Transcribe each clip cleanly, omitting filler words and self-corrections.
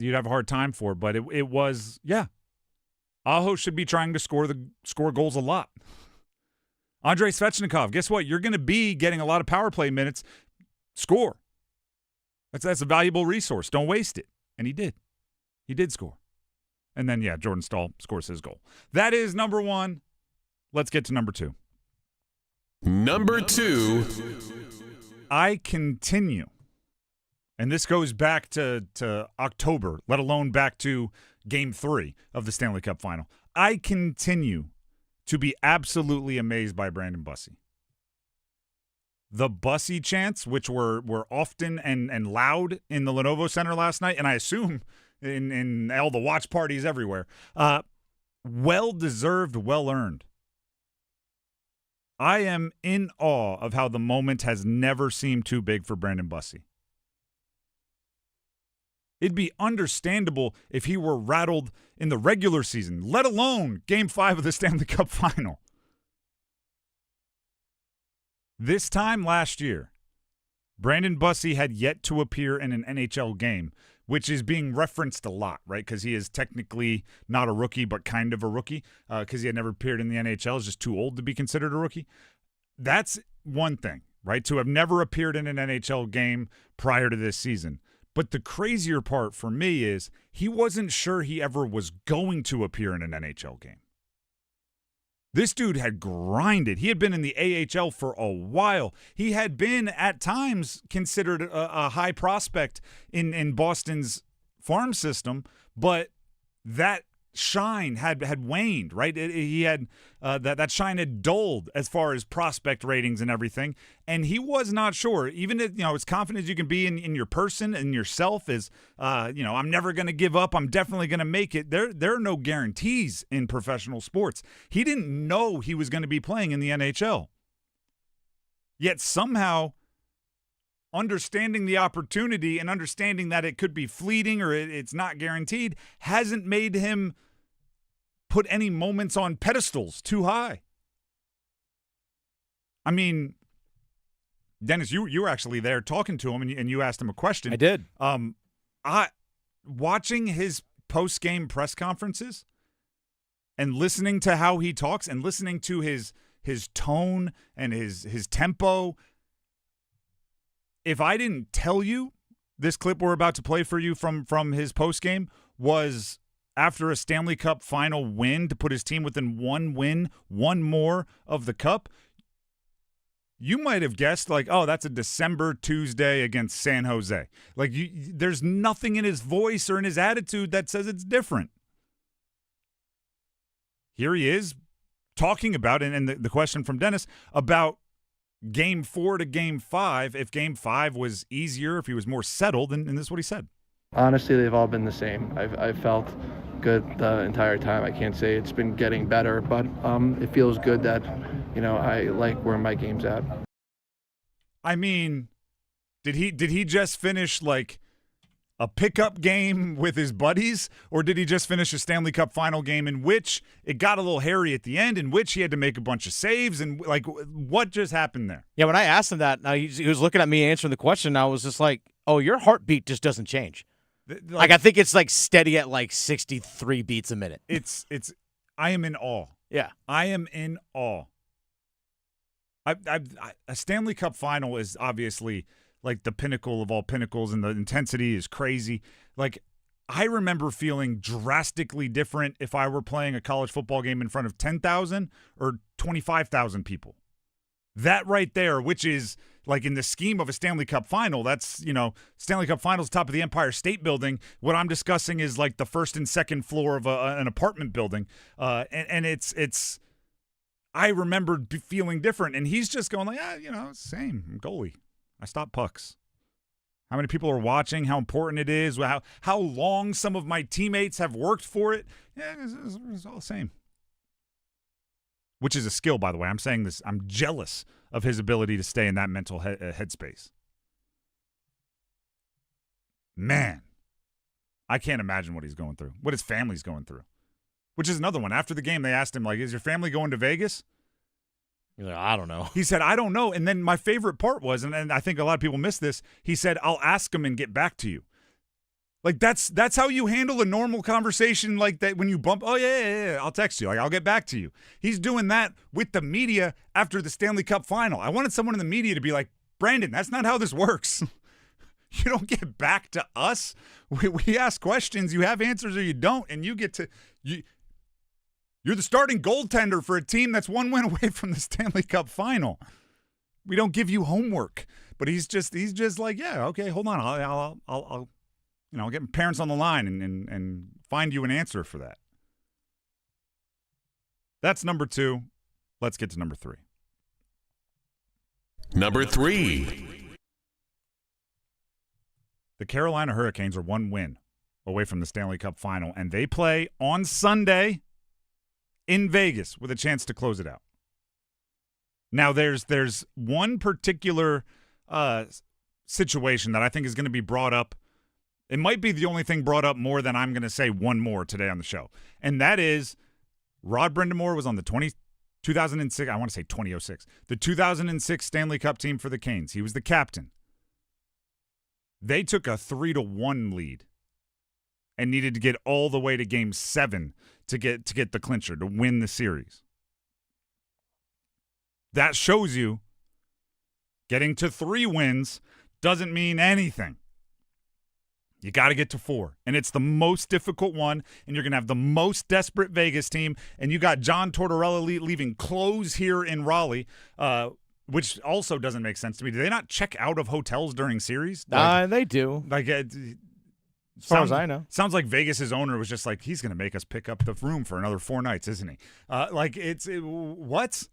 you'd have a hard time for. But it was, yeah. Aho should be trying to score goals a lot. Andrei Svechnikov, guess what? You're going to be getting a lot of power play minutes. Score. That's a valuable resource. Don't waste it. And he did. He did score. And then, yeah, Jordan Staal scores his goal. That is number one. Let's get to number two. Number two. I continue, and this goes back to October, let alone back to Game 3 of the Stanley Cup Final. I continue to be absolutely amazed by Brandon Bussi. The Bussi chants, which were often and loud in the Lenovo Center last night, and I assume in all the watch parties everywhere, well-deserved, well-earned. I am in awe of how the moment has never seemed too big for Brandon Bussi. It'd be understandable if he were rattled in the regular season, let alone Game 5 of the Stanley Cup Final. This time last year, Brandon Bussi had yet to appear in an NHL game, which is being referenced a lot, right? Because he is technically not a rookie, but kind of a rookie because he had never appeared in the NHL. He's just too old to be considered a rookie. That's one thing, right? To have never appeared in an NHL game prior to this season. But the crazier part for me is he wasn't sure he ever was going to appear in an NHL game. This dude had grinded. He had been in the AHL for a while. He had been, at times, considered a high prospect in Boston's farm system, but that shine had waned, right? He had that shine had dulled as far as prospect ratings and everything, and he was not sure. Even as confident as you can be in your person and yourself is, I'm never going to give up. I'm definitely going to make it. There are no guarantees in professional sports. He didn't know he was going to be playing in the NHL. Yet somehow, understanding the opportunity and understanding that it could be fleeting or it's not guaranteed hasn't made him put any moments on pedestals too high. I mean, Dennis, you were actually there talking to him and you asked him a question. I did. Watching his post-game press conferences and listening to how he talks and listening to his tone and his tempo. If I didn't tell you this clip we're about to play for you from his postgame was after a Stanley Cup final win to put his team within one more of the cup, you might have guessed that's a December Tuesday against San Jose. There's nothing in his voice or in his attitude that says it's different. Here he is talking about, and the question from Dennis about Game 4 to Game 5, if Game 5 was easier, if he was more settled, and this is what he said. Honestly, they've all been the same. I've felt good the entire time. I can't say it's been getting better, but it feels good that, I like where my game's at. I mean, did he just finish a pickup game with his buddies, or did he just finish a Stanley Cup final game in which it got a little hairy at the end, in which he had to make a bunch of saves, and what just happened there? Yeah, when I asked him that, he was looking at me answering the question, and I was just like, oh, your heartbeat just doesn't change. I think it's steady at 63 beats a minute. I am in awe. Yeah. I am in awe. A Stanley Cup final is obviously the pinnacle of all pinnacles, and the intensity is crazy. I remember feeling drastically different if I were playing a college football game in front of 10,000 or 25,000 people. That right there, which is in the scheme of a Stanley Cup final, that's, Stanley Cup finals, top of the Empire State Building. What I'm discussing is the first and second floor of an apartment building. And it's, I remember feeling different, and he's just going same. I'm goalie. I stop pucks. How many people are watching, how important it is, how long some of my teammates have worked for it. Yeah, it's all the same. Which is a skill, by the way. I'm saying this. I'm jealous of his ability to stay in that mental headspace. Man, I can't imagine what he's going through, what his family's going through. Which is another one. After the game, they asked him, is your family going to Vegas? He's like, I don't know. He said, I don't know. And then my favorite part was, and I think a lot of people miss this, he said, I'll ask him and get back to you. Like, that's how you handle a normal conversation like that when you bump, oh, yeah, I'll text you. Like, I'll get back to you. He's doing that with the media after the Stanley Cup final. I wanted someone in the media to be like, Brandon, that's not how this works. You don't get back to us. We ask questions. You have answers or you don't, and you get to you're the starting goaltender for a team that's one win away from the Stanley Cup final. We don't give you homework. But he's just like, yeah, okay, hold on. I'll get my parents on the line and find you an answer for that. That's number 2. Let's get to number 3. Number 3. The Carolina Hurricanes are 1 win away from the Stanley Cup final, and they play on Sunday in Vegas with a chance to close it out. Now, there's one particular situation that I think is going to be brought up. It might be the only thing brought up more than I'm going to say one more today on the show. And that is Rod Brind'Amour was on the 2006, I want to say 2006, the 2006 Stanley Cup team for the Canes. He was the captain. They took a 3-1 lead and needed to get all the way to Game 7 to get the clincher, to win the series. That shows you getting to 3 wins doesn't mean anything. You got to get to 4, and it's the most difficult one, and you're going to have the most desperate Vegas team, and you got John Tortorella leaving clothes here in Raleigh, which also doesn't make sense to me. Do they not check out of hotels during series? They do. As far as I know. Sounds like Vegas's owner was just like, he's going to make us pick up the room for another 4 nights, isn't he? What?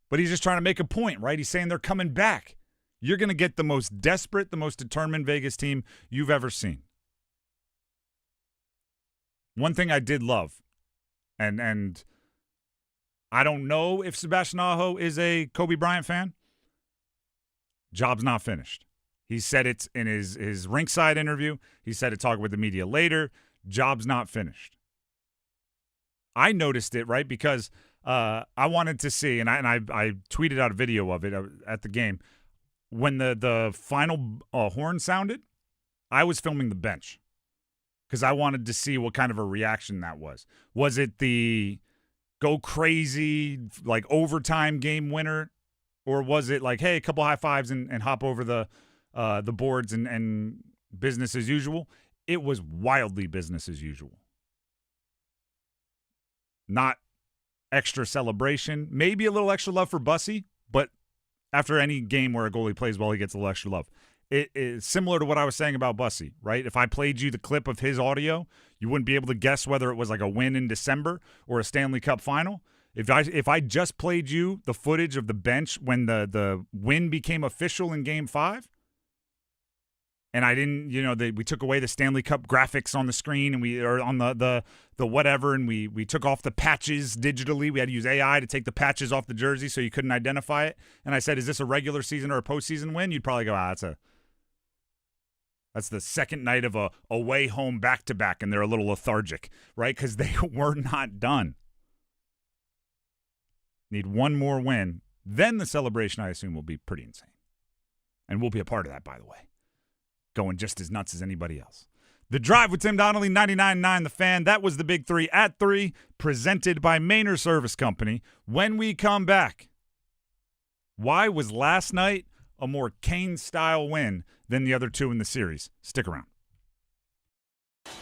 But he's just trying to make a point, right? He's saying they're coming back. You're going to get the most desperate, the most determined Vegas team you've ever seen. One thing I did love, and I don't know if Sebastian Aho is a Kobe Bryant fan. Job's not finished. He said it in his rinkside interview. He said it talking with the media later. Job's not finished. I noticed it, right, because I wanted to see, and I tweeted out a video of it at the game. When the final horn sounded, I was filming the bench because I wanted to see what kind of a reaction that was. Was it the go crazy, like overtime game winner, or was it like, hey, a couple high fives and hop over the boards and business as usual? It was wildly business as usual. Not extra celebration, maybe a little extra love for Bussy, but after any game where a goalie plays well, he gets a little extra love. It is similar to what I was saying about Bussy, right? If I played you the clip of his audio, you wouldn't be able to guess whether it was like a win in December or a Stanley Cup final. If I just played you the footage of the bench when the win became official in Game 5, and I didn't, we took away the Stanley Cup graphics on the screen and or on the whatever, and we took off the patches digitally. We had to use AI to take the patches off the jersey so you couldn't identify it. And I said, is this a regular season or a postseason win? You'd probably go, that's the second night of a away home back-to-back, and they're a little lethargic, right? Because they were not done. Need one more win. Then the celebration, I assume, will be pretty insane. And we'll be a part of that, by the way. Going just as nuts as anybody else. The Drive with Tim Donnelly, 99.9 The Fan. That was the Big 3 at 3, presented by Maynard Service Company. When we come back, why was last night a more Kane-style win than the other 2 in the series? Stick around.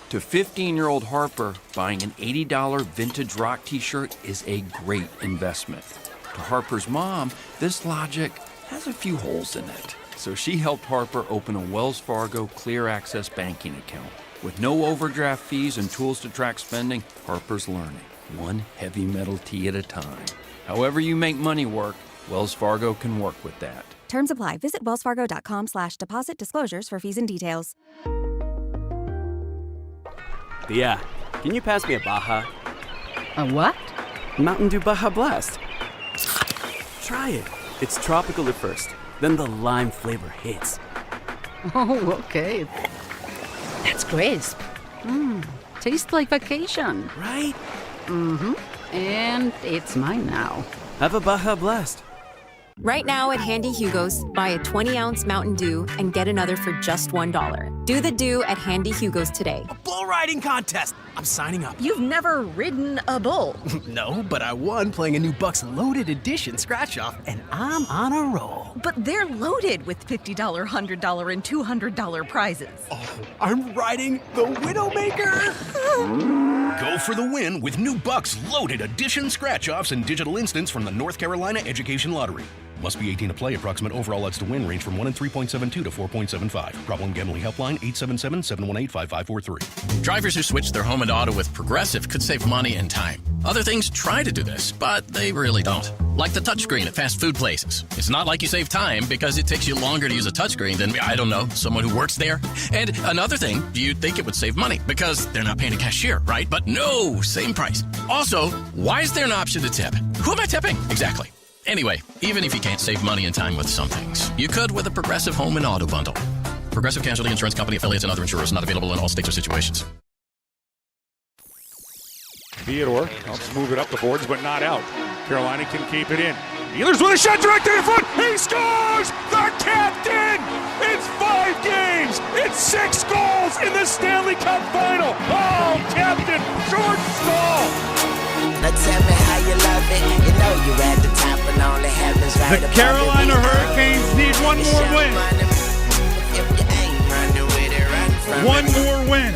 To 15-year-old Harper, buying an $80 vintage rock t-shirt is a great investment. To Harper's mom, this logic has a few holes in it. So she helped Harper open a Wells Fargo Clear Access banking account. With no overdraft fees and tools to track spending, Harper's learning, one heavy metal tee at a time. However you make money work, Wells Fargo can work with that. Terms apply. Visit wellsfargo.com/deposit disclosures for fees and details. Yeah, can you pass me a Baja? A what? Mountain Dew Baja Blast. Try it. It's tropical at first, then the lime flavor hits. Oh, okay. That's crisp. Tastes like vacation. Right? Mm-hmm. And it's mine now. Have a Baja Blast. Right now at Handy Hugo's, buy a 20-ounce Mountain Dew and get another for just $1. Do the Dew at Handy Hugo's today. A bull riding contest. I'm signing up. You've never ridden a bull. No, but I won playing a new Bucks Loaded Edition scratch-off, and I'm on a roll. But they're loaded with $50, $100, and $200 prizes. Oh, I'm riding the Widowmaker. Go for the win with new Bucks Loaded Edition scratch-offs and digital instants from the North Carolina Education Lottery. Must be 18 to play. Approximate overall odds to win range from 1 in 3.72 to 4.75. Problem gambling helpline 877-718-5543. Drivers who switch their home and auto with Progressive could save money and time. Other things try to do this, but they really don't. Like the touchscreen at fast food places. It's not like you save time because it takes you longer to use a touchscreen than, I don't know, someone who works there. And another thing, you'd think it would save money because they're not paying a cashier, right? But no, same price. Also, why is there an option to tip? Who am I tipping? Exactly. Anyway, even if you can't save money and time with some things, you could with a Progressive Home and Auto Bundle. Progressive Casualty Insurance Company, affiliates, and other insurers not available in all states or situations. Theodore helps move it up the boards, but not out. Carolina can keep it in. Ehlers with a shot directly in front. He scores! The captain! It's 5 games! It's 6 goals in the Stanley Cup final! Oh, Captain Jordan Staal! Now tell me how you love it. You know you're at the top and only happens right. The Carolina Hurricanes need one more win. One more win.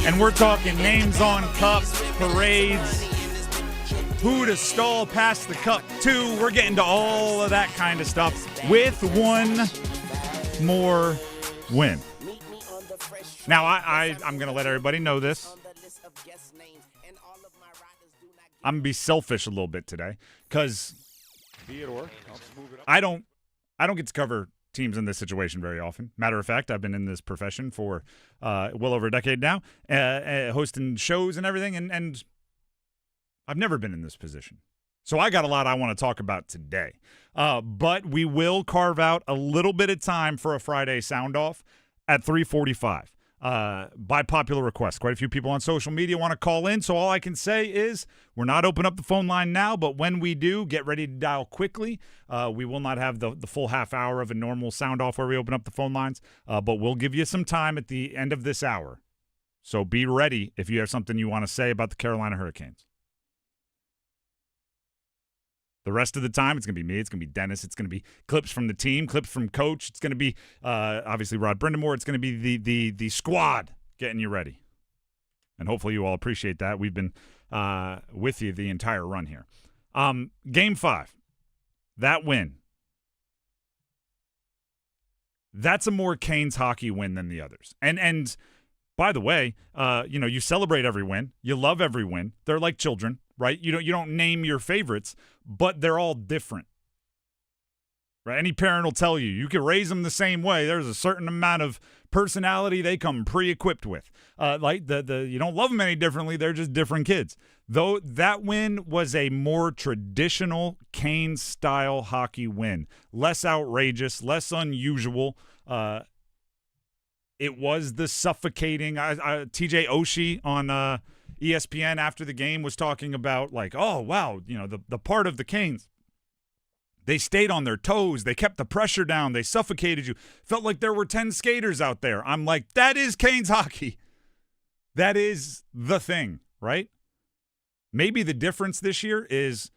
And we're talking names on cups, parades, who to Staal pass the cup to. We're getting to all of that kind of stuff with one more win. Now, I'm going to let everybody know this. I'm going to be selfish a little bit today because I don't get to cover teams in this situation very often. Matter of fact, I've been in this profession for well over a decade now, hosting shows and everything, and I've never been in this position. So I got a lot I want to talk about today. But we will carve out a little bit of time for a Friday sound-off at 3:45. By popular request. Quite a few people on social media want to call in, so all I can say is we're not opening up the phone line now, but when we do, get ready to dial quickly. We will not have the full half hour of a normal sound-off where we open up the phone lines, but we'll give you some time at the end of this hour. So be ready if you have something you want to say about the Carolina Hurricanes. The rest of the time, it's going to be me, it's going to be Dennis, it's going to be clips from the team, clips from Coach. It's going to be, obviously, Rod Brindamore. It's going to be the squad getting you ready. And hopefully you all appreciate that. We've been with you the entire run here. Game 5, that win. That's a more Canes hockey win than the others. And by the way, you celebrate every win. You love every win. They're like children, right? You don't name your favorites, but they're all different. Right? Any parent will tell you can raise them the same way. There's a certain amount of personality they come pre-equipped with. Like you don't love them any differently. They're just different kids. Though that win was a more traditional Canes-style hockey win. Less outrageous, less unusual. It was the suffocating. TJ Oshie on ESPN after the game was talking about like, oh, wow, the part of the Canes. They stayed on their toes. They kept the pressure down. They suffocated you. Felt like there were 10 skaters out there. I'm like, that is Canes hockey. That is the thing, right? Maybe the difference this year is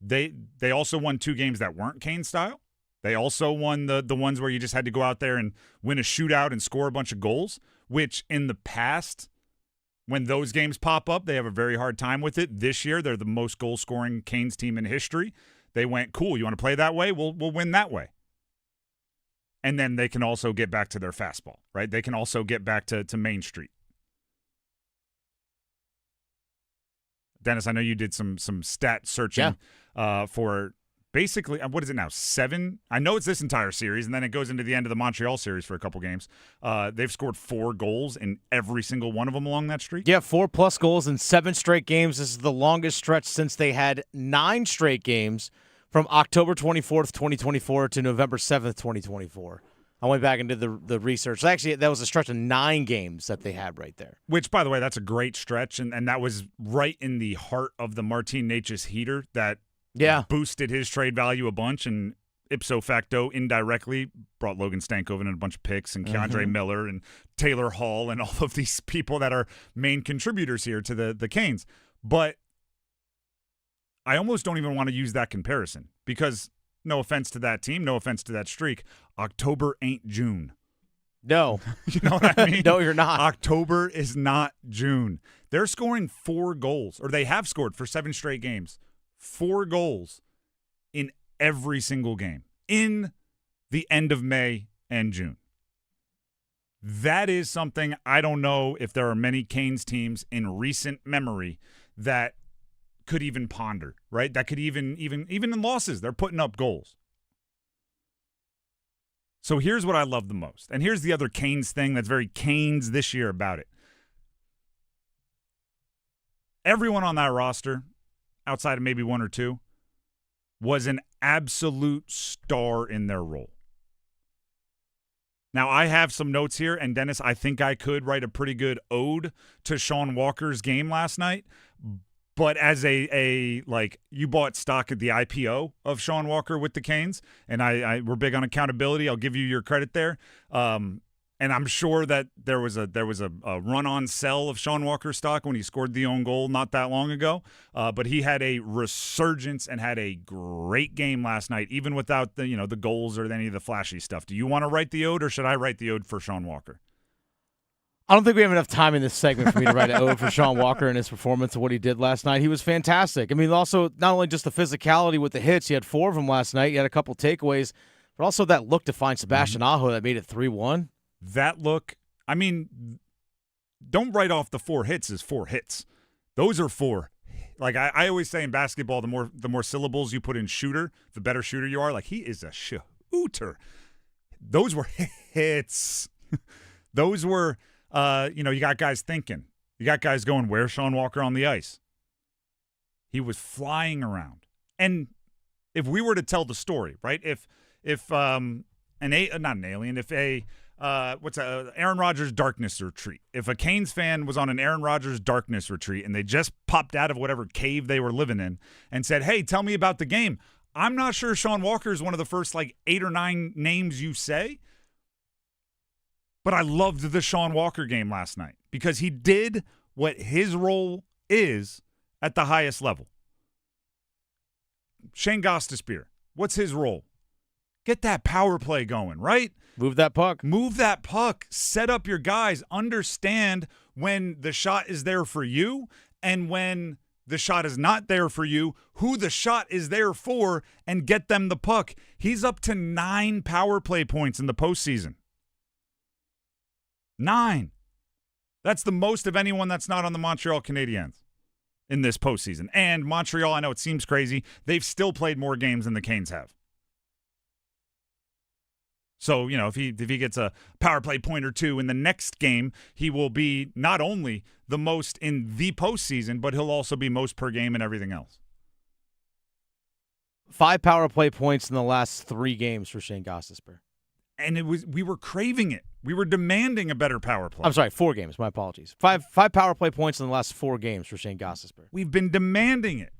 they also won 2 games that weren't Canes style. They also won the ones where you just had to go out there and win a shootout and score a bunch of goals, which in the past, when those games pop up, they have a very hard time with it. This year, they're the most goal-scoring Canes team in history. They went, cool, you want to play that way? We'll win that way. And then they can also get back to their fastball, right? They can also get back to Main Street. Dennis, I know you did some stat searching for basically, what is it now, 7? I know it's this entire series, and then it goes into the end of the Montreal series for a couple games. They've scored 4 goals in every single one of them along that streak. Yeah, 4+ goals in 7 straight games. This is the longest stretch since they had 9 straight games from October 24th, 2024 to November 7th, 2024. I went back and did the research. Actually, that was a stretch of 9 games that they had right there. Which, by the way, that's a great stretch, and that was right in the heart of the Martin Necas heater that Yeah. Boosted his trade value a bunch, and ipso facto, indirectly, brought Logan Stankoven and a bunch of picks, and Keandre Miller and Taylor Hall and all of these people that are main contributors here to the Canes. But I almost don't even want to use that comparison because, no offense to that team, no offense to that streak, October ain't June. No. You know what I mean? No, you're not. October is not June. They're scoring 4 goals, or they have scored for 7 straight games, 4 goals in every single game in the end of May and June. That is something I don't know if there are many Canes teams in recent memory that could even ponder, right? That could even in losses, they're putting up goals. So here's what I love the most. And here's the other Canes thing that's very Canes this year about it. Everyone on that roster, outside of maybe 1 or 2, was an absolute star in their role. Now, I have some notes here, and Dennis, I think I could write a pretty good ode to Sean Walker's game last night. But as a you bought stock at the IPO of Sean Walker with the Canes, and we're big on accountability. I'll give you your credit there. And I'm sure that there was a run-on sell of Sean Walker stock when he scored the own goal not that long ago. But he had a resurgence and had a great game last night, even without the goals or any of the flashy stuff. Do you want to write the ode, or should I write the ode for Sean Walker? I don't think we have enough time in this segment for me to write an ode for Sean Walker and his performance and what he did last night. He was fantastic. I mean, also, not only just the physicality with the hits, he had 4 of them last night. He had a couple takeaways, but also that look to find Sebastian Aho that made it 3-1. That look, I mean, don't write off the 4 hits as 4 hits. Those are 4. Like I always say in basketball, the more syllables you put in shooter, the better shooter you are. Like, he is a shooter. Those were hits. Those were... you got guys thinking. You got guys going, where's Sean Walker on the ice? He was flying around. And if we were to tell the story, right? If Aaron Rodgers darkness retreat. If a Canes fan was on an Aaron Rodgers darkness retreat and they just popped out of whatever cave they were living in and said, hey, tell me about the game, I'm not sure Sean Walker is one of the first 8 or 9 names you say. But I loved the Sean Walker game last night because he did what his role is at the highest level. Shane Gostisbehere, what's his role? Get that power play going, right? Move that puck. Move that puck. Set up your guys. Understand when the shot is there for you and when the shot is not there for you, who the shot is there for, and get them the puck. He's up to 9 power play points in the postseason. 9. That's the most of anyone that's not on the Montreal Canadiens in this postseason. And Montreal, I know it seems crazy, they've still played more games than the Canes have. So, if he gets a power play point or 2 in the next game, he will be not only the most in the postseason, but he'll also be most per game and everything else. 5 power play points in the last 3 games for Shane Gostisbehere. And we were craving it. We were demanding a better power play. I'm sorry, 4 games. My apologies. 5 power play points in the last 4 games for Shane Gostisbehere. We've been demanding it.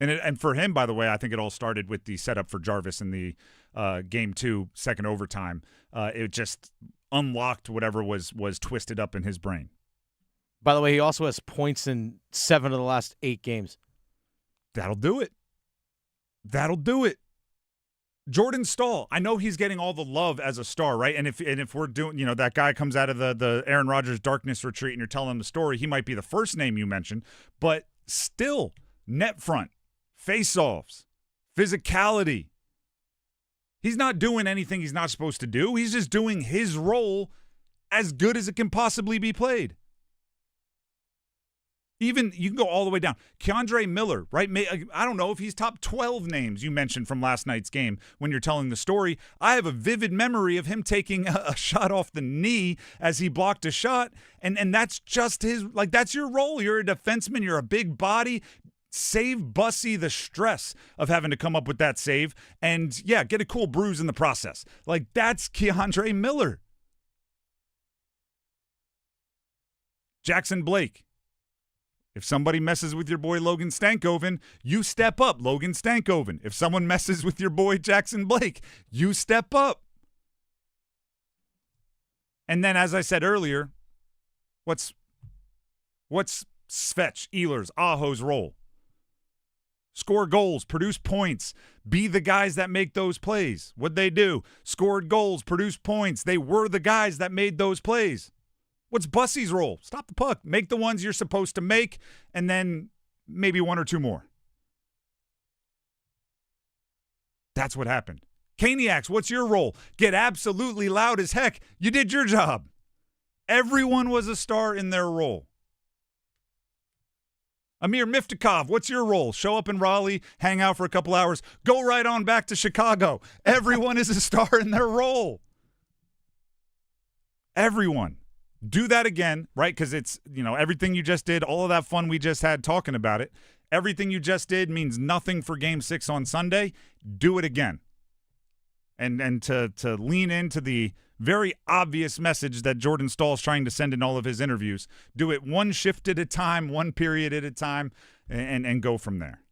And for him, by the way, I think it all started with the setup for Jarvis in the Game 2, second overtime. It just unlocked whatever was twisted up in his brain. By the way, he also has points in 7 of the last 8 games. That'll do it. That'll do it. Jordan Staal, I know he's getting all the love as a star, right? And if we're doing, that guy comes out of the Aaron Rodgers darkness retreat and you're telling him the story, he might be the first name you mentioned, but still, net front, face-offs, physicality. He's not doing anything he's not supposed to do. He's just doing his role as good as it can possibly be played. Even, you can go all the way down. Keandre Miller, right? I don't know if he's top 12 names you mentioned from last night's game when you're telling the story. I have a vivid memory of him taking a shot off the knee as he blocked a shot, and that's just his, that's your role. You're a defenseman. You're a big body. Save Bussy the stress of having to come up with that save and, get a cool bruise in the process. That's Keandre Miller. Jackson Blake. If somebody messes with your boy Logan Stankoven, you step up, Logan Stankoven. If someone messes with your boy Jackson Blake, you step up. And then, as I said earlier, what's Svetch, Ehlers, Aho's role? Score goals, produce points, be the guys that make those plays. What'd they do? Scored goals, produced points. They were the guys that made those plays. What's Bussy's role? Stop the puck. Make the ones you're supposed to make, and then maybe one or two more. That's what happened. Caniacs, what's your role? Get absolutely loud as heck. You did your job. Everyone was a star in their role. Amir Miftakov, what's your role? Show up in Raleigh, hang out for a couple hours, go right on back to Chicago. Everyone is a star in their role. Everyone. Do that again, right? Because it's, everything you just did, all of that fun we just had talking about it, everything you just did means nothing for Game 6 on Sunday. Do it again. And to lean into the very obvious message that Jordan Stahl's trying to send in all of his interviews, do it one shift at a time, one period at a time, and go from there.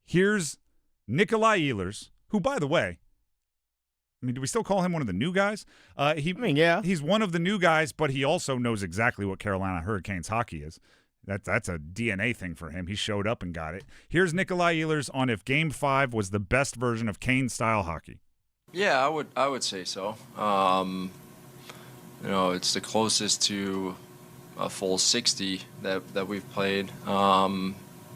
Here's Nikolai Ehlers, who, by the way, do we still call him one of the new guys? Yeah. He's one of the new guys, but he also knows exactly what Carolina Hurricanes hockey is. That's a DNA thing for him. He showed up and got it. Here's Nikolai Ehlers on if Game 5 was the best version of Kane-style hockey. Yeah, I would say so. It's the closest to a full 60 that we've played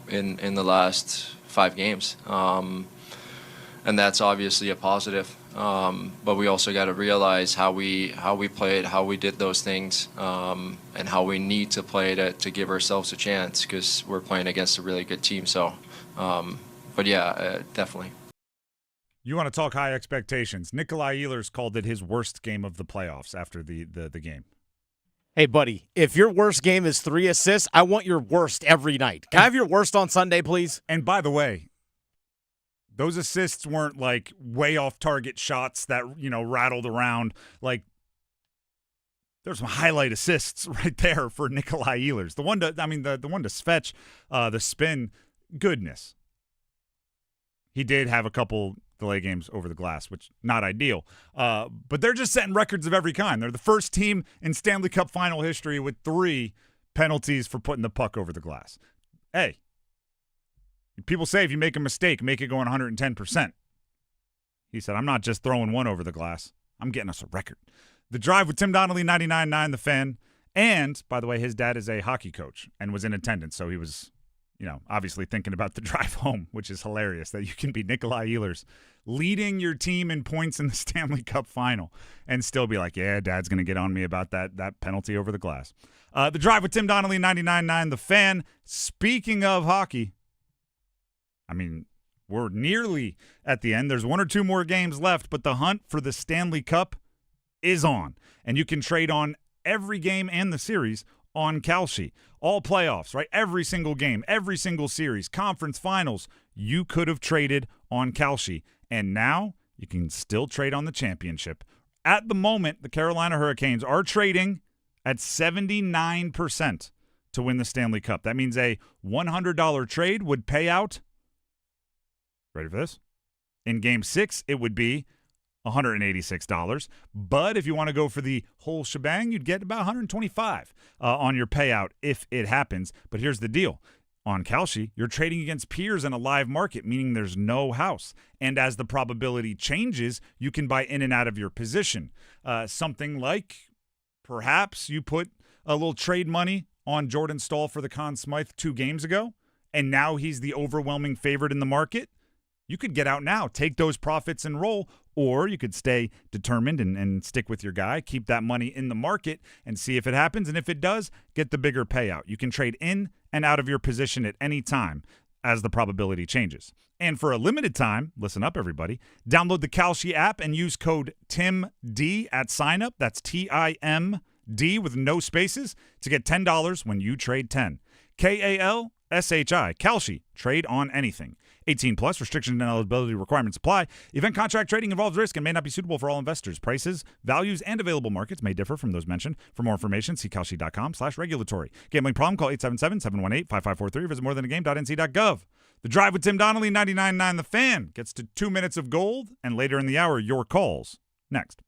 in the last 5 games. And that's obviously a positive. But we also got to realize how we played, how we did those things, and how we need to play to give ourselves a chance because we're playing against a really good team. So, but yeah, definitely. You want to talk high expectations. Nikolai Ehlers called it his worst game of the playoffs after the game. Hey, buddy, if your worst game is 3 assists, I want your worst every night. Can I have your worst on Sunday, please? And by the way, those assists weren't like way off target shots that, rattled around. Like, there's some highlight assists right there for Nikolai Ehlers. The one to Svetch, the spin, goodness. He did have a couple delay games over the glass, which not ideal. But they're just setting records of every kind. They're the first team in Stanley Cup final history with 3 penalties for putting the puck over the glass. Hey. People say if you make a mistake, make it going 110%. He said, I'm not just throwing one over the glass. I'm getting us a record. The Drive with Tim Donnelly, 99.9 The Fan. And, by the way, his dad is a hockey coach and was in attendance. So he was, obviously thinking about the drive home, which is hilarious that you can be Nikolai Ehlers leading your team in points in the Stanley Cup final and still be like, yeah, Dad's going to get on me about that penalty over the glass. The Drive with Tim Donnelly, 99.9 The Fan. Speaking of hockey, we're nearly at the end. There's 1 or 2 more games left, but the hunt for the Stanley Cup is on. And you can trade on every game and the series on Kalshi. All playoffs, right? Every single game, every single series, conference finals, you could have traded on Kalshi. And now you can still trade on the championship. At the moment, the Carolina Hurricanes are trading at 79% to win the Stanley Cup. That means a $100 trade would pay out. Ready for this? In Game 6, it would be $186. But if you want to go for the whole shebang, you'd get about $125 on your payout if it happens. But here's the deal. On Kalshi, you're trading against peers in a live market, meaning there's no house. And as the probability changes, you can buy in and out of your position. Something like perhaps you put a little trade money on Jordan Stahl for the Conn Smythe 2 games ago, and now he's the overwhelming favorite in the market. You could get out now, take those profits and roll, or you could stay determined and stick with your guy, keep that money in the market and see if it happens. And if it does, get the bigger payout. You can trade in and out of your position at any time as the probability changes. And for a limited time, listen up, everybody, download the Kalshi app and use code TIMD at signup. That's TIMD with no spaces to get $10 when you trade 10. KALSHI SHI. Kalshi. Trade on anything. 18 plus. Restrictions and eligibility requirements apply. Event contract trading involves risk and may not be suitable for all investors. Prices, values, and available markets may differ from those mentioned. For more information, see kalshi.com/regulatory. Gambling problem? Call 877-718-5543. Visit morethanagame.nc.gov. The Drive with Tim Donnelly, 99.9 The Fan, gets to 2 minutes of gold, and later in the hour, your calls. Next.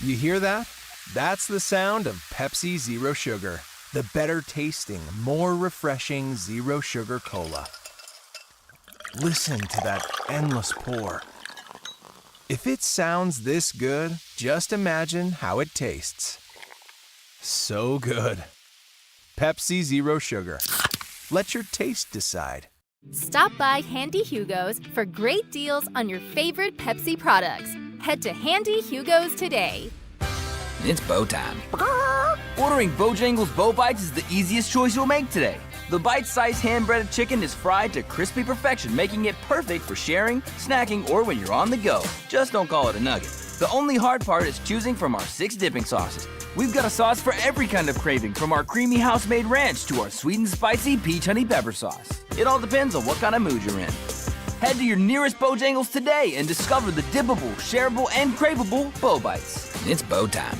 You hear that? That's the sound of Pepsi Zero Sugar. The better tasting, more refreshing Zero Sugar Cola. Listen to that endless pour. If it sounds this good, just imagine how it tastes. So good. Pepsi Zero Sugar. Let your taste decide. Stop by Handy Hugo's for great deals on your favorite Pepsi products. Head to Handy Hugo's today. It's bow time. Ordering Bojangles Bow Bites is the easiest choice you'll make today. The bite-sized hand-breaded chicken is fried to crispy perfection, making it perfect for sharing, snacking, or when you're on the go. Just don't call it a nugget. The only hard part is choosing from our 6 dipping sauces. We've got a sauce for every kind of craving, from our creamy house-made ranch to our sweet and spicy peach honey pepper sauce. It all depends on what kind of mood you're in. Head to your nearest Bojangles today and discover the dippable, shareable, and craveable Bow Bites. It's bow time.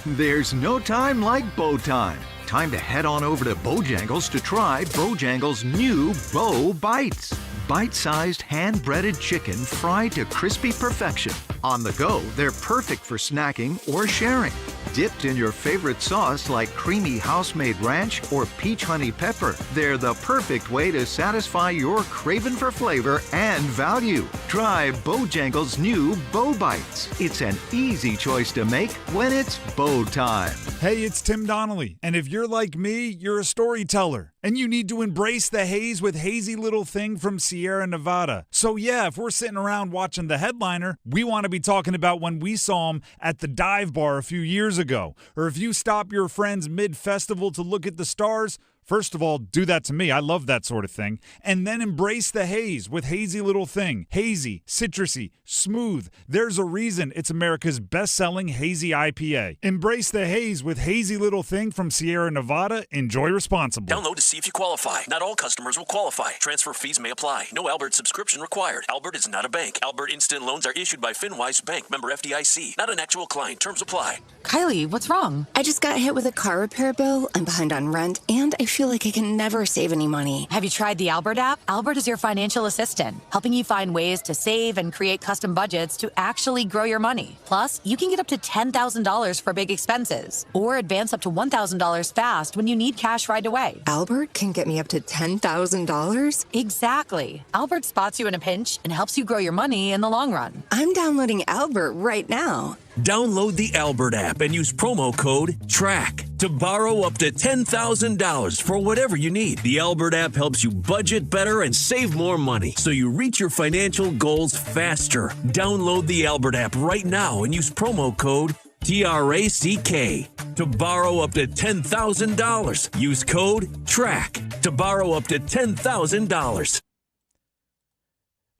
There's no time like bow time. Time to head on over to Bojangles to try Bojangles' new Bow Bites. Bite-sized, hand-breaded chicken fried to crispy perfection. On the go, they're perfect for snacking or sharing. Dipped in your favorite sauce like creamy house-made ranch or peach honey pepper, they're the perfect way to satisfy your craving for flavor and value. Try Bojangles' new Bow Bites. It's an easy choice to make when it's bow time. Hey, it's Tim Donnelly, and if you're like me, you're a storyteller, and you need to embrace the haze with Hazy Little Thing from Sierra Nevada. So yeah, if we're sitting around watching the headliner, we want to be talking about when we saw him at the dive bar a few years ago. Or if you stop your friends mid-festival to look at the stars, first of all, do that to me. I love that sort of thing. And then embrace the haze with Hazy Little Thing. Hazy, citrusy, smooth. There's a reason it's America's best-selling hazy IPA. Embrace the haze with Hazy Little Thing from Sierra Nevada. Enjoy responsibly. Download to see if you qualify. Not all customers will qualify. Transfer fees may apply. No Albert subscription required. Albert is not a bank. Albert Instant Loans are issued by FinWise Bank, member FDIC. Not an actual client. Terms apply. Kylie, what's wrong? I just got hit with a car repair bill. I'm behind on rent, and I feel like I can never save any money. Have you tried the Albert app? Albert is your financial assistant, helping you find ways to save and create custom budgets to actually grow your money. Plus, you can get up to $10,000 for big expenses, or advance up to $1,000 fast when you need cash right away. Albert can get me up to $10,000? Exactly. Albert spots you in a pinch and helps you grow your money in the long run. I'm downloading Albert right now. Download the Albert app and use promo code TRACK to borrow up to $10,000 for whatever you need. The Albert app helps you budget better and save more money so you reach your financial goals faster. Download the Albert app right now and use promo code TRACK to borrow up to $10,000. Use code TRACK to borrow up to $10,000.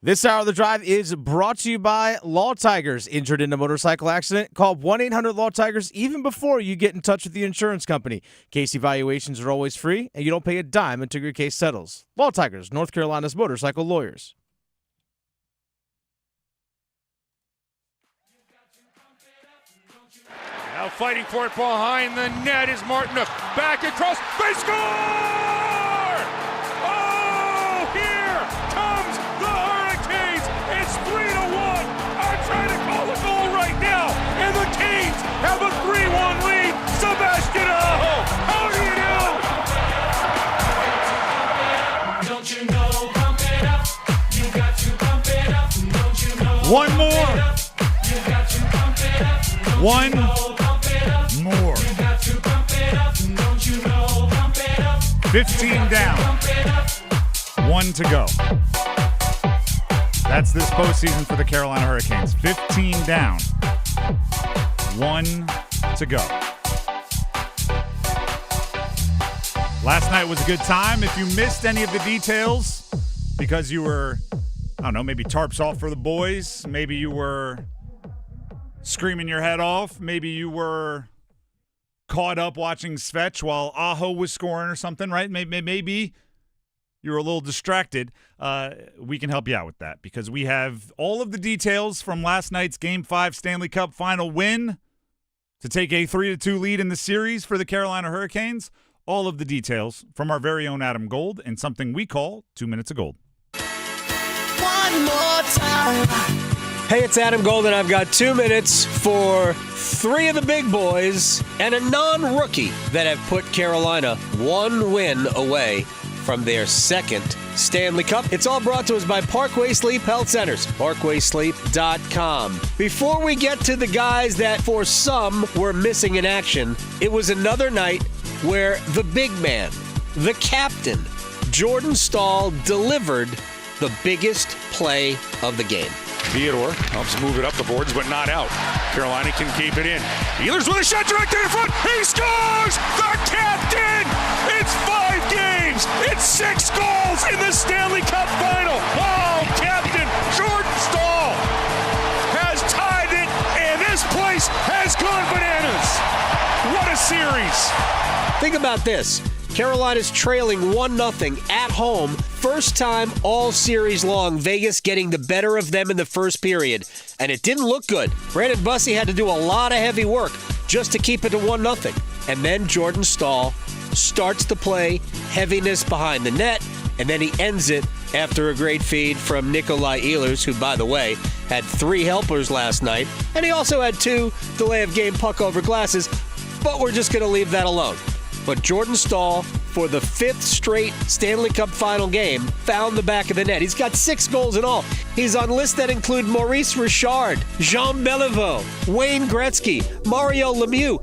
This hour of the drive is brought to you by Law Tigers. Injured in a motorcycle accident? Call 1-800-LAW-TIGERS even before you get in touch with the insurance company. Case evaluations are always free, and you don't pay a dime until your case settles. Law Tigers, North Carolina's motorcycle lawyers. Now fighting for it behind the net is Martinook. Back across. They score! Oh, here comes the Hurri-Canes. It's 3-1. I'm trying to call a goal right now. And the Canes have a 3-1 lead. Sebastian Aho, how do you do? Don't you know, pump it up. You got to pump it up. Don't you know? One more. You got to pump it up. One more. 15 down. 1 to go. That's this postseason for the Carolina Hurricanes. 15 down. 1 to go. Last night was a good time. If you missed any of the details because you were, I don't know, maybe tarps off for the boys, maybe you were screaming your head off, maybe you were caught up watching Svech while Aho was scoring or something, right? Maybe you were a little distracted. We can help you out with that because we have all of the details from last night's Game 5 Stanley Cup final win to take a 3-2 lead in the series for the Carolina Hurricanes. All of the details from our very own Adam Gold and something we call 2 Minutes of Gold. One more time. Hey, it's Adam Gold, and I've got 2 minutes for three of the big boys and a non-rookie that have put Carolina one win away from their second Stanley Cup. It's all brought to us by Parkway Sleep Health Centers, parkwaysleep.com. Before we get to the guys that for some were missing in action, it was another night where the big man, the captain, Jordan Staal, delivered the biggest play of the game. Theodore helps move it up the boards, but not out. Carolina can keep it in. Ehlers with a shot directly in front. He scores! The captain! It's 5 games! It's 6 goals in the Stanley Cup final! Oh, Captain Jordan Staal has tied it, and this place has gone bananas! What a series! Think about this. Carolina's trailing 1-0 at home. First time all series long. Vegas getting the better of them in the first period. And it didn't look good. Brandon Bussi had to do a lot of heavy work just to keep it to 1-0. And then Jordan Staal starts the play, heaviness behind the net, and then he ends it after a great feed from Nikolai Ehlers, who, by the way, had 3 helpers last night. And he also had 2 delay of game puck over glasses. But we're just going to leave that alone. But Jordan Staal, for the 5th straight Stanley Cup final game, found the back of the net. He's got 6 goals in all. He's on lists that include Maurice Richard, Jean Beliveau, Wayne Gretzky, Mario Lemieux.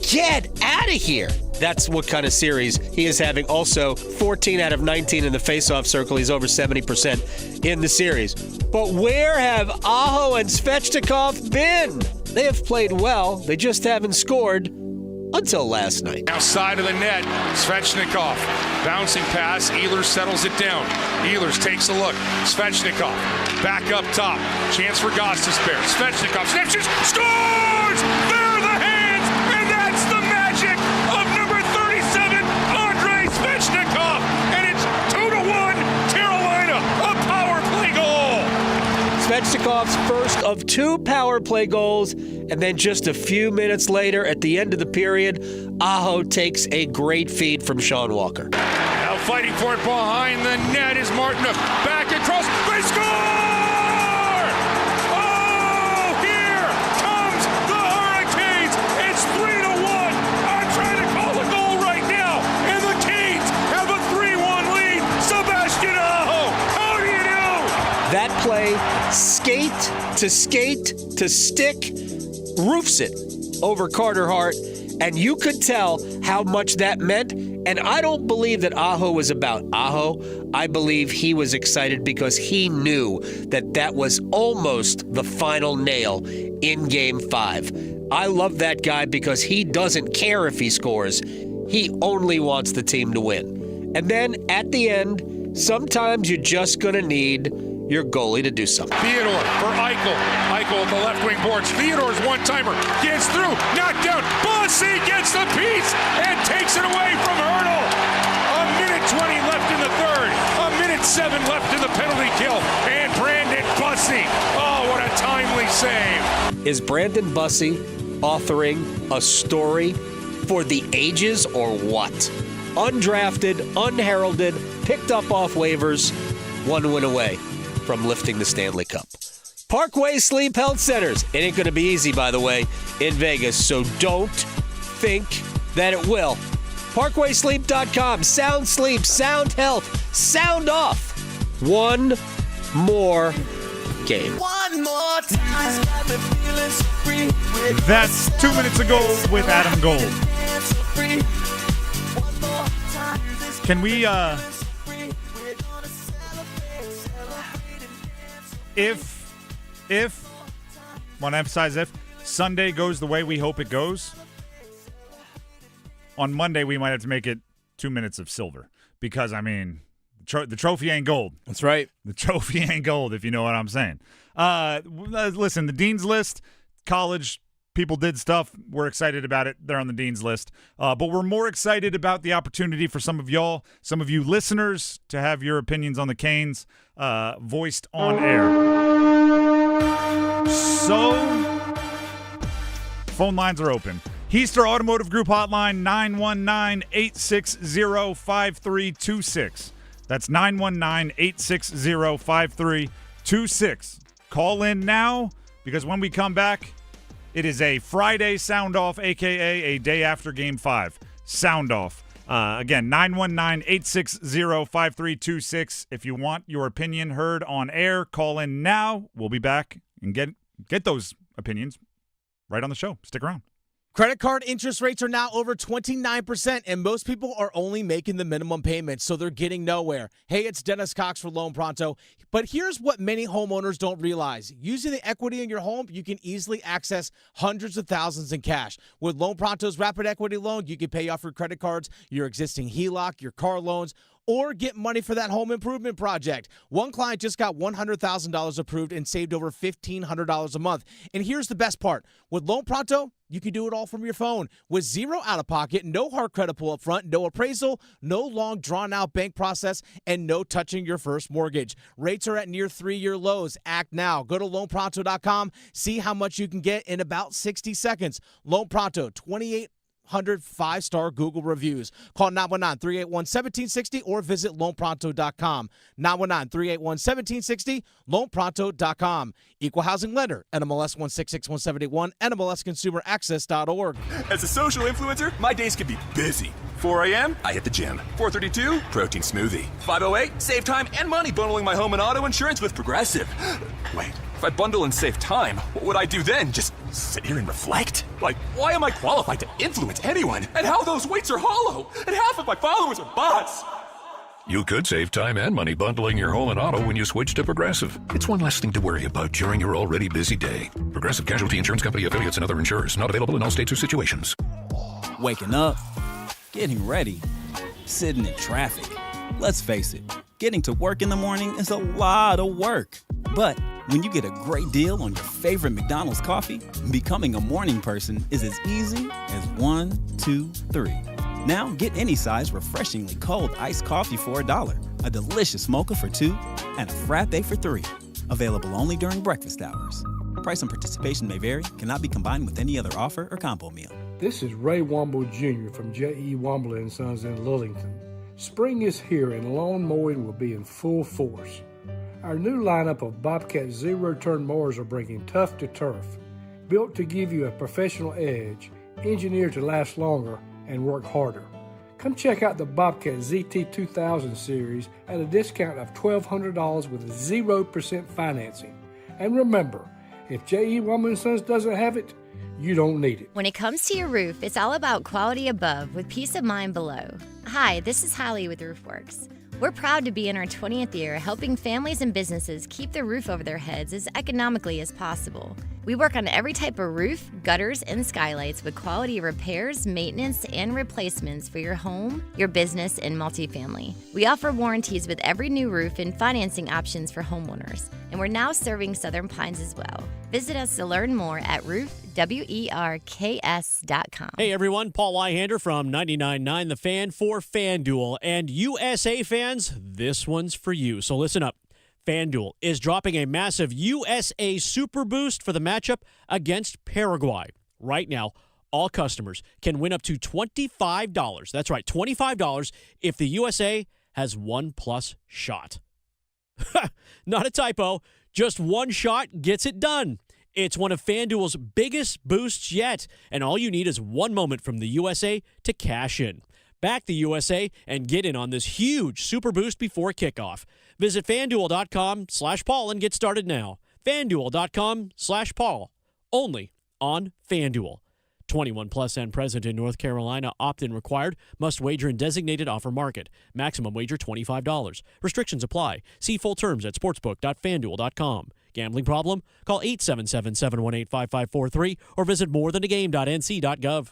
Get out of here. That's what kind of series he is having. Also, 14 out of 19 in the faceoff circle. He's over 70% in the series. But where have Aho and Svechnikov been? They have played well. They just haven't scored. Until last night. Outside of the net, Svechnikov. Bouncing pass, Ehlers settles it down. Ehlers takes a look. Svechnikov back up top. Chance for Gostisbehere. Svechnikov snaps, scores! There are the hands, and that's the magic of number 37, Andrei Svechnikov. And it's 2-1 Carolina, a power play goal. Svechnikov's first of 2 power play goals, and then just a few minutes later, at the end of the period, Aho takes a great feed from Sean Walker. Now fighting for it behind the net is Martinuk. Back across, they score! Oh, here comes the Hurricanes. It's 3-1. I'm trying to call a goal right now, and the Canes have a 3-1 lead. Sebastian Aho, how do you do? That play, skate to stick, roofs it over Carter Hart, and you could tell how much that meant. And I don't believe that Aho was about Aho. I believe he was excited because he knew that that was almost the final nail in Game 5. I love that guy because he doesn't care if he scores. He only wants the team to win. And then at the end, sometimes you're just going to need your goalie to do something. Theodore for Eichel. Eichel at the left wing boards. Theodore's one-timer. Gets through. Knocked down. Bussi gets the piece and takes it away from Hurdle. 1:20 left in the third. 1:07 left in the penalty kill. And Brandon Bussi. Oh, what a timely save. Is Brandon Bussi authoring a story for the ages or what? Undrafted, unheralded, picked up off waivers, 1 win away from lifting the Stanley Cup. Parkway Sleep Health Centers. It ain't going to be easy, by the way, in Vegas, so don't think that it will. ParkwaySleep.com. Sound sleep, sound health, sound off. One more game. One more time. That's 2 minutes of gold with Adam Gold. Can we, if, want to emphasize if, Sunday goes the way we hope it goes, on Monday we might have to make it 2 minutes of silver. Because, I mean, the trophy ain't gold. That's right. The trophy ain't gold, if you know what I'm saying. Listen, the Dean's List, college people did stuff. We're excited about it. They're on the Dean's list. But we're more excited about the opportunity for some of y'all, some of you listeners, to have your opinions on the Canes voiced on air. So, phone lines are open. Heister Automotive Group hotline, 919-860-5326. That's 919-860-5326. Call in now, because when we come back, it is a Friday sound-off, a.k.a. a day after Game 5. Sound-off. Again, 919-860-5326. If you want your opinion heard on air, call in now. We'll be back and get those opinions right on the show. Stick around. Credit card interest rates are now over 29%, and most people are only making the minimum payment, so they're getting nowhere. Hey, it's Dennis Cox for Loan Pronto. But here's what many homeowners don't realize. Using the equity in your home, you can easily access hundreds of thousands in cash. With Loan Pronto's Rapid Equity Loan, you can pay off your credit cards, your existing HELOC, your car loans, or get money for that home improvement project. One client just got $100,000 approved and saved over $1,500 a month. And here's the best part. With Loan Pronto, you can do it all from your phone. With zero out-of-pocket, no hard credit pull up front, no appraisal, no long drawn-out bank process, and no touching your first mortgage. Rates are at near 3-year lows. Act now. Go to loanpronto.com. See how much you can get in about 60 seconds. Loan Pronto, 2,800 5-star Google reviews. Call 919-381-1760 or visit loanpronto.com. 919-381-1760, loanpronto.com. Equal housing lender, NMLS 166171, NMLSconsumeraccess.org. As a social influencer, my days can be busy. 4 a.m., I hit the gym. 4:32, protein smoothie. 5:08, save time and money bundling my home and auto insurance with Progressive. Wait, if I bundle and save time, what would I do then? Just sit here and reflect? Like, why am I qualified to influence anyone? And how those weights are hollow? And half of my followers are bots. You could save time and money bundling your home and auto when you switch to Progressive. It's one less thing to worry about during your already busy day. Progressive Casualty Insurance Company affiliates and other insurers. Not available in all states or situations. Waking up, getting ready, sitting in traffic. Let's face it, getting to work in the morning is a lot of work. But when you get a great deal on your favorite McDonald's coffee, becoming a morning person is as easy as 1, 2, 3. Now get any size refreshingly cold iced coffee for $1, a delicious mocha for $2, and a frappe for $3. Available only during breakfast hours. Price and participation may vary. Cannot be combined with any other offer or combo meal. This is Ray Womble Jr. from J.E. Womble & Sons in Lillington. Spring is here and lawn mowing will be in full force. Our new lineup of Bobcat zero-turn mowers are bringing tough to turf. Built to give you a professional edge, engineered to last longer and work harder. Come check out the Bobcat ZT 2000 series at a discount of $1,200 with 0% financing. And remember, if J.E. Womble & Sons doesn't have it, you don't need it. When it comes to your roof, it's all about quality above with peace of mind below. Hi, this is Holly with RoofWorks. We're proud to be in our 20th year helping families and businesses keep the roof over their heads as economically as possible. We work on every type of roof, gutters, and skylights with quality repairs, maintenance, and replacements for your home, your business, and multifamily. We offer warranties with every new roof and financing options for homeowners. And we're now serving Southern Pines as well. Visit us to learn more at roofwerks.com. Hey everyone, Paul Weihander from 99.9 The Fan for FanDuel. And USA fans, this one's for you. So listen up. FanDuel is dropping a massive USA Super Boost for the matchup against Paraguay. Right now, all customers can win up to $25. That's right, $25 if the USA has 1+ shot. Not a typo. Just one shot gets it done. It's one of FanDuel's biggest boosts yet, and all you need is one moment from the USA to cash in. Back the USA and get in on this huge super boost before kickoff. Visit FanDuel.com/Paul and get started now. FanDuel.com/Paul. Only on FanDuel. 21 plus and present in North Carolina. Opt-in required. Must wager in designated offer market. Maximum wager $25. Restrictions apply. See full terms at sportsbook.fanduel.com. Gambling problem? Call 877-718-5543 or visit morethanagame.nc.gov.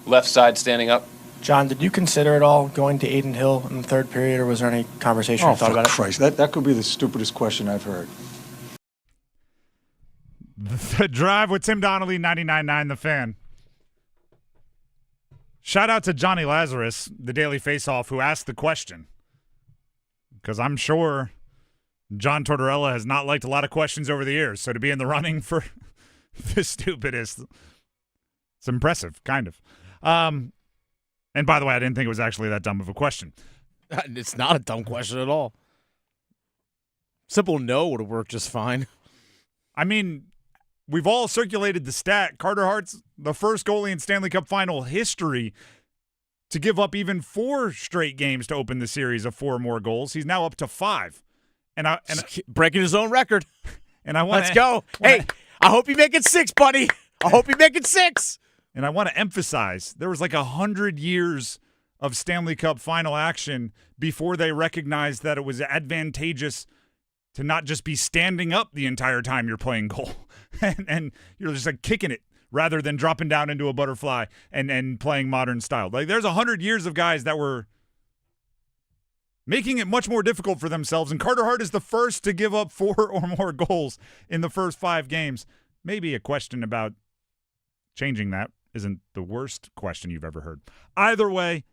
Left side standing up. John, did you consider at all going to Aiden Hill in the third period, or was there any conversation you thought about it? Christ, that could be the stupidest question I've heard. The Drive with Tim Donnelly, 99.9 The Fan. Shout out to Johnny Lazarus, the Daily Faceoff, who asked the question. Because I'm sure John Tortorella has not liked a lot of questions over the years. So to be in the running for the stupidest, it's impressive, kind of. And by the way, I didn't think it was actually that dumb of a question. It's not a dumb question at all. Simple no would have worked just fine. I mean, we've all circulated the stat. Carter Hart's the first goalie in Stanley Cup final history to give up even 4 straight games to open the series of 4 or more goals. He's now up to 5. And breaking his own record. And I want Let's go. Hey, I hope you make it 6, buddy. I hope you make it 6. And I want to emphasize, there was like 100 years of Stanley Cup final action before they recognized that it was advantageous to not just be standing up the entire time you're playing goal. and you're just like kicking it rather than dropping down into a butterfly and playing modern style. Like there's 100 years of guys that were making it much more difficult for themselves. And Carter Hart is the first to give up 4 or more goals in the first 5 games. Maybe a question about changing that isn't the worst question you've ever heard. Either way,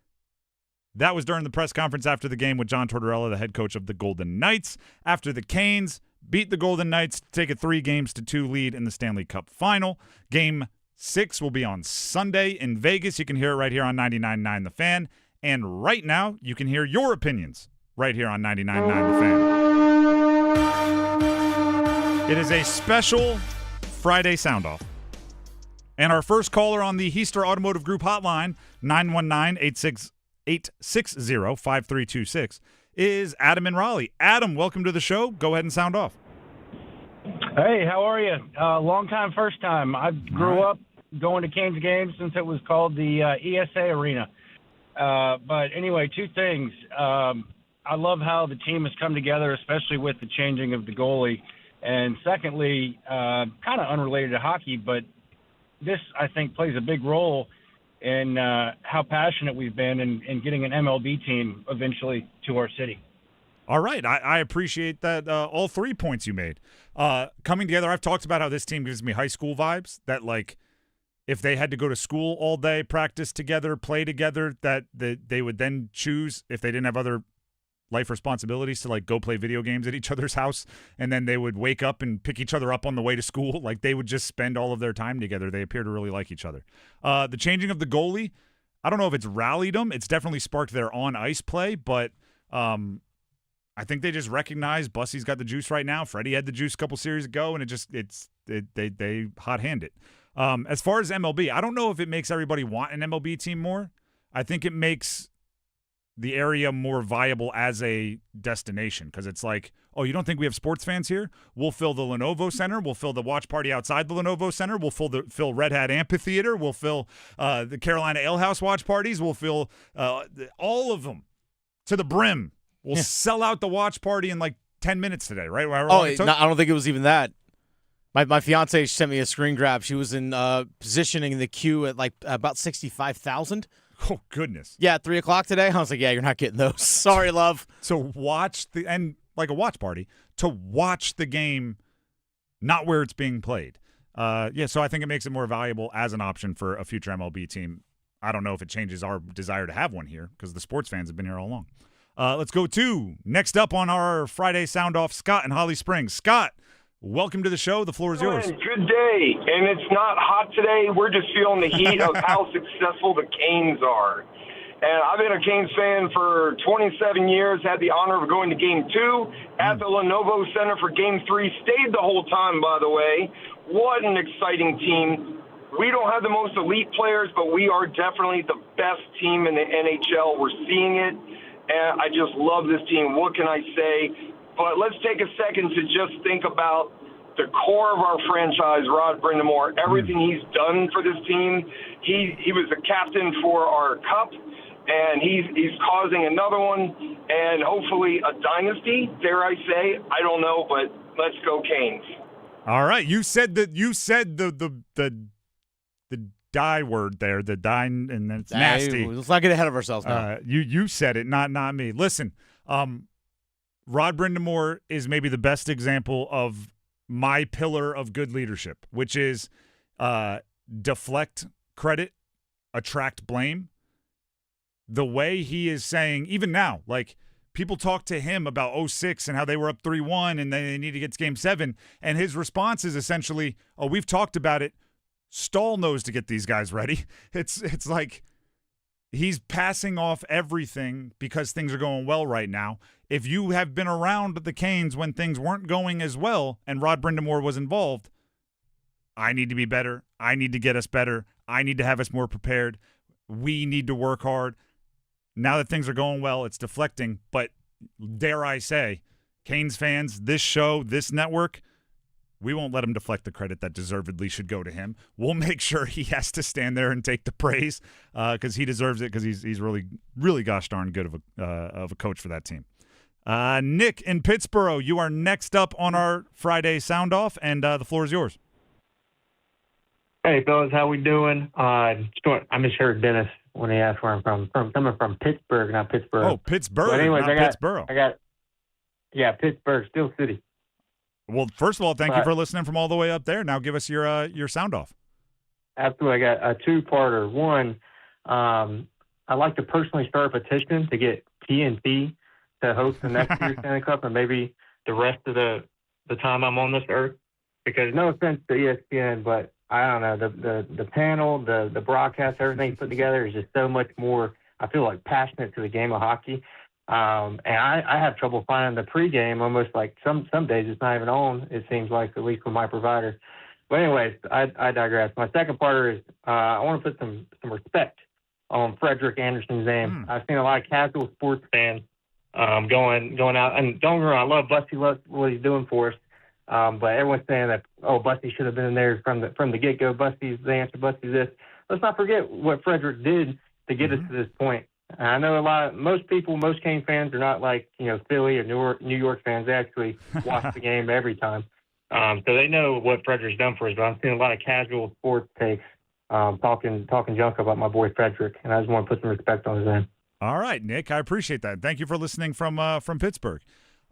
that was during the press conference after the game with John Tortorella, the head coach of the Golden Knights, after the Canes beat the Golden Knights to take a 3-2 lead in the Stanley Cup final. Game 6 will be on Sunday in Vegas. You can hear it right here on 99.9 The Fan. And right now, you can hear your opinions right here on 99.9 The Fan. It is a special Friday sound-off. And our first caller on the Heister Automotive Group hotline, 919-860-5326, is Adam in Raleigh. Adam, welcome to the show. Go ahead and sound off. Hey, how are you? Long time, first time. I grew up going to Canes games since it was called the ESA Arena. But anyway, 2 things. I love how the team has come together, especially with the changing of the goalie. And secondly, kind of unrelated to hockey, but this, I think, plays a big role in how passionate we've been in getting an MLB team eventually to our city. All right. I appreciate that, all 3 points you made. Coming together, I've talked about how this team gives me high school vibes, that, like, if they had to go to school all day, practice together, play together, that they would then choose, if they didn't have other life responsibilities, to like go play video games at each other's house, and then they would wake up and pick each other up on the way to school. Like they would just spend all of their time together. They appear to really like each other. The changing of the goalie, I don't know if it's rallied them. It's definitely sparked their on-ice play, but I think they just recognize Bussy's got the juice right now. Freddie had the juice a couple series ago, and they hot-hand it. As far as MLB, I don't know if it makes everybody want an MLB team more. I think it makes the area more viable as a destination, because it's like, oh, you don't think we have sports fans here? We'll fill the Lenovo Center. We'll fill the watch party outside the Lenovo Center. We'll fill Red Hat Amphitheater. We'll fill the Carolina Ale House watch parties. We'll fill all of them to the brim. We'll sell out the watch party in like 10 minutes today, right? I don't think it was even that. My fiance sent me a screen grab. She was in positioning the queue at like about 65,000. Oh, goodness. Yeah, at 3 o'clock today. I was like, yeah, you're not getting those. Sorry, love. So like a watch party, to watch the game, not where it's being played. So I think it makes it more valuable as an option for a future MLB team. I don't know if it changes our desire to have one here, because the sports fans have been here all along. Let's go to next up on our Friday Sound Off, Scott in Holly Springs. Scott, welcome to the show. The floor is yours. Good day. And it's not hot today. We're just feeling the heat of how successful the Canes are. And I've been a Canes fan for 27 years, had the honor of going to Game 2 at the Lenovo Center for Game 3. Stayed the whole time, by the way. What an exciting team. We don't have the most elite players, but we are definitely the best team in the NHL. We're seeing it. And I just love this team. What can I say? But let's take a second to just think about the core of our franchise, Rod Brind'Amour, everything he's done for this team. He was the captain for our cup, and he's causing another one, and hopefully a dynasty, dare I say. I don't know, but let's go Canes. All right. You said the die word there, the dine, and it's nasty. Let's not get ahead of ourselves now. You said it, not me. Listen, Rod Brind'Amour is maybe the best example of my pillar of good leadership, which is deflect credit, attract blame. The way he is saying, even now, like people talk to him about 06 and how they were up 3-1 and they need to get to game 7. And his response is essentially, oh, we've talked about it. Stahl knows to get these guys ready. It's like he's passing off everything because things are going well right now. If you have been around the Canes when things weren't going as well and Rod Brindamore was involved, I need to be better. I need to get us better. I need to have us more prepared. We need to work hard. Now that things are going well, it's deflecting. But dare I say, Canes fans, this show, this network, we won't let him deflect the credit that deservedly should go to him. We'll make sure he has to stand there and take the praise because he deserves it because he's really, really gosh darn good of a coach for that team. Nick in Pittsburgh, you are next up on our Friday Sound Off, and the floor is yours. Hey, fellas, how we doing? I misheard Dennis when he asked where I'm from. Coming from Pittsburgh, not Pittsburgh. Oh, Pittsburgh, but anyways, not Pittsburgh. Pittsburgh, Steel City. Well, first of all, thank you for listening from all the way up there. Now give us your sound off. Absolutely. I got a two-parter. One, I'd like to personally start a petition to get TNT to host the next year's Stanley Cup and maybe the rest of the time I'm on this earth. Because no offense to ESPN, but I don't know, the panel, the broadcast, everything put together is just so much more, I feel like, passionate to the game of hockey. And I have trouble finding the pregame, almost like some days it's not even on, it seems like, at least with my provider. But anyways, I digress. My second part is I want to put some respect on Frederik Andersen's name. I've seen a lot of casual sports fans going out, and don't get me wrong, I love Bussy, love what he's doing for us. But everyone's saying that, Bussy should have been in there from the get-go. Bussy's the answer. Bussy's this. Let's not forget what Frederik did to get us to this point. And I know most Canes fans are not like, Philly or New York fans. They actually watch the game every time. So they know what Frederik's done for us. But I'm seeing a lot of casual sports takes talking junk about my boy Frederik, and I just want to put some respect on his name. All right, Nick, I appreciate that. Thank you for listening from Pittsburgh.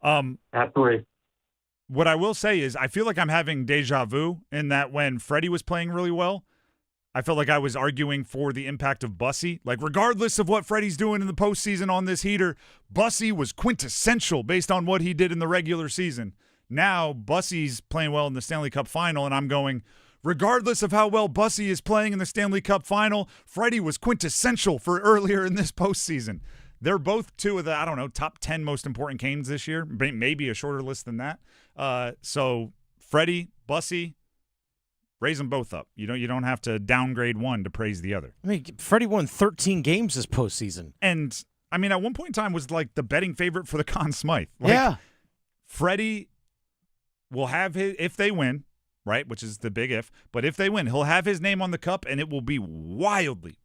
Absolutely. What I will say is I feel like I'm having deja vu in that when Freddie was playing really well, I felt like I was arguing for the impact of Bussy. Like, regardless of what Freddie's doing in the postseason on this heater, Bussy was quintessential based on what he did in the regular season. Now, Bussy's playing well in the Stanley Cup final, and I'm going, regardless of how well Bussy is playing in the Stanley Cup final, Freddie was quintessential for earlier in this postseason. They're both two of the, top 10 most important Canes this year, maybe a shorter list than that. So Freddie, Bussy, raise them both up. You don't have to downgrade one to praise the other. I mean, Freddie won 13 games this postseason. And, I mean, at one point in time was like the betting favorite for the Conn Smythe. Like, Freddie will have his, if they win, right, which is the big if, but if they win, he'll have his name on the cup, and it will be wildly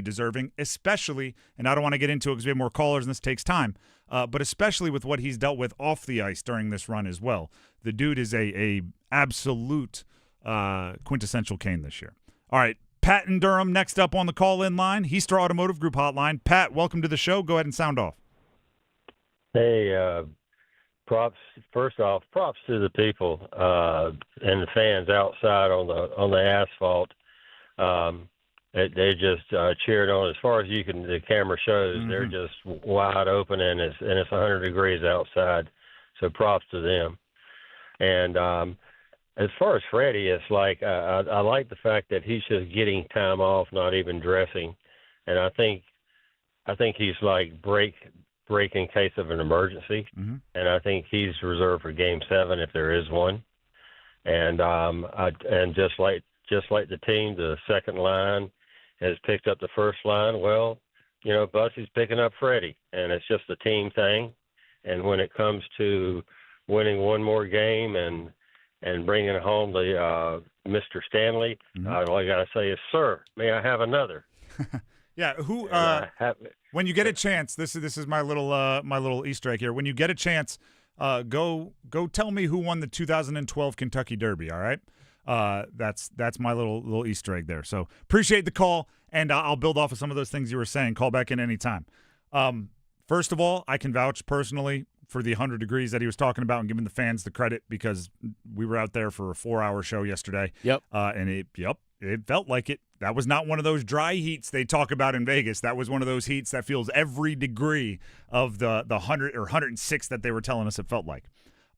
deserving, especially, and I don't want to get into it because we have more callers and this takes time, but especially with what he's dealt with off the ice during this run as well. The dude is a absolute quintessential Cane this year. All right, Pat in Durham next up on the call-in line, Heister Automotive Group hotline. Pat, welcome to the show. Go ahead and sound off. Hey, props to the people and the fans outside on the asphalt. They just cheered on as far as the camera shows. Mm-hmm. They're just wide open, and it's 100 degrees outside. So props to them. And as far as Freddie, it's like I like the fact that he's just getting time off, not even dressing. And I think he's like break in case of an emergency. Mm-hmm. And I think he's reserved for Game 7 if there is one. And and just like the team, the second line has picked up the first line. Well, Bussy's picking up Freddie, and it's just a team thing. And when it comes to winning one more game and bringing home the Mr. Stanley, all I got to say is, sir, may I have another? Yeah, when you get a chance, this is my little Easter egg here. When you get a chance, go tell me who won the 2012 Kentucky Derby. All right, that's my little Easter egg there. So appreciate the call, and I'll build off of some of those things you were saying. Call back in anytime. First of all, I can vouch personally for the 100 degrees that he was talking about and giving the fans the credit because we were out there for a 4-hour show yesterday. Yep. And it felt like it. That was not one of those dry heats they talk about in Vegas. That was one of those heats that feels every degree of the 100 or 106 that they were telling us it felt like.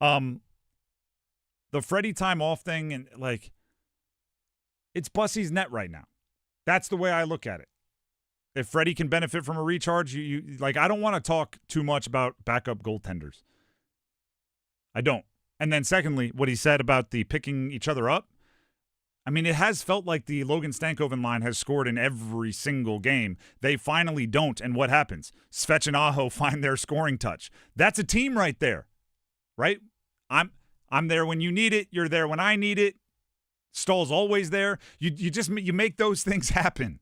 The Freddie time off thing, and like, it's Bussy's net right now. That's the way I look at it. If Freddie can benefit from a recharge, you like, I don't want to talk too much about backup goaltenders. I don't. And then secondly, what he said about the picking each other up, I mean, it has felt like the Logan Stankoven line has scored in every single game. They finally don't, and what happens? Svech and Aho find their scoring touch. That's a team right there, right? I'm there when you need it. You're there when I need it. Stahl's always there. You make those things happen.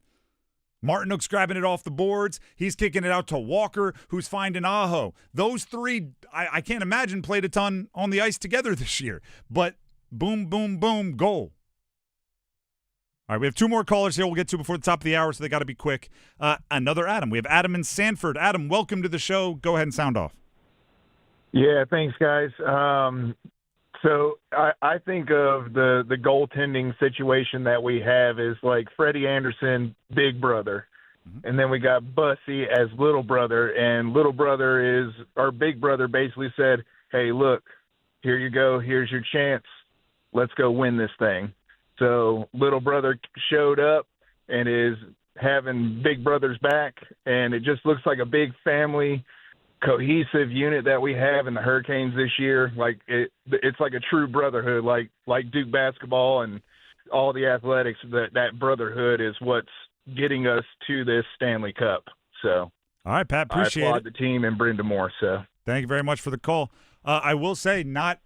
Martinook's grabbing it off the boards. He's kicking it out to Walker, who's finding Aho. Those three, I can't imagine, played a ton on the ice together this year. But boom, boom, boom, goal. All right, we have 2 more callers here we'll get to before the top of the hour, so they got to be quick. Another Adam. We have Adam in Sanford. Adam, welcome to the show. Go ahead and sound off. Yeah, thanks, guys. So I think of the goaltending situation that we have is like Freddie Anderson, big brother. Mm-hmm. And then we got Bussy as little brother. And little brother is – our big brother basically said, hey, look, here you go. Here's your chance. Let's go win this thing. So little brother showed up and is having big brother's back. And it just looks like a big family cohesive unit that we have in the Hurricanes this year. Like it's like a true brotherhood, like Duke basketball and all the athletics. That brotherhood is what's getting us to this Stanley Cup. So, all right, Pat, appreciate it. I applaud the team and Brenda Moore. So, thank you very much for the call. I will say, not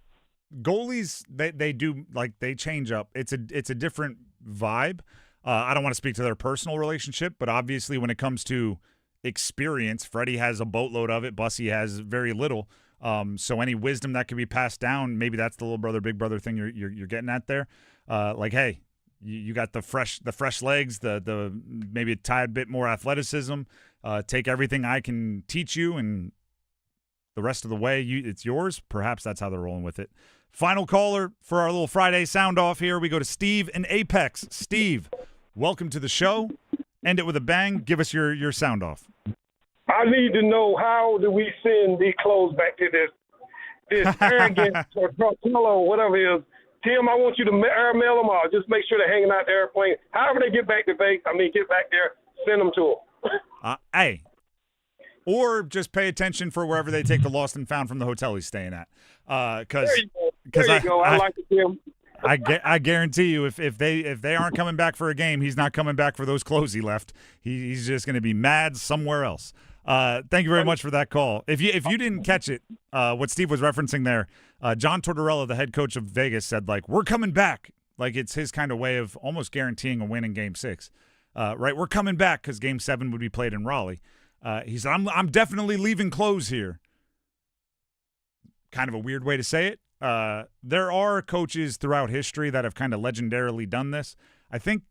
goalies. They do, like, they change up. It's a different vibe. I don't want to speak to their personal relationship, but obviously when it comes to experience, Freddie has a boatload of it. Bussy has very little. So any wisdom that could be passed down, maybe that's the little brother, big brother thing you're getting at there. Like, hey, you got the fresh legs, the maybe a tad bit more athleticism. Take everything I can teach you, and the rest of the way it's yours. Perhaps that's how they're rolling with it. Final caller for our little Friday sound off here. We go to Steve in Apex. Steve, welcome to the show. End it with a bang. Give us your sound off. I need to know, how do we send these clothes back to this arrogant or Dracula or whatever it is? Tim, I want you to airmail them all. Just make sure they're hanging out the airplane. However they get back to Vegas, get back there, send them to them. Hey. Or just pay attention for wherever they take the lost and found from the hotel he's staying at. There you go. I like it, Tim. I guarantee you, if they aren't coming back for a game, he's not coming back for those clothes he left. He's just going to be mad somewhere else. Thank you very much for that call. If you didn't catch it, what Steve was referencing there, John Tortorella, the head coach of Vegas, said, like, we're coming back. Like, it's his kind of way of almost guaranteeing a win in Game 6. Right? We're coming back because Game 7 would be played in Raleigh. He said, I'm definitely leaving clothes here. Kind of a weird way to say it. There are coaches throughout history that have kind of legendarily done this. I think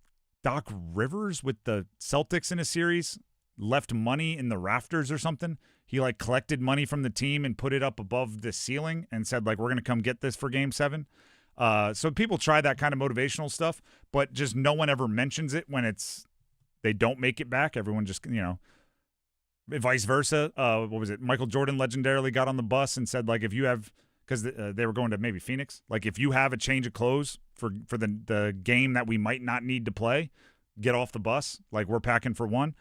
Doc Rivers with the Celtics in a series left money in the rafters or something. He like collected money from the team and put it up above the ceiling and said, like, we're going to come get this for Game 7. So people try that kind of motivational stuff, but just no one ever mentions it when they don't make it back. Everyone just, vice versa. What was it? Michael Jordan legendarily got on the bus and said, like, if you have, because they were going to maybe Phoenix, like, if you have a change of clothes for the game that we might not need to play, get off the bus. Like, we're packing for one.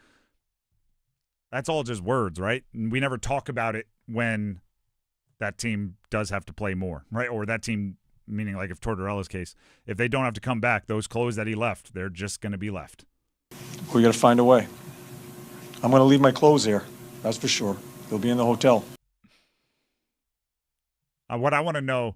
That's all just words, right? And we never talk about it when that team does have to play more, right? Or that team, meaning like if Tortorella's case, if they don't have to come back, those clothes that he left, they're just going to be left. We got to find a way. I'm going to leave my clothes here. That's for sure. They'll be in the hotel. What I want to know,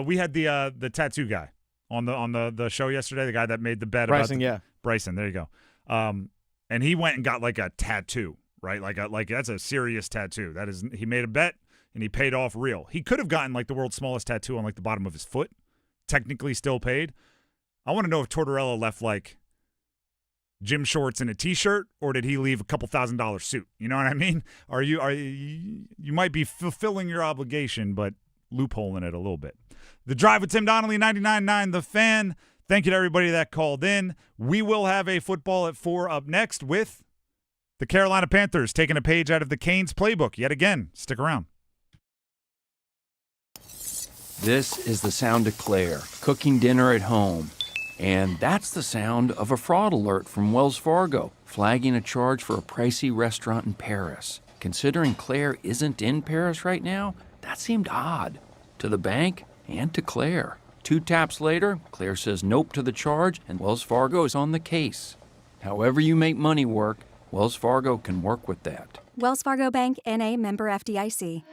we had the tattoo guy on the show yesterday, the guy that made the bet Bryson, about Bryson, there you go. And he went and got like a tattoo, right? Like that's a serious tattoo. That is, he made a bet and he paid off real. He could have gotten like the world's smallest tattoo on like the bottom of his foot, technically still paid. I want to know if Tortorella left like gym shorts and a T-shirt, or did he leave a couple $1,000 suit? You know what I mean? You might be fulfilling your obligation, but loopholing it a little bit. The Drive with Tim Donnelly, 99.9 The Fan. Thank you to everybody that called in. We will have a football at 4 up next with the Carolina Panthers taking a page out of the Canes playbook yet again. Stick around. This is the sound of Claire cooking dinner at home. And that's the sound of a fraud alert from Wells Fargo, flagging a charge for a pricey restaurant in Paris. Considering Claire isn't in Paris right now, that seemed odd to the bank and to Claire. 2 taps later, Claire says nope to the charge, and Wells Fargo is on the case. However you make money work, Wells Fargo can work with that. Wells Fargo Bank, N.A., member FDIC.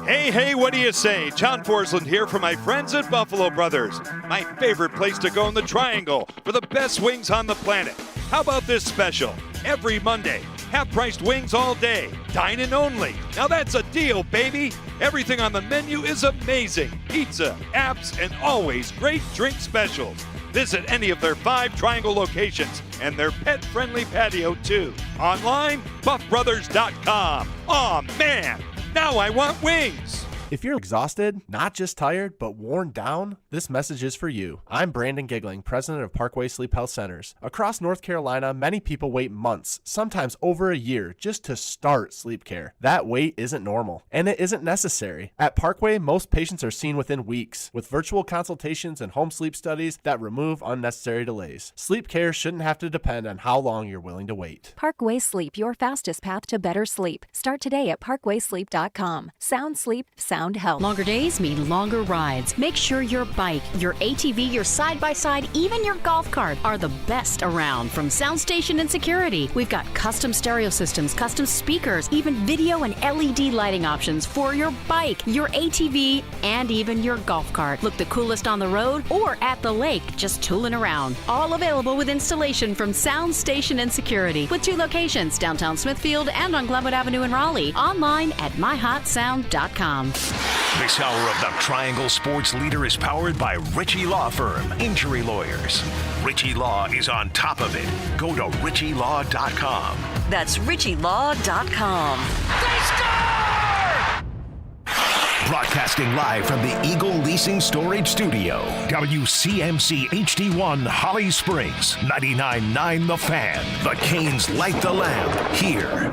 Hey, what do you say? John Forsland here for my friends at Buffalo Brothers, my favorite place to go in the Triangle for the best wings on the planet. How about this special? Every Monday, half-priced wings all day, dine-in only. Now that's a deal, baby. Everything on the menu is amazing. Pizza, apps, and always great drink specials. Visit any of their 5 Triangle locations and their pet-friendly patio, too. Online, buffbrothers.com. Aw, man, now I want wings. If you're exhausted, not just tired, but worn down, this message is for you. I'm Brandon Giggling, president of Parkway Sleep Health Centers. Across North Carolina, many people wait months, sometimes over a year, just to start sleep care. That wait isn't normal, and it isn't necessary. At Parkway, most patients are seen within weeks, with virtual consultations and home sleep studies that remove unnecessary delays. Sleep care shouldn't have to depend on how long you're willing to wait. Parkway Sleep, your fastest path to better sleep. Start today at parkwaysleep.com. Sound sleep, sound health. Longer days mean longer rides. Make sure your bike, your ATV, your side-by-side, even your golf cart are the best around. From Sound Station and Security, we've got custom stereo systems, custom speakers, even video and LED lighting options for your bike, your ATV, and even your golf cart. Look the coolest on the road or at the lake, just tooling around. All available with installation from Sound Station and Security, with 2 locations, downtown Smithfield and on Glenwood Avenue in Raleigh. Online at myhotsound.com. This hour of the Triangle Sports Leader is powered by Ritchie Law Firm, injury lawyers. Ritchie Law is on top of it. Go to ritchielaw.com. That's ritchielaw.com. They score! Broadcasting live from the Eagle Leasing Storage Studio. WCMC HD1 Holly Springs. 99.9 The Fan. The Canes light the lamp here.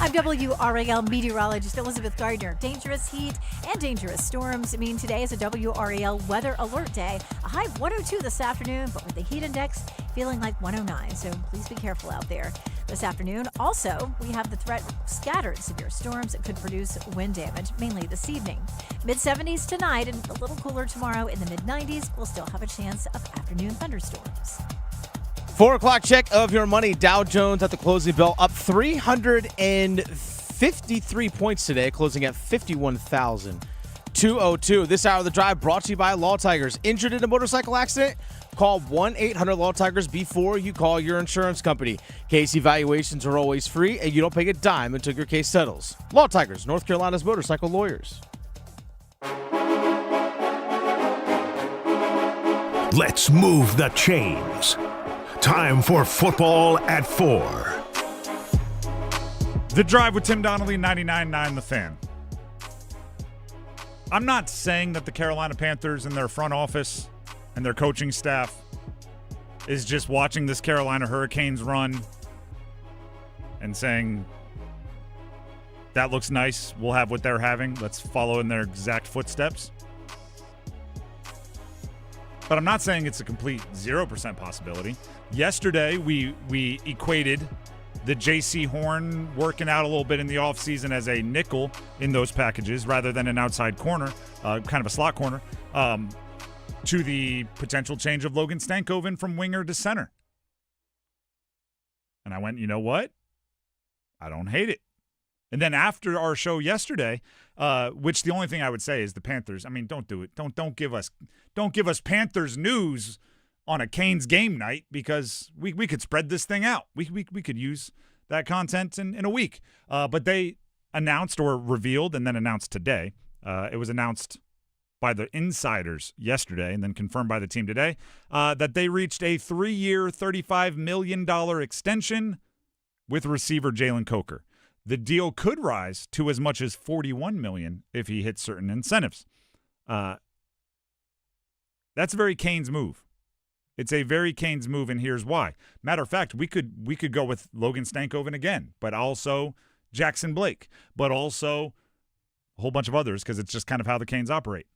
I'm WRAL meteorologist Elizabeth Gardner. Dangerous heat and dangerous storms mean today is a WRAL weather alert day. A high of 102 this afternoon, but with the heat index feeling like 109, so please be careful out there. This afternoon, also, we have the threat of scattered severe storms that could produce wind damage, mainly this evening. Mid-70s tonight and a little cooler tomorrow in the mid-90s. We'll still have a chance of afternoon thunderstorms. 4 o'clock check of your money. Dow Jones at the closing bell up 353 points today, closing at 51,202. This hour of the drive brought to you by Law Tigers. Injured in a motorcycle accident? Call 1-800-LAW-TIGERS before you call your insurance company. Case evaluations are always free, and you don't pay a dime until your case settles. Law Tigers, North Carolina's motorcycle lawyers. Let's move the chains. Time for football at 4. The Drive with Tim Donnelly, 99.9 The Fan. I'm not saying that the Carolina Panthers and their front office and their coaching staff is just watching this Carolina Hurricanes run and saying, that looks nice, we'll have what they're having, let's follow in their exact footsteps. But I'm not saying it's a complete 0% possibility. Yesterday, we equated the J.C. Horn working out a little bit in the offseason as a nickel in those packages rather than an outside corner, kind of a slot corner, to the potential change of Logan Stankoven from winger to center. And I went, you know what? I don't hate it. And then after our show yesterday, which the only thing I would say is the Panthers, I mean, don't do it. Don't give us Panthers news on a Canes game night, because we could spread this thing out. We could use that content in a week. But they announced or revealed and then announced today. It was announced by the insiders yesterday and then confirmed by the team today, that they reached a 3-year, $35 million extension with receiver Jalen Coker. The deal could rise to as much as $41 million if he hits certain incentives. That's a very Canes move. It's a very Canes move, and here's why. Matter of fact, we could go with Logan Stankoven again, but also Jackson Blake, but also a whole bunch of others because it's just kind of how the Canes operate.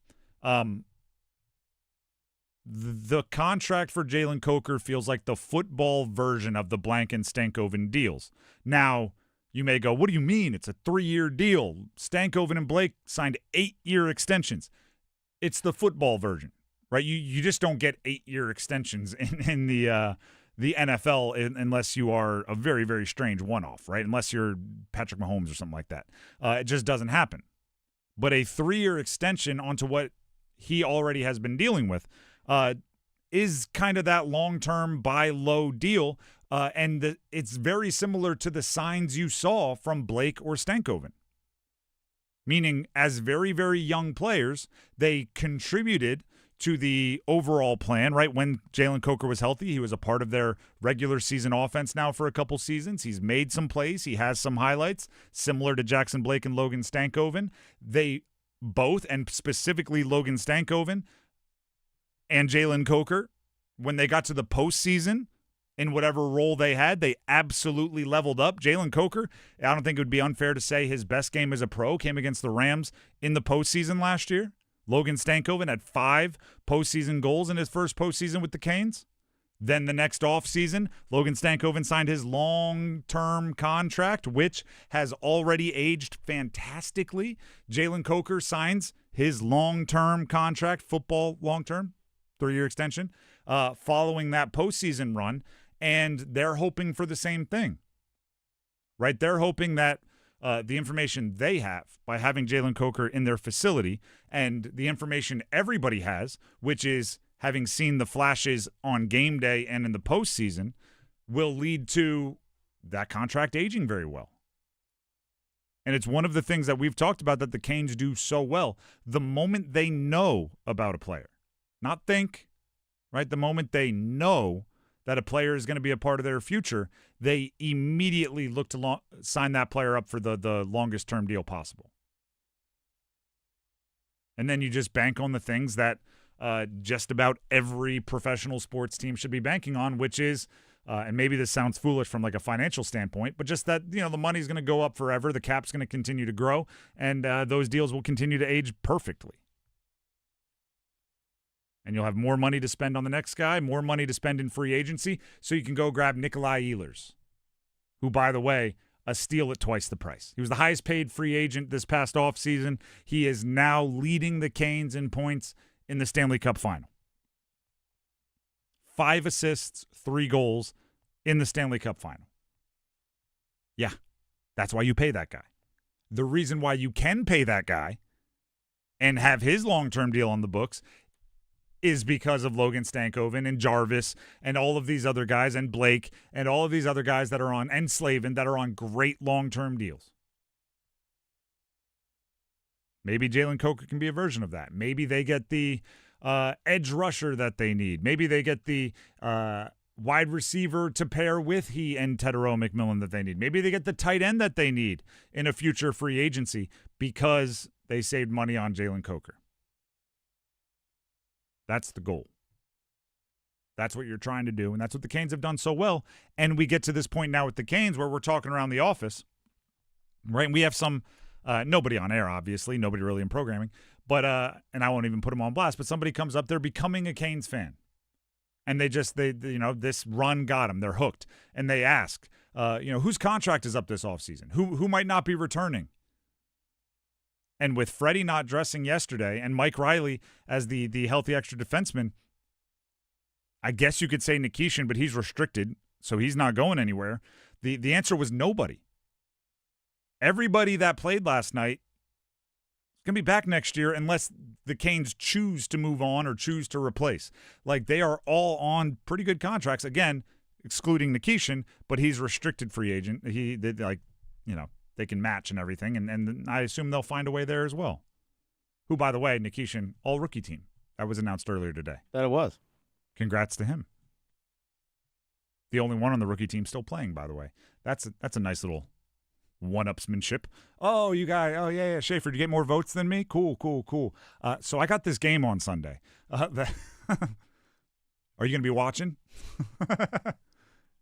The contract for Jalen Coker feels like the football version of the Blank and Stankoven deals. Now, you may go, what do you mean? It's a 3-year deal. Stankoven and Blake signed 8-year extensions. It's the football version, right? You just don't get 8-year extensions in the NFL unless you are a very, very strange one-off, right? Unless you're Patrick Mahomes or something like that. It just doesn't happen. But a 3-year extension onto what he already has been dealing with is kind of that long-term buy low deal, and it's very similar to the signs you saw from Blake or Stankoven. Meaning, as very, very young players, they contributed to the overall plan, right? When Jalen Coker was healthy, he was a part of their regular season offense now for a couple seasons. He's made some plays. He has some highlights, similar to Jackson Blake and Logan Stankoven. They both, and specifically Logan Stankoven and Jalen Coker, when they got to the postseason, in whatever role they had, they absolutely leveled up. Jalen Coker, I don't think it would be unfair to say his best game as a pro came against the Rams in the postseason last year. Logan Stankoven had 5 postseason goals in his first postseason with the Canes. Then the next offseason, Logan Stankoven signed his long-term contract, which has already aged fantastically. Jalen Coker signs his long-term contract, football long-term, 3-year extension, following that postseason run, and they're hoping for the same thing, right? They're hoping that the information they have by having Jalen Coker in their facility and the information everybody has, which is having seen the flashes on game day and in the postseason, will lead to that contract aging very well. And it's one of the things that we've talked about that the Canes do so well. The moment they know about a player, not think, right? The moment they know that a player is going to be a part of their future, they immediately look to sign that player up for the longest term deal possible. And then you just bank on the things that just about every professional sports team should be banking on, which is, and maybe this sounds foolish from like a financial standpoint, but just that, the money's going to go up forever, the cap's going to continue to grow, and those deals will continue to age perfectly. And you'll have more money to spend on the next guy, more money to spend in free agency, so you can go grab Nikolai Ehlers, who, by the way, a steal at twice the price. He was the highest paid free agent this past offseason. He is now leading the Canes in points in the Stanley Cup final. 5 assists, 3 goals in the Stanley Cup final. Yeah, that's why you pay that guy. The reason why you can pay that guy and have his long-term deal on the books is because of Logan Stankoven and Jarvis and all of these other guys and Blake and all of these other guys that are on, and Slavin, that are on great long-term deals. Maybe Jalen Coker can be a version of that. Maybe they get the edge rusher that they need. Maybe they get the wide receiver to pair with he and Tedero McMillan that they need. Maybe they get the tight end that they need in a future free agency because they saved money on Jalen Coker. That's the goal. That's what you're trying to do, and that's what the Canes have done so well. And we get to this point now with the Canes where we're talking around the office, right? And we have some nobody on air, obviously, nobody really in programming, but and I won't even put them on blast, but somebody comes up, they're becoming a Canes fan. And they this run got them. They're hooked. And they ask, whose contract is up this offseason? Who might not be returning? And with Freddie not dressing yesterday and Mike Riley as the healthy extra defenseman, I guess you could say Nikishin, but he's restricted, so he's not going anywhere. The answer was nobody. Everybody that played last night is going to be back next year unless the Canes choose to move on or choose to replace. Like, they are all on pretty good contracts. Again, excluding Nikishin, but he's restricted free agent. They can match and everything, and I assume they'll find a way there as well. who, by the way, Nikishin, all-rookie team. That was announced earlier today. That it was. Congrats to him. The only one on the rookie team still playing, by the way. That's a nice little one-upsmanship. Oh, you guys. Oh, yeah. Schaefer, did you get more votes than me? Cool. So I got this game on Sunday. Are you going to be watching?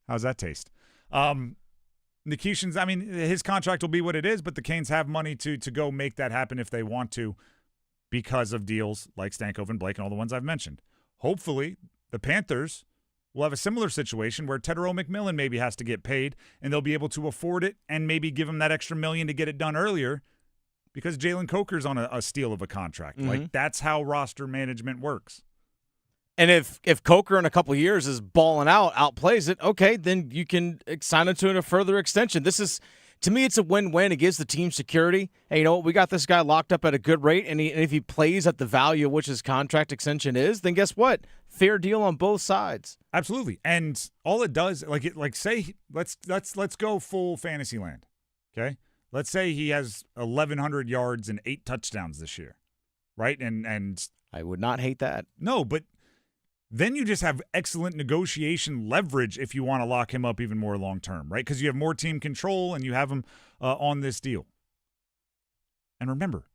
How's that taste? Nikishin's, I mean, his contract will be what it is, but the Canes have money to go make that happen if they want to because of deals like Stankoven and Blake and all the ones I've mentioned. Hopefully, the Panthers will have a similar situation where Tedero McMillan maybe has to get paid, and they'll be able to afford it and maybe give him that extra $1 million to get it done earlier because Jalen Coker's on a steal of a contract. Mm-hmm. Like, that's how roster management works. And if Coker in a couple of years is balling out, outplays it, okay, then you can sign him to a further extension. This is, to me, it's a win-win. It gives the team security. Hey, you know what? We got this guy locked up at a good rate, and if he plays at the value of which his contract extension is, then guess what? Fair deal on both sides. Absolutely. And all it does, say, let's go full fantasy land, okay? Let's say he has 1,100 yards and 8 touchdowns this year, right? And I would not hate that. No, but then you just have excellent negotiation leverage if you want to lock him up even more long-term, right? Because you have more team control and you have him on this deal. And remember,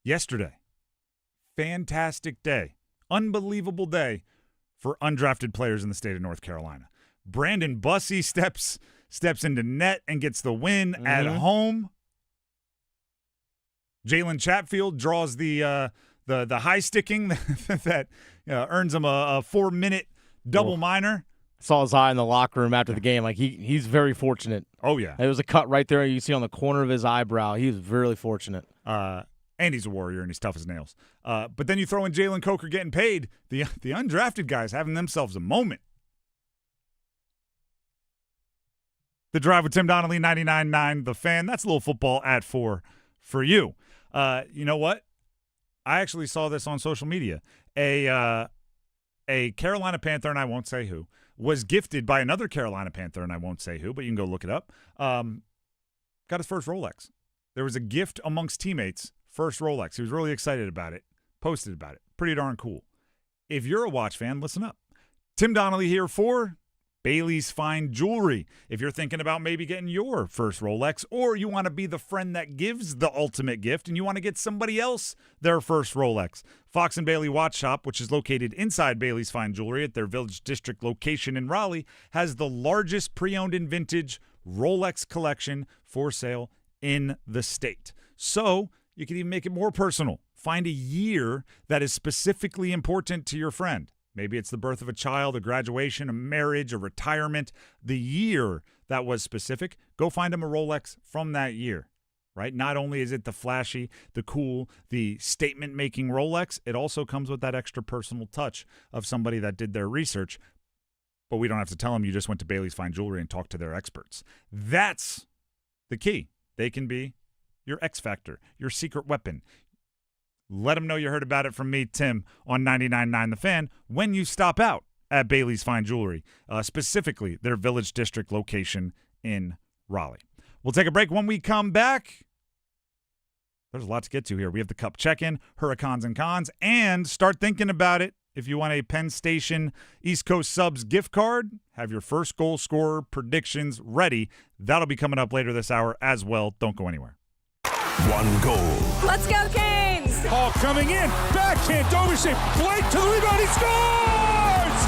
yesterday, fantastic day, unbelievable day for undrafted players in the state of North Carolina. Brandon Bussey steps into net and gets the win at home. Jalen Chatfield draws the high sticking that earns him a 4-minute double minor. Saw his eye in the locker room after the game. Like he's very fortunate. Oh yeah, there was a cut right there. You see on the corner of his eyebrow. He was really fortunate. And he's a warrior and he's tough as nails. But then you throw in Jalen Coker getting paid. The undrafted guys having themselves a moment. The Drive with Tim Donnelly, 99.9 The Fan. That's a little football at 4 for you. You know what? I actually saw this on social media. A Carolina Panther, and I won't say who, was gifted by another Carolina Panther, and I won't say who, but you can go look it up. Got his first Rolex. There was a gift amongst teammates, first Rolex. He was really excited about it, posted about it. Pretty darn cool. If you're a watch fan, listen up. Tim Donnelly here for Bailey's Fine Jewelry. If you're thinking about maybe getting your first Rolex, or you want to be the friend that gives the ultimate gift and you want to get somebody else their first Rolex, Fox & Bailey Watch Shop, which is located inside Bailey's Fine Jewelry at their Village District location in Raleigh, has the largest pre-owned and vintage Rolex collection for sale in the state. So you can even make it more personal. Find a year that is specifically important to your friend. Maybe it's the birth of a child, a graduation, a marriage, a retirement. The year that was specific, go find them a Rolex from that year, right? Not only is it the flashy, the cool, the statement-making Rolex, it also comes with that extra personal touch of somebody that did their research. But we don't have to tell them you just went to Bailey's Fine Jewelry and talked to their experts. That's the key. They can be your X factor, your secret weapon. Let them know you heard about it from me, Tim, on 99.9 The Fan when you stop out at Bailey's Fine Jewelry, specifically their Village District location in Raleigh. We'll take a break. When we come back, there's a lot to get to here. We have the Cup check-in, Hurri-Cons and Cons, and start thinking about it. If you want a Penn Station East Coast Subs gift card, have your first goal scorer predictions ready. That'll be coming up later this hour as well. Don't go anywhere. One goal. Let's go, Canes! Ball coming in. Backhand, Dovership. Blake to the rebound. He scores!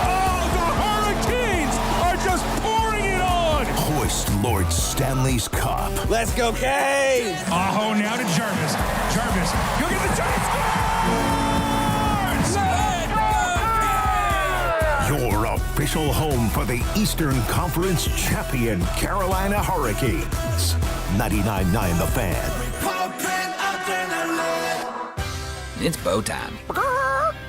Oh, the Hurricanes are just pouring it on. Hoist Lord Stanley's Cup. Let's go, Canes! Aho now to Jarvis. Jarvis, go get the shot. Your official home for the Eastern Conference champion Carolina Hurricanes. 99.9 The Fan. It's bow time.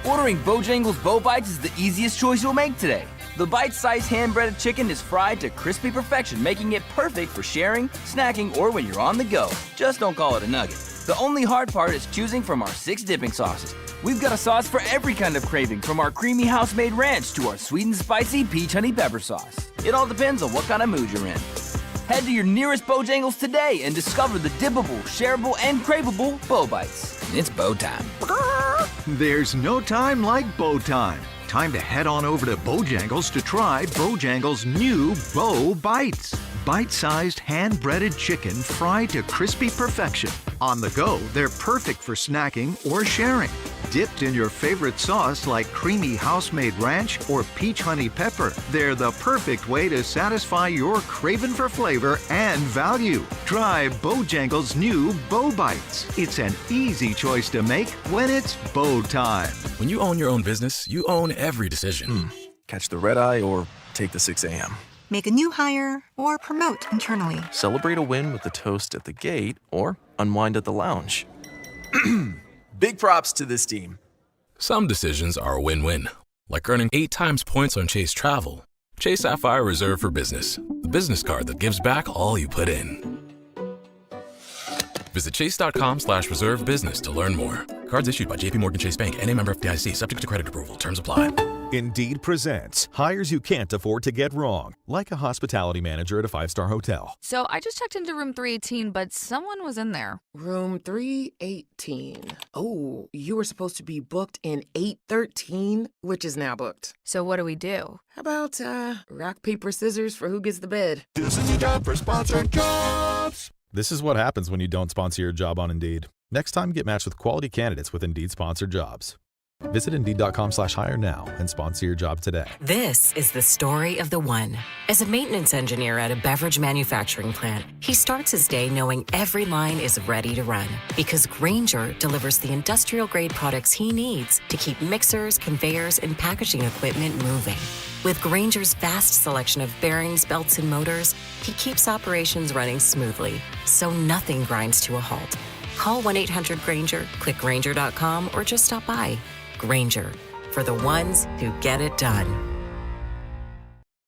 Ordering Bojangles Bow Bites is the easiest choice you'll make today. The bite-sized hand-breaded chicken is fried to crispy perfection, making it perfect for sharing, snacking, or when you're on the go. Just don't call it a nugget. The only hard part is choosing from our 6 dipping sauces. We've got a sauce for every kind of craving, from our creamy house-made ranch to our sweet and spicy peach honey pepper sauce. It all depends on what kind of mood you're in. Head to your nearest Bojangles today and discover the dippable, shareable, and craveable Bo Bites. It's bow time. There's no time like bow time. Time to head on over to Bojangles to try Bojangles' new Bo Bites. Bite-sized, hand-breaded chicken fried to crispy perfection. On the go, they're perfect for snacking or sharing. Dipped in your favorite sauce like creamy house-made ranch or peach honey pepper, they're the perfect way to satisfy your craving for flavor and value. Try Bojangles' new Bo Bites. It's an easy choice to make when it's bow time. When you own your own business, you own every decision. Catch the red eye or take the 6 a.m. Make a new hire or promote internally. Celebrate a win with a toast at the gate or unwind at the lounge. Big props to this team. Some decisions are a win-win, like earning 8 times points on Chase Travel. Chase Sapphire Reserve for Business, the business card that gives back all you put in. Visit chase.com/reserve business to learn more. Cards issued by JPMorgan Chase Bank, N.A. member FDIC, subject to credit approval. Terms apply. Indeed presents hires you can't afford to get wrong, like a hospitality manager at a 5-star hotel. So I just checked into room 318, but someone was in there. Room 318. Oh, you were supposed to be booked in 813, which is now booked. So what do we do? How about rock, paper, scissors for who gets the bed? This is your job for sponsored jobs. This is what happens when you don't sponsor your job on Indeed. Next time, get matched with quality candidates with Indeed sponsored jobs. Visit Indeed.com/hire now and sponsor your job today. This is the story of the one. As a maintenance engineer at a beverage manufacturing plant, he starts his day knowing every line is ready to run because Grainger delivers the industrial-grade products he needs to keep mixers, conveyors, and packaging equipment moving. With Grainger's vast selection of bearings, belts, and motors, he keeps operations running smoothly, so nothing grinds to a halt. Call 1-800-GRAINGER, click Grainger.com, or just stop by. Grainger, for the ones who get it done.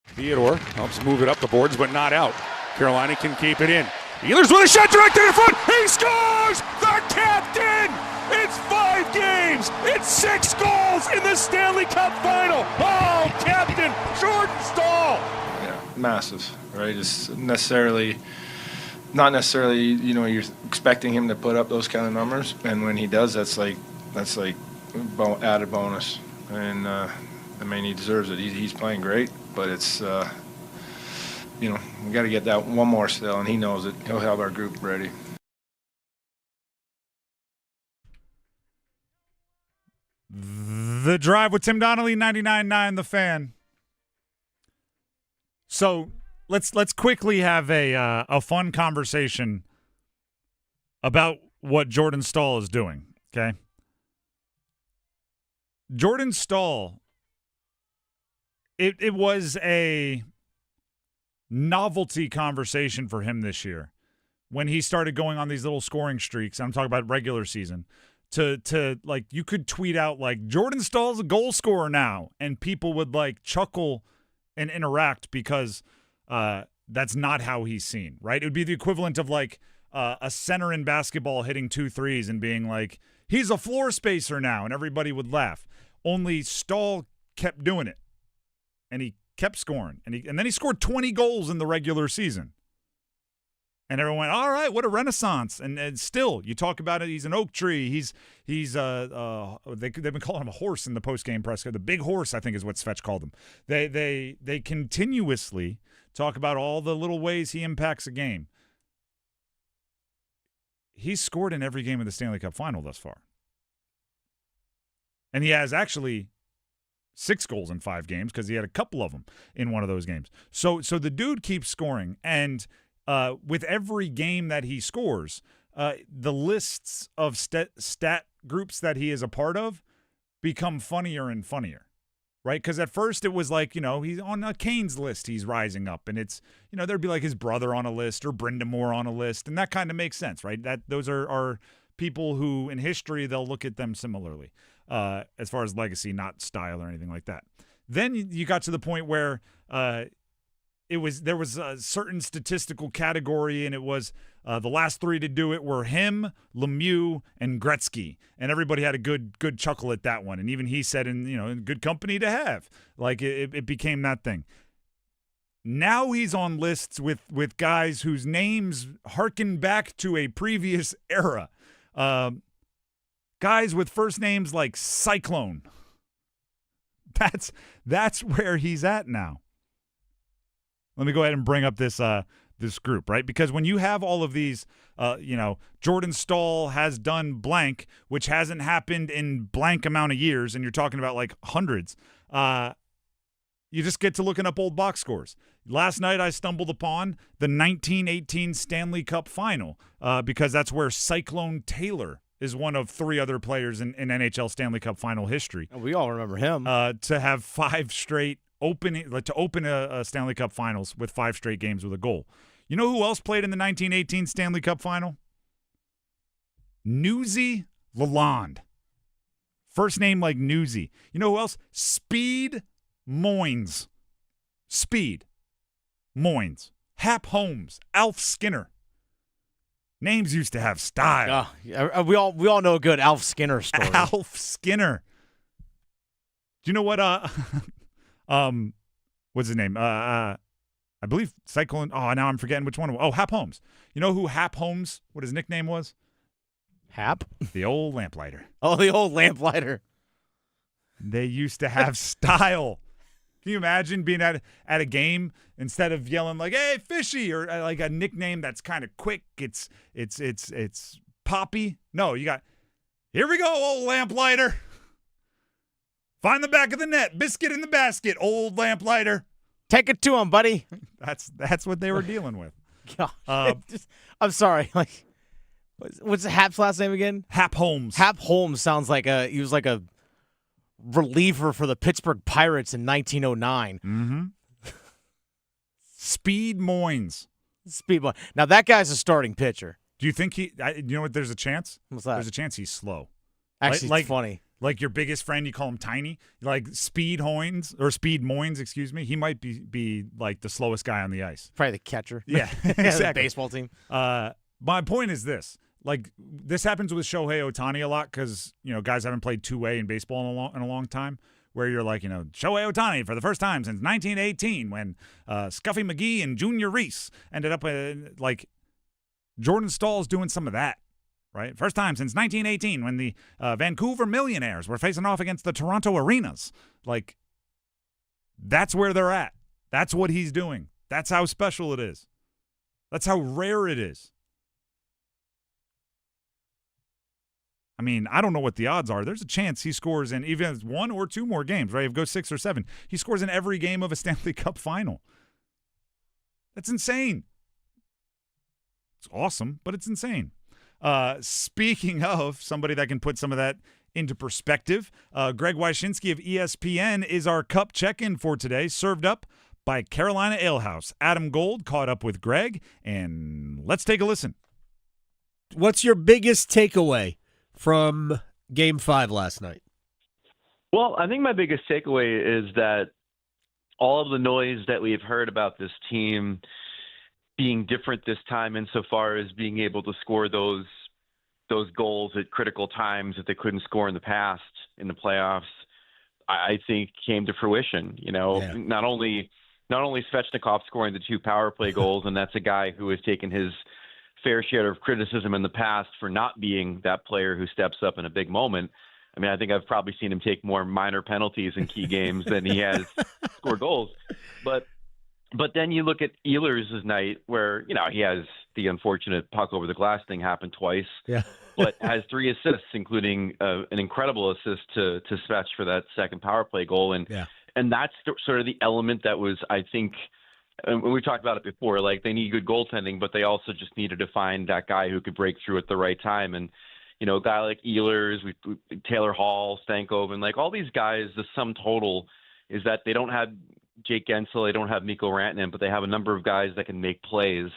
Theodore helps move it up the boards, but not out. Carolina can keep it in. Ehlers with a shot directed in front. He scores! The captain! It's 5 games. It's 6 goals in the Stanley Cup final. Oh, Captain Jordan Staal! Yeah, massive, right? It's not necessarily, you're expecting him to put up those kind of numbers, and when he does, that's like added bonus. And he deserves it. He's playing great, but it's we got to get that one more still, and he knows it. He'll have our group ready. The Drive with Tim Donnelly, 99.9 The Fan. So let's quickly have a fun conversation about what Jordan Staal is doing, okay? Jordan Staal, it was a novelty conversation for him this year when he started going on these little scoring streaks. I'm talking about regular season. To like, you could tweet out like, Jordan Stahl's a goal scorer now, and people would like chuckle and interact because that's not how he's seen, right? It would be the equivalent of like a center in basketball hitting 2 threes and being like, he's a floor spacer now, and everybody would laugh. Only Stahl kept doing it, and he kept scoring, and then he scored 20 goals in the regular season. And everyone went, all right, what a renaissance. And still, you talk about it, he's an oak tree. They've been calling him a horse in the post-game press. The big horse, I think, is what Svetch called him. They continuously talk about all the little ways he impacts a game. He's scored in every game of the Stanley Cup final thus far. And he has actually 6 goals in 5 games because he had a couple of them in one of those games. So the dude keeps scoring, and with every game that he scores, the lists of stat groups that he is a part of become funnier and funnier, right? Because at first it was like, he's on a Canes list, he's rising up, and it's, there'd be like his brother on a list or Brenda Moore on a list, and that kind of makes sense, right? That those are people who in history they'll look at them similarly, as far as legacy, not style or anything like that. Then you got to the point where there was a certain statistical category, and it was the last 3 to do it were him, Lemieux, and Gretzky, and everybody had a good chuckle at that one. And even he said, in good company to have, like it became that thing. Now he's on lists with guys whose names harken back to a previous era. Guys with first names like Cyclone. That's where he's at now. Let me go ahead and bring up this group, right? Because when you have all of these, Jordan Stahl has done blank, which hasn't happened in blank amount of years, and you're talking about like hundreds, you just get to looking up old box scores. Last night I stumbled upon the 1918 Stanley Cup final because that's where Cyclone Taylor is one of 3 other players in NHL Stanley Cup final history. We all remember him. To have 5 straight to open a Stanley Cup finals with 5 straight games with a goal. You know who else played in the 1918 Stanley Cup final? Newsy Lalonde. First name like Newsy. You know who else? Speed Moynes. Speed Moynes. Hap Holmes. Alf Skinner. Names used to have style. We all know a good Alf Skinner story. Alf Skinner. Do you know what what's his name? I believe Cyclone. Oh, now I'm forgetting which one. Oh, Hap Holmes. You know who Hap Holmes, what his nickname was? Hap? The old lamplighter. Oh, the old lamplighter. They used to have style. Can you imagine being at a game instead of yelling like, "Hey, fishy," or like a nickname that's kind of quick? It's Poppy. No, you got, "Here we go, old lamplighter. Find the back of the net. Biscuit in the basket, old lamplighter." Take it to him, buddy. That's what they were dealing with. I'm sorry. Like, what's Hap's last name again? Hap Holmes. Hap Holmes sounds like he was like a reliever for the Pittsburgh Pirates in 1909. Mm-hmm. Speed Moynes. Now that guy's a starting pitcher. Do you think you know what? There's a chance. What's that? There's a chance he's slow. Actually, it's funny. Like your biggest friend, you call him Tiny. Like Speed Moynes, excuse me. He might be like the slowest guy on the ice. Probably the catcher. Yeah, exactly. The baseball team. My point is this. Like, this happens with Shohei Ohtani a lot because, guys haven't played two-way in baseball in a long time, where you're like, Shohei Ohtani for the first time since 1918 when Scuffy McGee and Junior Reese ended up like Jordan Stahl's doing some of that, right? First time since 1918 when the Vancouver Millionaires were facing off against the Toronto Arenas. Like, that's where they're at. That's what he's doing. That's how special it is. That's how rare it is. I mean, I don't know what the odds are. There's a chance he scores in even 1 or 2 more games, right? If it goes 6 or 7, he scores in every game of a Stanley Cup final. That's insane. It's awesome, but it's insane. Speaking of somebody that can put some of that into perspective, Greg Wyshynski of ESPN is our Cup check-in for today, served up by Carolina Ale House. Adam Gold caught up with Greg, and let's take a listen. What's your biggest takeaway from Game 5 last night? Well, I think my biggest takeaway is that all of the noise that we've heard about this team being different this time insofar as being able to score those goals at critical times that they couldn't score in the past in the playoffs, I think came to fruition. Not only Svechnikov scoring the 2 power play goals, and that's a guy who has taken his fair share of criticism in the past for not being that player who steps up in a big moment. I mean, I think I've probably seen him take more minor penalties in key games than he has score goals. But then you look at Ehlers' night where, he has the unfortunate puck over the glass thing happen twice, but has 3 assists, including an incredible assist to Svech for that second power play goal. And that's sort of the element that was, I think, and we talked about it before, like they need good goaltending, but they also just needed to find that guy who could break through at the right time. And, a guy like Ehlers, Taylor Hall, Stankoven, like all these guys, the sum total is that they don't have Jake Gensel, they don't have Mikko Rantanen, but they have a number of guys that can make plays.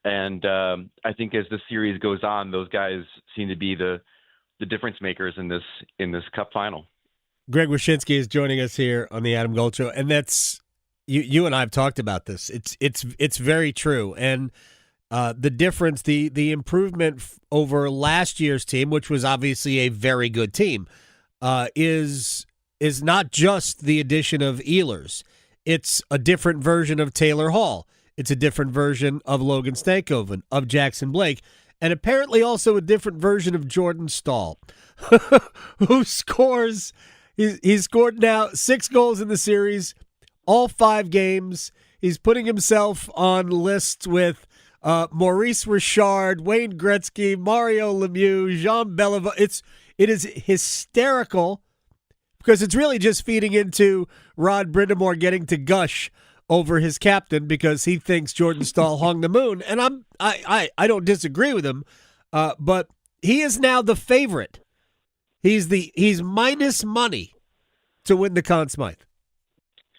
And I think as the series goes on, those guys seem to be the difference makers in this Cup final. Greg Wyshynski is joining us here on the Adam Gold Show, and that's you and I have talked about this. It's very true, and the difference, the improvement over last year's team, which was obviously a very good team, is not just the addition of Ehlers. it's a different version of Taylor Hall. It's a different version of Logan Stankoven, of Jackson Blake, and apparently also a different version of Jordan Staal, who scores. He's scored now 6 goals in the series, all 5 games. He's putting himself on lists with Maurice Richard, Wayne Gretzky, Mario Lemieux, Jean Beliveau. It is hysterical because it's really just feeding into Rod Brindamore getting to gush over his captain because he thinks Jordan Staal hung the moon, and I don't disagree with him, but he is now the favorite. He's minus money to win the Conn Smythe,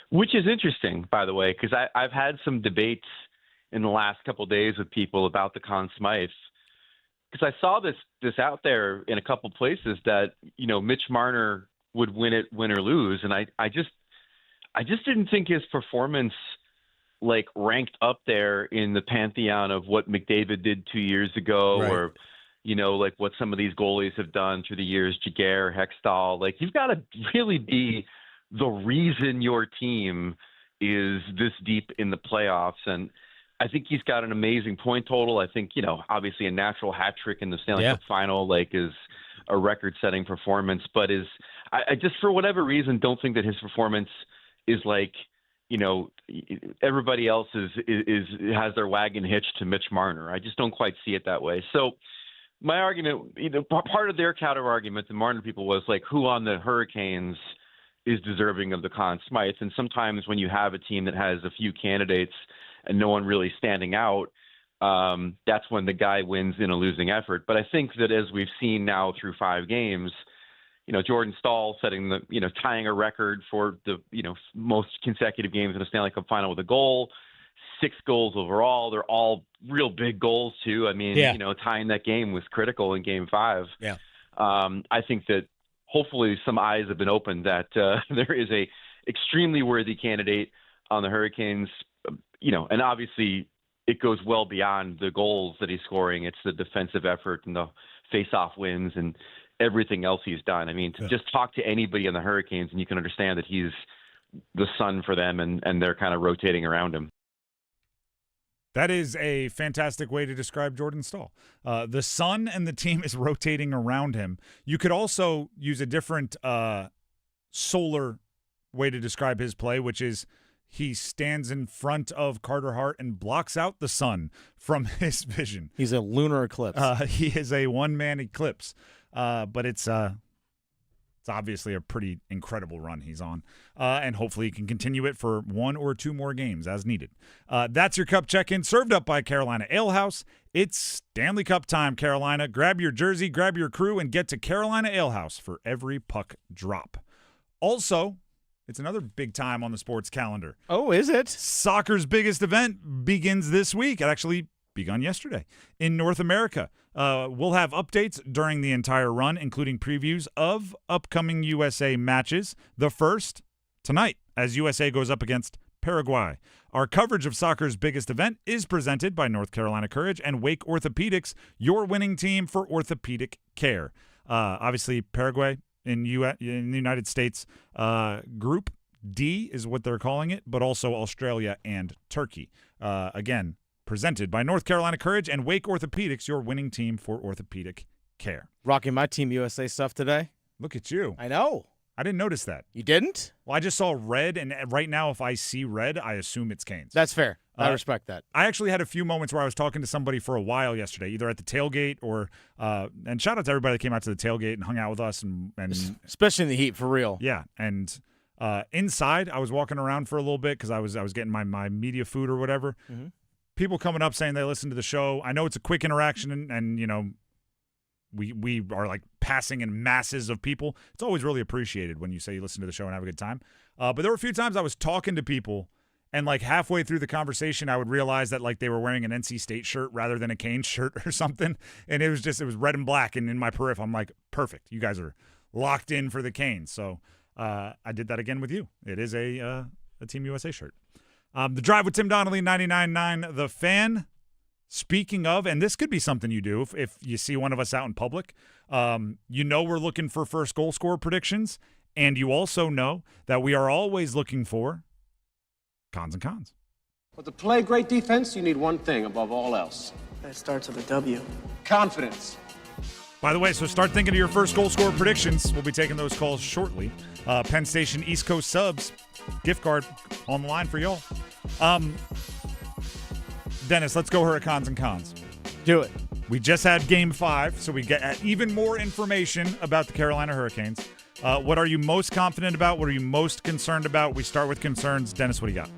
which is interesting, by the way, because I've had some debates in the last couple of days with people about the Conn Smythe, because I saw this out there in a couple places that Mitch Marner would win it, win or lose, and I just didn't think his performance ranked up there in the pantheon of what McDavid did 2 years ago, right, or what some of these goalies have done through the years, Jaguar, Hextall. You've got to really be the reason your team is this deep in the playoffs. And I think he's got an amazing point total. I think, obviously a natural hat trick in the Stanley Cup final, is a record-setting performance, but I just, for whatever reason, don't think that his performance is everybody else has their wagon hitched to Mitch Marner. I just don't quite see it that way. So my argument, part of their counter argument, the Marner people, was who on the Hurricanes is deserving of the Conn Smythe. And sometimes when you have a team that has a few candidates and no one really standing out, that's when the guy wins in a losing effort. But I think that as we've seen now through 5 games, Jordan Staal tying a record for the, most consecutive games in a Stanley Cup final with a goal, 6 goals overall. They're all real big goals too. I mean, tying that game was critical in Game 5. Yeah. I think that hopefully some eyes have been opened that there is a extremely worthy candidate on the Hurricanes, and obviously it goes well beyond the goals that he's scoring. It's the defensive effort and the face-off wins and everything else he's done. I mean, just talk to anybody on the Hurricanes and you can understand that he's the sun for them and they're kind of rotating around him. That is a fantastic way to describe Jordan Staal. The sun and the team is rotating around him. You could also use a different solar way to describe his play, which is he stands in front of Carter Hart and blocks out the sun from his vision. He's a lunar eclipse. He is a one-man eclipse. But it's obviously a pretty incredible run he's on. And hopefully he can continue it for 1 or 2 more games as needed. That's your Cup check-in, served up by Carolina Ale House. It's Stanley Cup time, Carolina. Grab your jersey, grab your crew, and get to Carolina Ale House for every puck drop. Also, it's another big time on the sports calendar. Oh, is it? Soccer's biggest event begins this week. It actually begun yesterday in North America. We'll have updates during the entire run, including previews of upcoming USA matches. The first, tonight, as USA goes up against Paraguay. Our coverage of soccer's biggest event is presented by North Carolina Courage and Wake Orthopedics, your winning team for orthopedic care. Obviously, Paraguay in the United States, Group D is what they're calling it, but also Australia and Turkey. Again, presented by North Carolina Courage and Wake Orthopedics, your winning team for orthopedic care. Rocking my Team USA stuff today. Look at you. I know. I didn't notice that. You didn't? Well, I just saw red, and right now if I see red, I assume it's Canes. That's fair. I respect that. I actually had a few moments where I was talking to somebody for a while yesterday, either at the tailgate or and shout out to everybody that came out to the tailgate and hung out with us. and especially in the heat, for real. Yeah, and inside, I was walking around for a little bit because I was getting my media food or whatever. Mm-hmm. People coming up saying they listen to the show. I know it's a quick interaction, and you know, we are like passing in masses of people. It's always really appreciated when you say you listen to the show and have a good time. But there were a few times I was talking to people, and like halfway through the conversation, I would realize that like they were wearing an NC State shirt rather than a Canes shirt or something, and it was red and black. And in my periph, I'm like, perfect. You guys are locked in for the Canes. So I did that again with you. It is a Team USA shirt. The Drive with Tim Donnelly, 99.9 The Fan. Speaking of, and this could be something you do if you see one of us out in public, you know we're looking for first goal scorer predictions, and you also know that we are always looking for Cons and Cons. But to play great defense, you need one thing above all else. That starts with a W. Confidence. By the way, so start thinking of your first goal scorer predictions. We'll be taking those calls shortly. Penn Station East Coast Subs gift card on the line for y'all. Dennis, let's go Hurri-Cons and Cons. Do it. We just had Game 5, so we get even more information about the Carolina Hurricanes. What are you most confident about? What are you most concerned about? We start with concerns. Dennis, what do you got?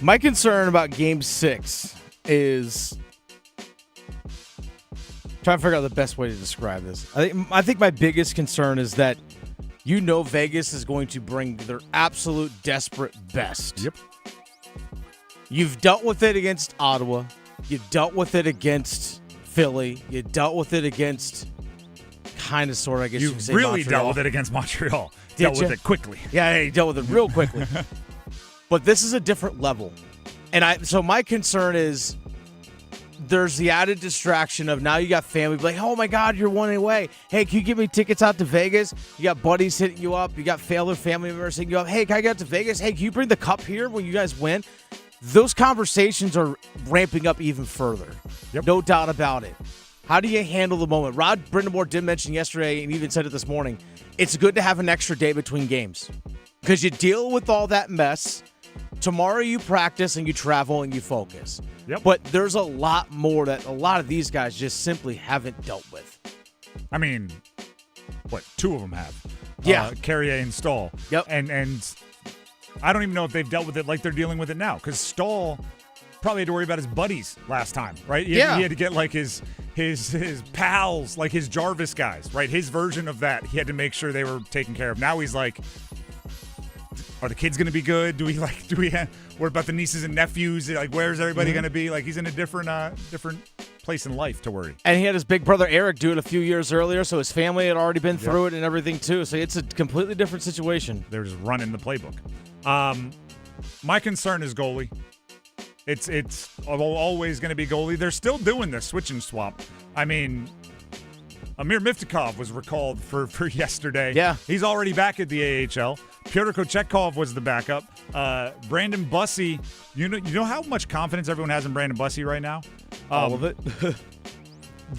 My concern about Game 6 is trying to figure out the best way to describe this. I think my biggest concern is that Vegas is going to bring their absolute desperate best. Yep. You've dealt with it against Ottawa. You dealt with it against Philly. You dealt with it against kind of sort of, I guess you could say, really Montreal. dealt with it against Montreal. Dealt with it quickly. Yeah, he dealt with it real quickly. But this is a different level. And so my concern is there's the added distraction of now you got family like, oh my God, you're one away. Hey, can you give me tickets out to Vegas? You got buddies hitting you up. You got other family members hitting you up. Hey, can I get out to Vegas? Hey, can you bring the cup here when you guys win? Those conversations are ramping up even further. Yep. No doubt about it. How do you handle the moment? Rod Brindamore did mention yesterday and even said it this morning. It's good to have an extra day between games because you deal with all that mess. Tomorrow you practice and you travel and you focus. Yep. But there's a lot more that a lot of these guys just simply haven't dealt with. I mean, what, 2 of them have? Yeah. Carrier and Stahl. Yep. And I don't even know if they've dealt with it like they're dealing with it now because Stahl probably had to worry about his buddies last time, right? He had to get like his pals, like his Jarvis guys, right? His version of that. He had to make sure they were taken care of. Now he's like, are the kids going to be good? What about the nieces and nephews? Like, where's everybody going to be? Like, he's in a different place in life to worry. And he had his big brother Eric do it a few years earlier, so his family had already been through it and everything too. So it's a completely different situation. They're just running the playbook. My concern is goalie. It's always going to be goalie. They're still doing this switch and swap. I mean, Amir Miftakov was recalled for yesterday. Yeah. He's already back at the AHL. Pyotr Kochetkov was the backup. Brandon Bussey, you know how much confidence everyone has in Brandon Bussey right now? All of it.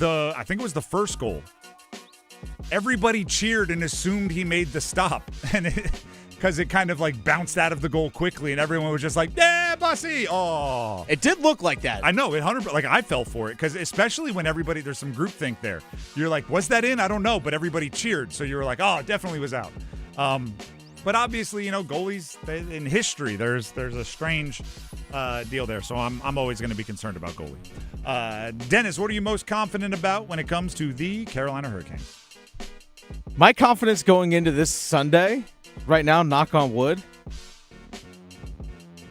I think it was the first goal. Everybody cheered and assumed he made the stop. And because it kind of like bounced out of the goal quickly, and everyone was just like, "Yeah, Bussy!" Oh, it did look like that. I know, 100%. Like I fell for it because especially when there's some groupthink there. You're like, "Was that in?" I don't know, but everybody cheered, so you were like, "Oh, it definitely was out." But obviously, goalies in history, there's a strange deal there. So I'm always going to be concerned about goalie. Dennis, what are you most confident about when it comes to the Carolina Hurricanes? My confidence going into this Sunday. Right now, knock on wood,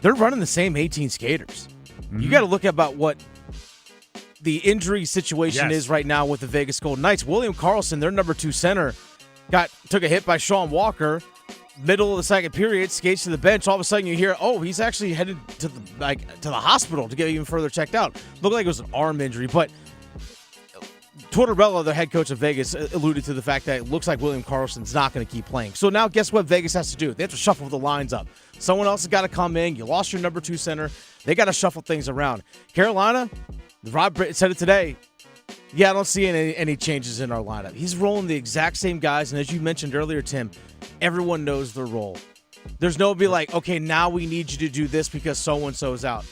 they're running the same 18 skaters. Mm-hmm. You got to look about what the injury situation is right now with the Vegas Golden Knights. William Karlsson, their number 2 center, took a hit by Sean Walker. Middle of the second period, skates to the bench. All of a sudden, you hear, he's actually headed to the hospital to get even further checked out. Looked like it was an arm injury, but Tortorella, the head coach of Vegas, alluded to the fact that it looks like William Karlsson's not going to keep playing. So now guess what Vegas has to do? They have to shuffle the lines up. Someone else has got to come in. You lost your number 2 center. They got to shuffle things around. Carolina, Rob said it today, I don't see any changes in our lineup. He's rolling the exact same guys, and as you mentioned earlier, Tim, everyone knows their role. There's no be like, okay, now we need you to do this because so-and-so is out.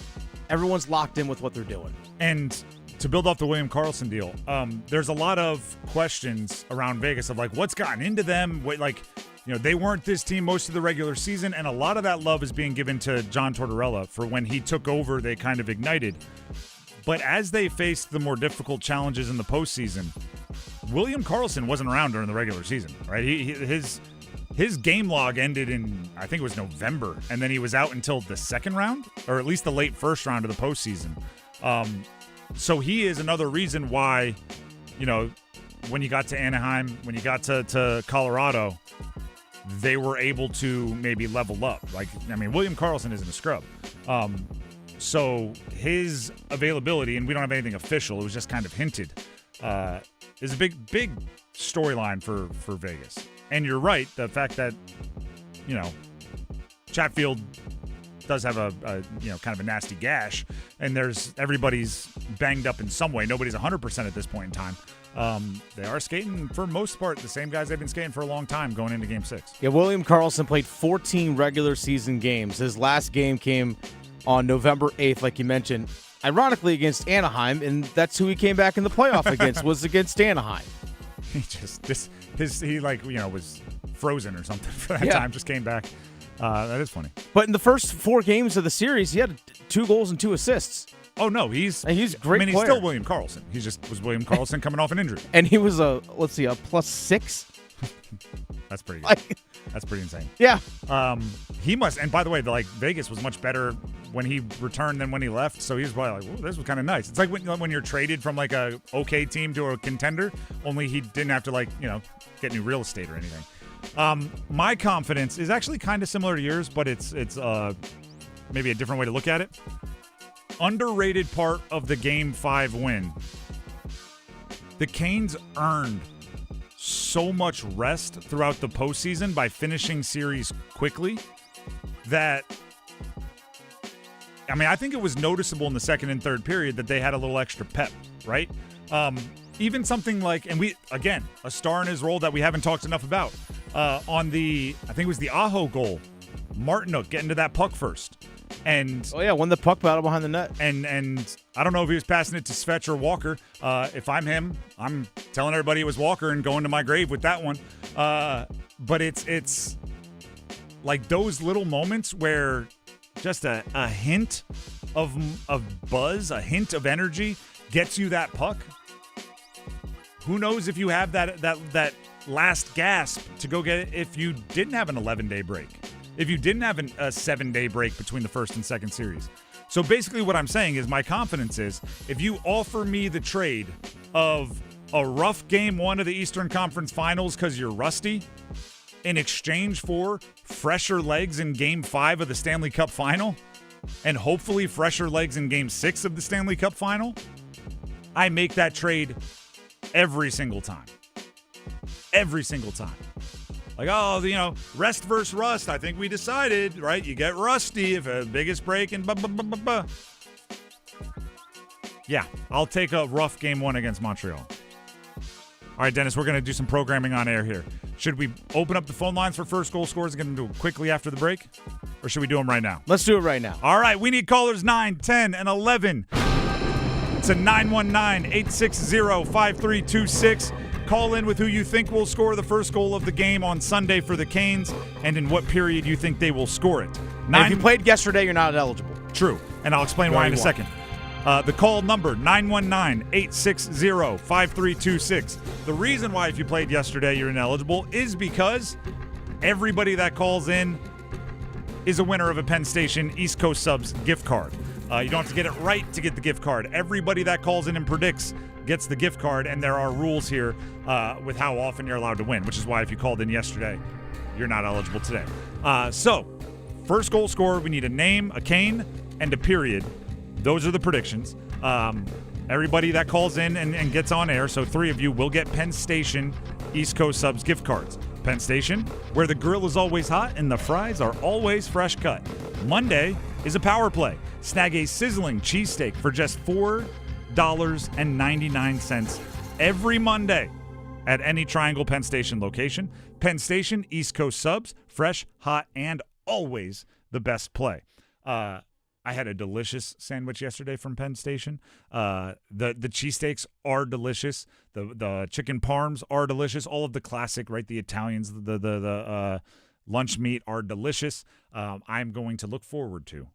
Everyone's locked in with what they're doing. And to build off the William Karlsson deal, there's a lot of questions around Vegas of like what's gotten into them. They weren't this team most of the regular season, and a lot of that love is being given to John Tortorella for when he took over. They kind of ignited, but as they faced the more difficult challenges in the postseason, William Karlsson wasn't around during the regular season, right? His game log ended in, I think it was November, and then he was out until the second round, or at least the late first round of the postseason. So he is another reason why, when you got to Anaheim, when you got to Colorado, they were able to maybe level up. William Karlsson isn't a scrub. So his availability, and we don't have anything official, it was just kind of hinted, is a big storyline for Vegas. And you're right, the fact that, Chatfield does have a kind of a nasty gash, and everybody's banged up in some way. Nobody's 100% at this point in time. They are skating, for most part, the same guys they've been skating for a long time going into Game 6. Yeah, William Karlsson played 14 regular season games. His last game came on November 8th, like you mentioned, ironically against Anaheim, and that's who he came back in the playoff against, was against Anaheim. He was frozen or something for that time, just came back. That is funny. But in the first 4 games of the series, he had 2 goals and 2 assists. Oh, no, he's a great player. He's still William Karlsson. He just was William Karlsson coming off an injury. And he was a +6. That's pretty good. That's pretty insane. Yeah. He must, and by the way, Vegas was much better when he returned than when he left, so he was probably like, well, this was kind of nice. It's like when you're traded from like a okay team to a contender, only he didn't have to get new real estate or anything. My confidence is actually kind of similar to yours, but it's maybe a different way to look at it. Underrated part of the Game 5 win. The Canes earned so much rest throughout the postseason by finishing series quickly that, I think it was noticeable in the second and third period that they had a little extra pep, right? Even something like, and a star in his role that we haven't talked enough about, on I think it was the Aho goal, Martinook getting to that puck first. And won the puck battle behind the net. And I don't know if he was passing it to Svetch or Walker. If I'm him, I'm telling everybody it was Walker and going to my grave with that one. But it's like those little moments where just a hint of buzz, a hint of energy gets you that puck. Who knows if you have that last gasp to go get it if you didn't have an 11-day break. If you didn't have a 7-day break between the first and second series. So basically what I'm saying is my confidence is if you offer me the trade of a rough Game 1 of the Eastern Conference Finals because you're rusty in exchange for fresher legs in Game 5 of the Stanley Cup Final and hopefully fresher legs in Game 6 of the Stanley Cup Final, I make that trade every single time. Every single time. Rest versus rust. I think we decided, right? You get rusty if a biggest break and Yeah, I'll take a rough Game 1 against Montreal. All right, Dennis, we're going to do some programming on air here. Should we open up the phone lines for first goal scores and get them to quickly after the break? Or should we do them right now? Let's do it right now. All right, we need callers 9, 10, and 11. It's a 919-860-5326. Call in with who you think will score the first goal of the game on Sunday for the Canes and in what period you think they will score it. If you played yesterday, you're not eligible. True, and I'll explain why in a second. The call number, 919-860-5326. The reason why if you played yesterday you're ineligible is because everybody that calls in is a winner of a Penn Station East Coast Subs gift card. You don't have to get it right to get the gift card. Everybody that calls in and predicts gets the gift card, and there are rules here with how often you're allowed to win, which is why if you called in yesterday, you're not eligible today. So, first goal scorer, we need a name, a cane, and a period. Those are the predictions. Everybody that calls in and gets on air, so 3 of you will get Penn Station East Coast Subs gift cards. Penn Station, where the grill is always hot and the fries are always fresh cut. Monday is a power play. Snag a sizzling cheesesteak for just $4.99 every Monday at any Triangle Penn Station location. Penn Station, East Coast Subs, fresh, hot, and always the best play. I had a delicious sandwich yesterday from Penn Station. The cheesesteaks are delicious. The chicken parms are delicious. All of the classic, right? The Italians, the lunch meat are delicious. I'm going to look forward to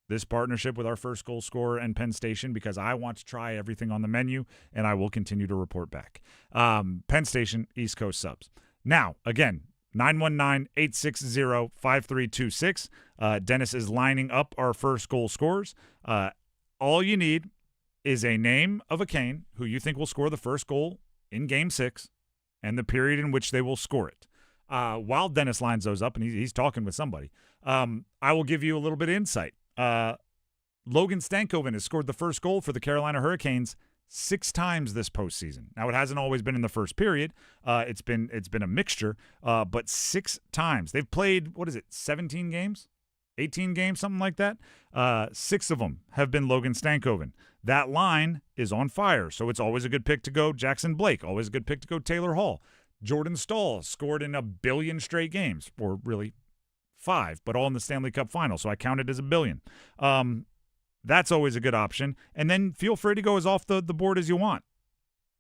this partnership with our first goal scorer and Penn Station because I want to try everything on the menu, and I will continue to report back. Penn Station, East Coast Subs. Now, again, 919-860-5326. Dennis is lining up our first goal scorers. All you need is a name of a cane who you think will score the first goal in Game 6 and the period in which they will score it. While Dennis lines those up, and he's talking with somebody, I will give you a little bit of insight. Logan Stankoven has scored the first goal for the Carolina Hurricanes 6 times this postseason. Now, it hasn't always been in the first period. It's been a mixture, but 6 times. They've played, 17 games? 18 games, something like that? 6 of them have been Logan Stankoven. That line is on fire, so it's always a good pick to go Jackson Blake, always a good pick to go Taylor Hall. Jordan Stahl scored in 1 billion straight games, or really 5, but all in the Stanley Cup final, so I count it as 1 billion. That's always a good option. And then feel free to go as off the board as you want.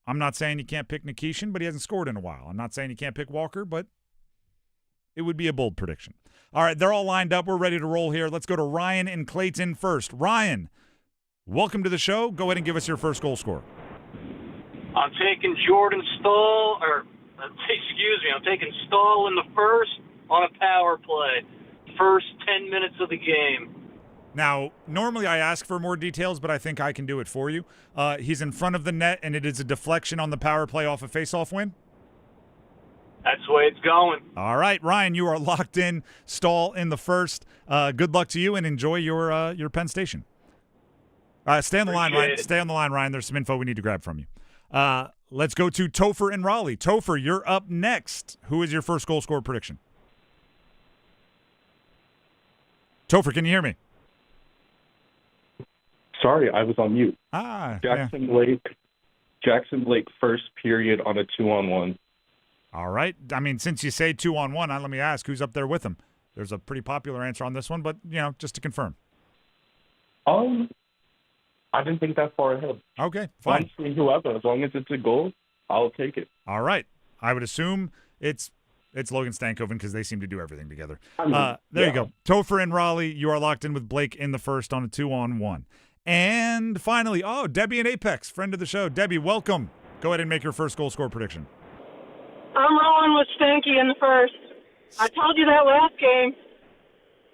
I'm not saying you can't pick Nikishin, but he hasn't scored in a while. I'm not saying you can't pick Walker, but it would be a bold prediction. All right, they're all lined up. We're ready to roll here. Let's go to Ryan in Clayton first. Ryan, welcome to the show. Go ahead and give us your first goal scorer. I'm taking Jordan Stahl, I'm taking Stahl in the first on a power play. First 10 minutes of the game. Now, normally I ask for more details, but I think I can do it for you. He's in front of the net, and it is a deflection on the power play off a faceoff win? That's the way it's going. All right, Ryan, you are locked in. Stahl in the first. Good luck to you, and enjoy your Penn Station. Stay on the line, Ryan. Stay on the line, Ryan. There's some info we need to grab from you. Let's go to Topher in Raleigh. Topher, you're up next. Who is your first goal scorer prediction? Topher, can you hear me? Sorry, I was on mute. Jackson Blake first period on a 2-on-1. All right. I mean, since you say 2-on-1, let me ask, who's up there with him? There's a pretty popular answer on this one, but, just to confirm. I didn't think that far ahead. Okay, fine. Honestly, whoever, as long as it's a goal, I'll take it. All right. I would assume it's Logan Stankoven because they seem to do everything together. There you go. Topher in Raleigh, you are locked in with Blake in the first on a 2-on-1. And finally, Debbie in Apex, friend of the show. Debbie, welcome. Go ahead and make your first goal score prediction. I'm rolling with Stanky in the first. I told you that last game.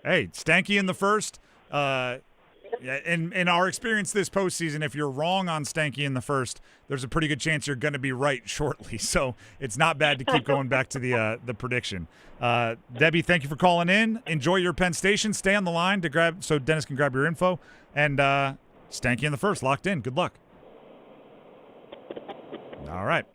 Hey, Stanky in the first. In our experience this postseason, if you're wrong on Stanky in the first, there's a pretty good chance you're going to be right shortly. So it's not bad to keep going back to the prediction. Debbie, thank you for calling in. Enjoy your Penn Station. Stay on the line so Dennis can grab your info. And Stanky in the first, locked in. Good luck. All right.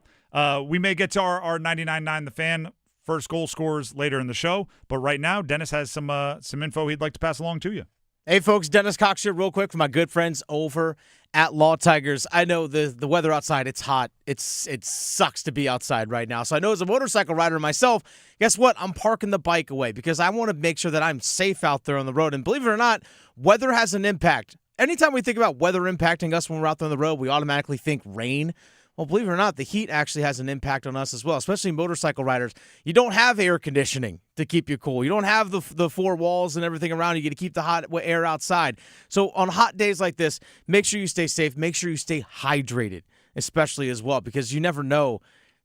We may get to our 99.9 The Fan first goal scorers later in the show, but right now Dennis has some info he'd like to pass along to you. Hey, folks, Dennis Cox here real quick for my good friends over at Law Tigers. I know the weather outside, it's hot. It sucks to be outside right now. So I know as a motorcycle rider myself, guess what? I'm parking the bike away because I want to make sure that I'm safe out there on the road. And believe it or not, weather has an impact. Anytime we think about weather impacting us when we're out there on the road, we automatically think rain. Well, believe it or not, the heat actually has an impact on us as well, especially motorcycle riders. You don't have air conditioning to keep you cool. You don't have the 4 walls and everything around you to keep the hot air outside. So on hot days like this, make sure you stay safe. Make sure you stay hydrated, especially as well, because you never know.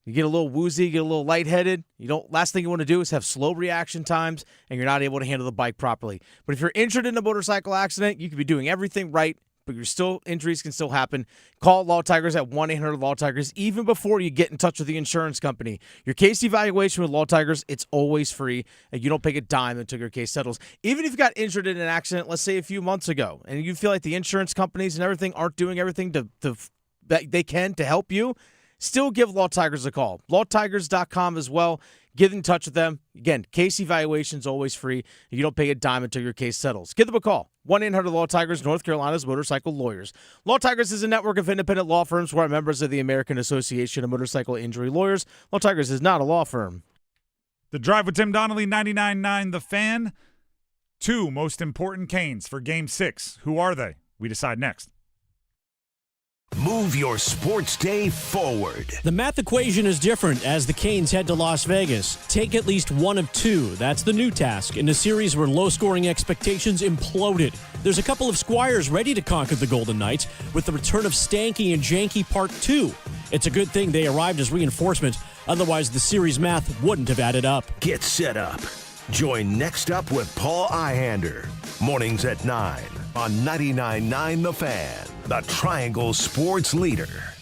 You get a little woozy, you get a little lightheaded. Last thing you want to do is have slow reaction times, and you're not able to handle the bike properly. But if you're injured in a motorcycle accident, you could be doing everything right, but injuries can still happen. Call Law Tigers at 1-800-LAW-TIGERS even before you get in touch with the insurance company. Your case evaluation with Law Tigers, it's always free, and you don't pay a dime until your case settles. Even if you got injured in an accident, let's say a few months ago, and you feel like the insurance companies and everything aren't doing everything that they can to help you, still give Law Tigers a call. LawTigers.com as well. Get in touch with them. Again, case evaluation is always free. You don't pay a dime until your case settles. Give them a call. 1-800-LAW-TIGERS, North Carolina's motorcycle lawyers. Law Tigers is a network of independent law firms who are members of the American Association of Motorcycle Injury Lawyers. Law Tigers is not a law firm. The Drive with Tim Donnelly, 99.9 The Fan. 2 most important Canes for Game 6. Who are they? We decide next. Move your sports day forward. The math equation is different as the Canes head to Las Vegas. Take at least one of 2. That's the new task in a series where low-scoring expectations imploded. There's a couple of Squires ready to conquer the Golden Knights with the return of Stanky and Janky Part 2. It's a good thing they arrived as reinforcement. Otherwise, the series math wouldn't have added up. Get set up. Join Next Up with Paul Ihander. Mornings at 9 on 99.9 The Fan, the Triangle Sports Leader.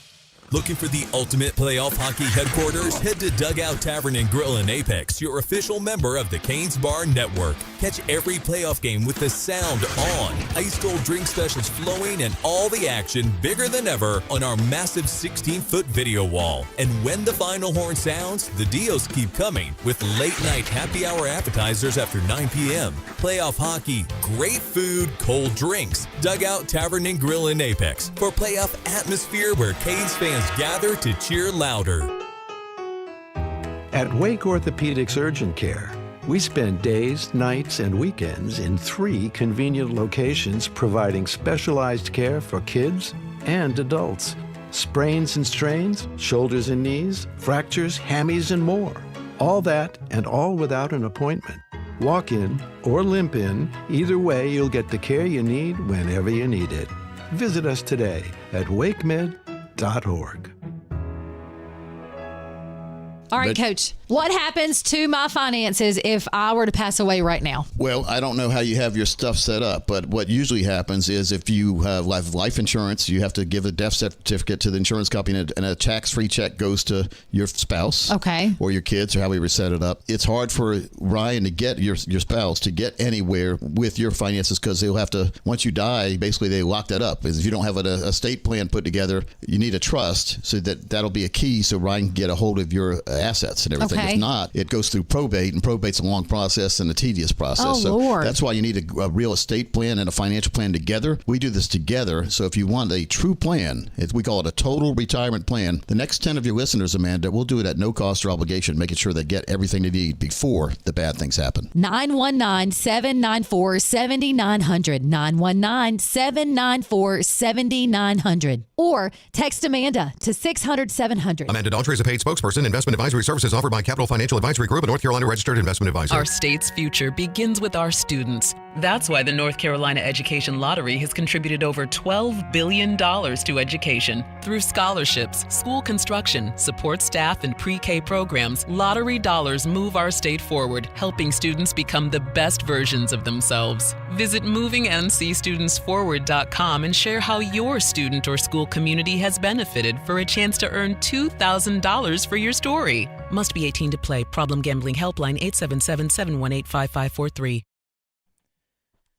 Looking for the ultimate playoff hockey headquarters? Head to Dugout Tavern and Grill in Apex, your official member of the Canes Bar Network. Catch every playoff game with the sound on, ice cold drink specials flowing, and all the action bigger than ever on our massive 16-foot video wall. And when the final horn sounds, the deals keep coming with late-night happy hour appetizers after 9 p.m. Playoff hockey, great food, cold drinks. Dugout Tavern and Grill in Apex for playoff atmosphere where Canes fans gather to cheer louder. At Wake Orthopedics Urgent Care, we spend days, nights, and weekends in 3 convenient locations providing specialized care for kids and adults. Sprains and strains, shoulders and knees, fractures, hammies, and more. All that and all without an appointment. Walk in or limp in, either way you'll get the care you need whenever you need it. Visit us today at wakemed.org. All right, Coach, what happens to my finances if I were to pass away right now? Well, I don't know how you have your stuff set up, but what usually happens is if you have life insurance, you have to give a death certificate to the insurance company, and a tax-free check goes to your spouse, okay, or your kids, or how we were set it up. It's hard for Ryan to get your spouse to get anywhere with your finances because they'll have to, once you die, basically they lock that up. If you don't have an estate plan put together, you need a trust, so that'll be a key so Ryan can get a hold of your assets and everything. Okay. If not, it goes through probate, and probate's a long process and a tedious process. Oh, so Lord. That's why you need a real estate plan and a financial plan together. We do this together. So if you want a true plan, we call it a total retirement plan. The next 10 of your listeners, Amanda, we'll do it at no cost or obligation, making sure they get everything they need before the bad things happen. 919-794-7900. 919-794-7900. Or text Amanda to 600-700. Amanda Daughtry is a paid spokesperson. Investment advisory services offered by Capital Financial Advisory Group, a North Carolina registered investment advisor. Our state's future begins with our students. That's why the North Carolina Education Lottery has contributed over $12 billion to education. Through scholarships, school construction, support staff, and pre-K programs, lottery dollars move our state forward, helping students become the best versions of themselves. Visit movingncstudentsforward.com and share how your student or school community has benefited for a chance to earn $2,000 for your story. Must be 18 to play. Problem Gambling Helpline 877-718-5543.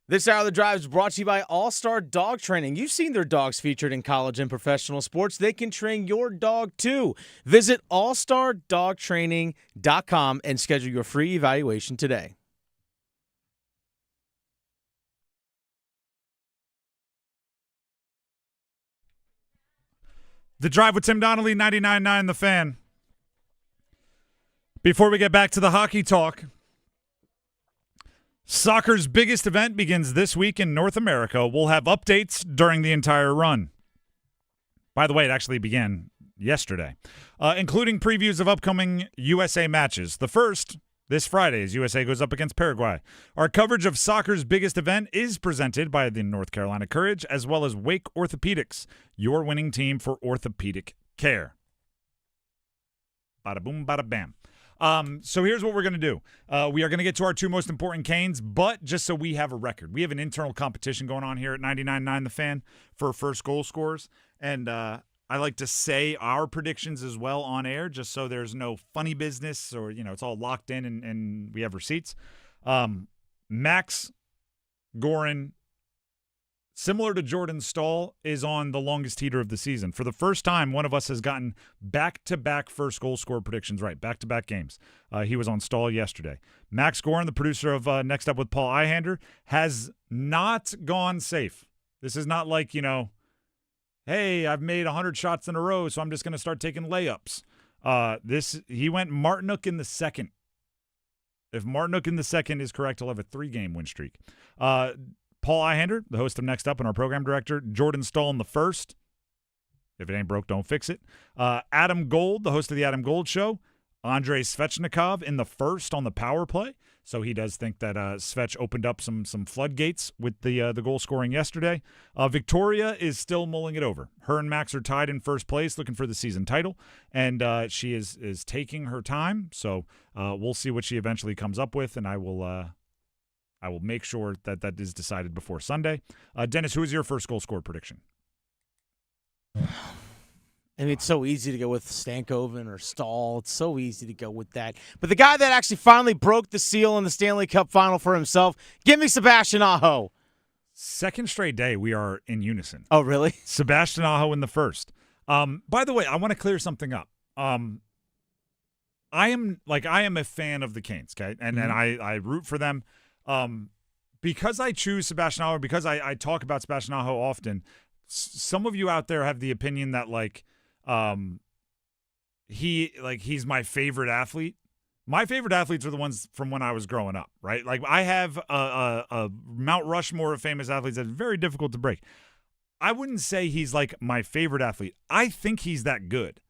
This hour of the drive is brought to you by All-Star Dog Training. You've seen their dogs featured in college and professional sports. They can train your dog too. Visit allstardogtraining.com and schedule your free evaluation today. The Drive with Tim Donnelly, 99.9 The Fan. Before we get back to the hockey talk, soccer's biggest event begins this week in North America. We'll have updates during the entire run. By the way, it actually began yesterday, including previews of upcoming USA matches. The first, this Friday, as USA goes up against Paraguay. Our coverage of soccer's biggest event is presented by the North Carolina Courage, as well as Wake Orthopedics, your winning team for orthopedic care. Bada boom, bada bam. So here's what we're going to do. We are going to get to our 2 most important Canes, but just so we have a record, we have an internal competition going on here at 99.9 The Fan for first goal scorers. And I like to say our predictions as well on air, just so there's no funny business or, it's all locked in and we have receipts. Max Gorin, similar to Jordan Stahl, is on the longest heater of the season. For the first time, one of us has gotten back-to-back first goal scorer predictions right, back-to-back games. He was on Stahl yesterday. Max Gorin, the producer of Next Up with Paul Ihander, has not gone safe. This is not like, hey, I've made 100 shots in a row, so I'm just going to start taking layups. He went Martinook in the second. If Martinook in the second is correct, he'll have a 3-game win streak. Paul Ihander, the host of Next Up and our program director. Jordan Stahl in the first. If it ain't broke, don't fix it. Adam Gold, the host of the Adam Gold Show. Andrei Svechnikov in the first on the power play. So he does think that Svech opened up some floodgates with the goal scoring yesterday. Victoria is still mulling it over. Her and Max are tied in first place, looking for the season title, and she is taking her time. So we'll see what she eventually comes up with, and I will make sure that is decided before Sunday. Dennis, who is your first goal score prediction? I mean, it's so easy to go with Stankoven or Stahl. It's so easy to go with that. But the guy that actually finally broke the seal in the Stanley Cup final for himself, give me Sebastian Aho. Second straight day, we are in unison. Oh, really? Sebastian Aho in the first. By the way, I want to clear something up. I am a fan of the Canes, okay? And I root for them. Because I choose Sebastian Aho, because I talk about Sebastian Aho often, some of you out there have the opinion that he's my favorite athlete. My favorite athletes are the ones from when I was growing up, right? Like I have a Mount Rushmore of famous athletes that's very difficult to break. I wouldn't say he's like my favorite athlete. I think he's that good.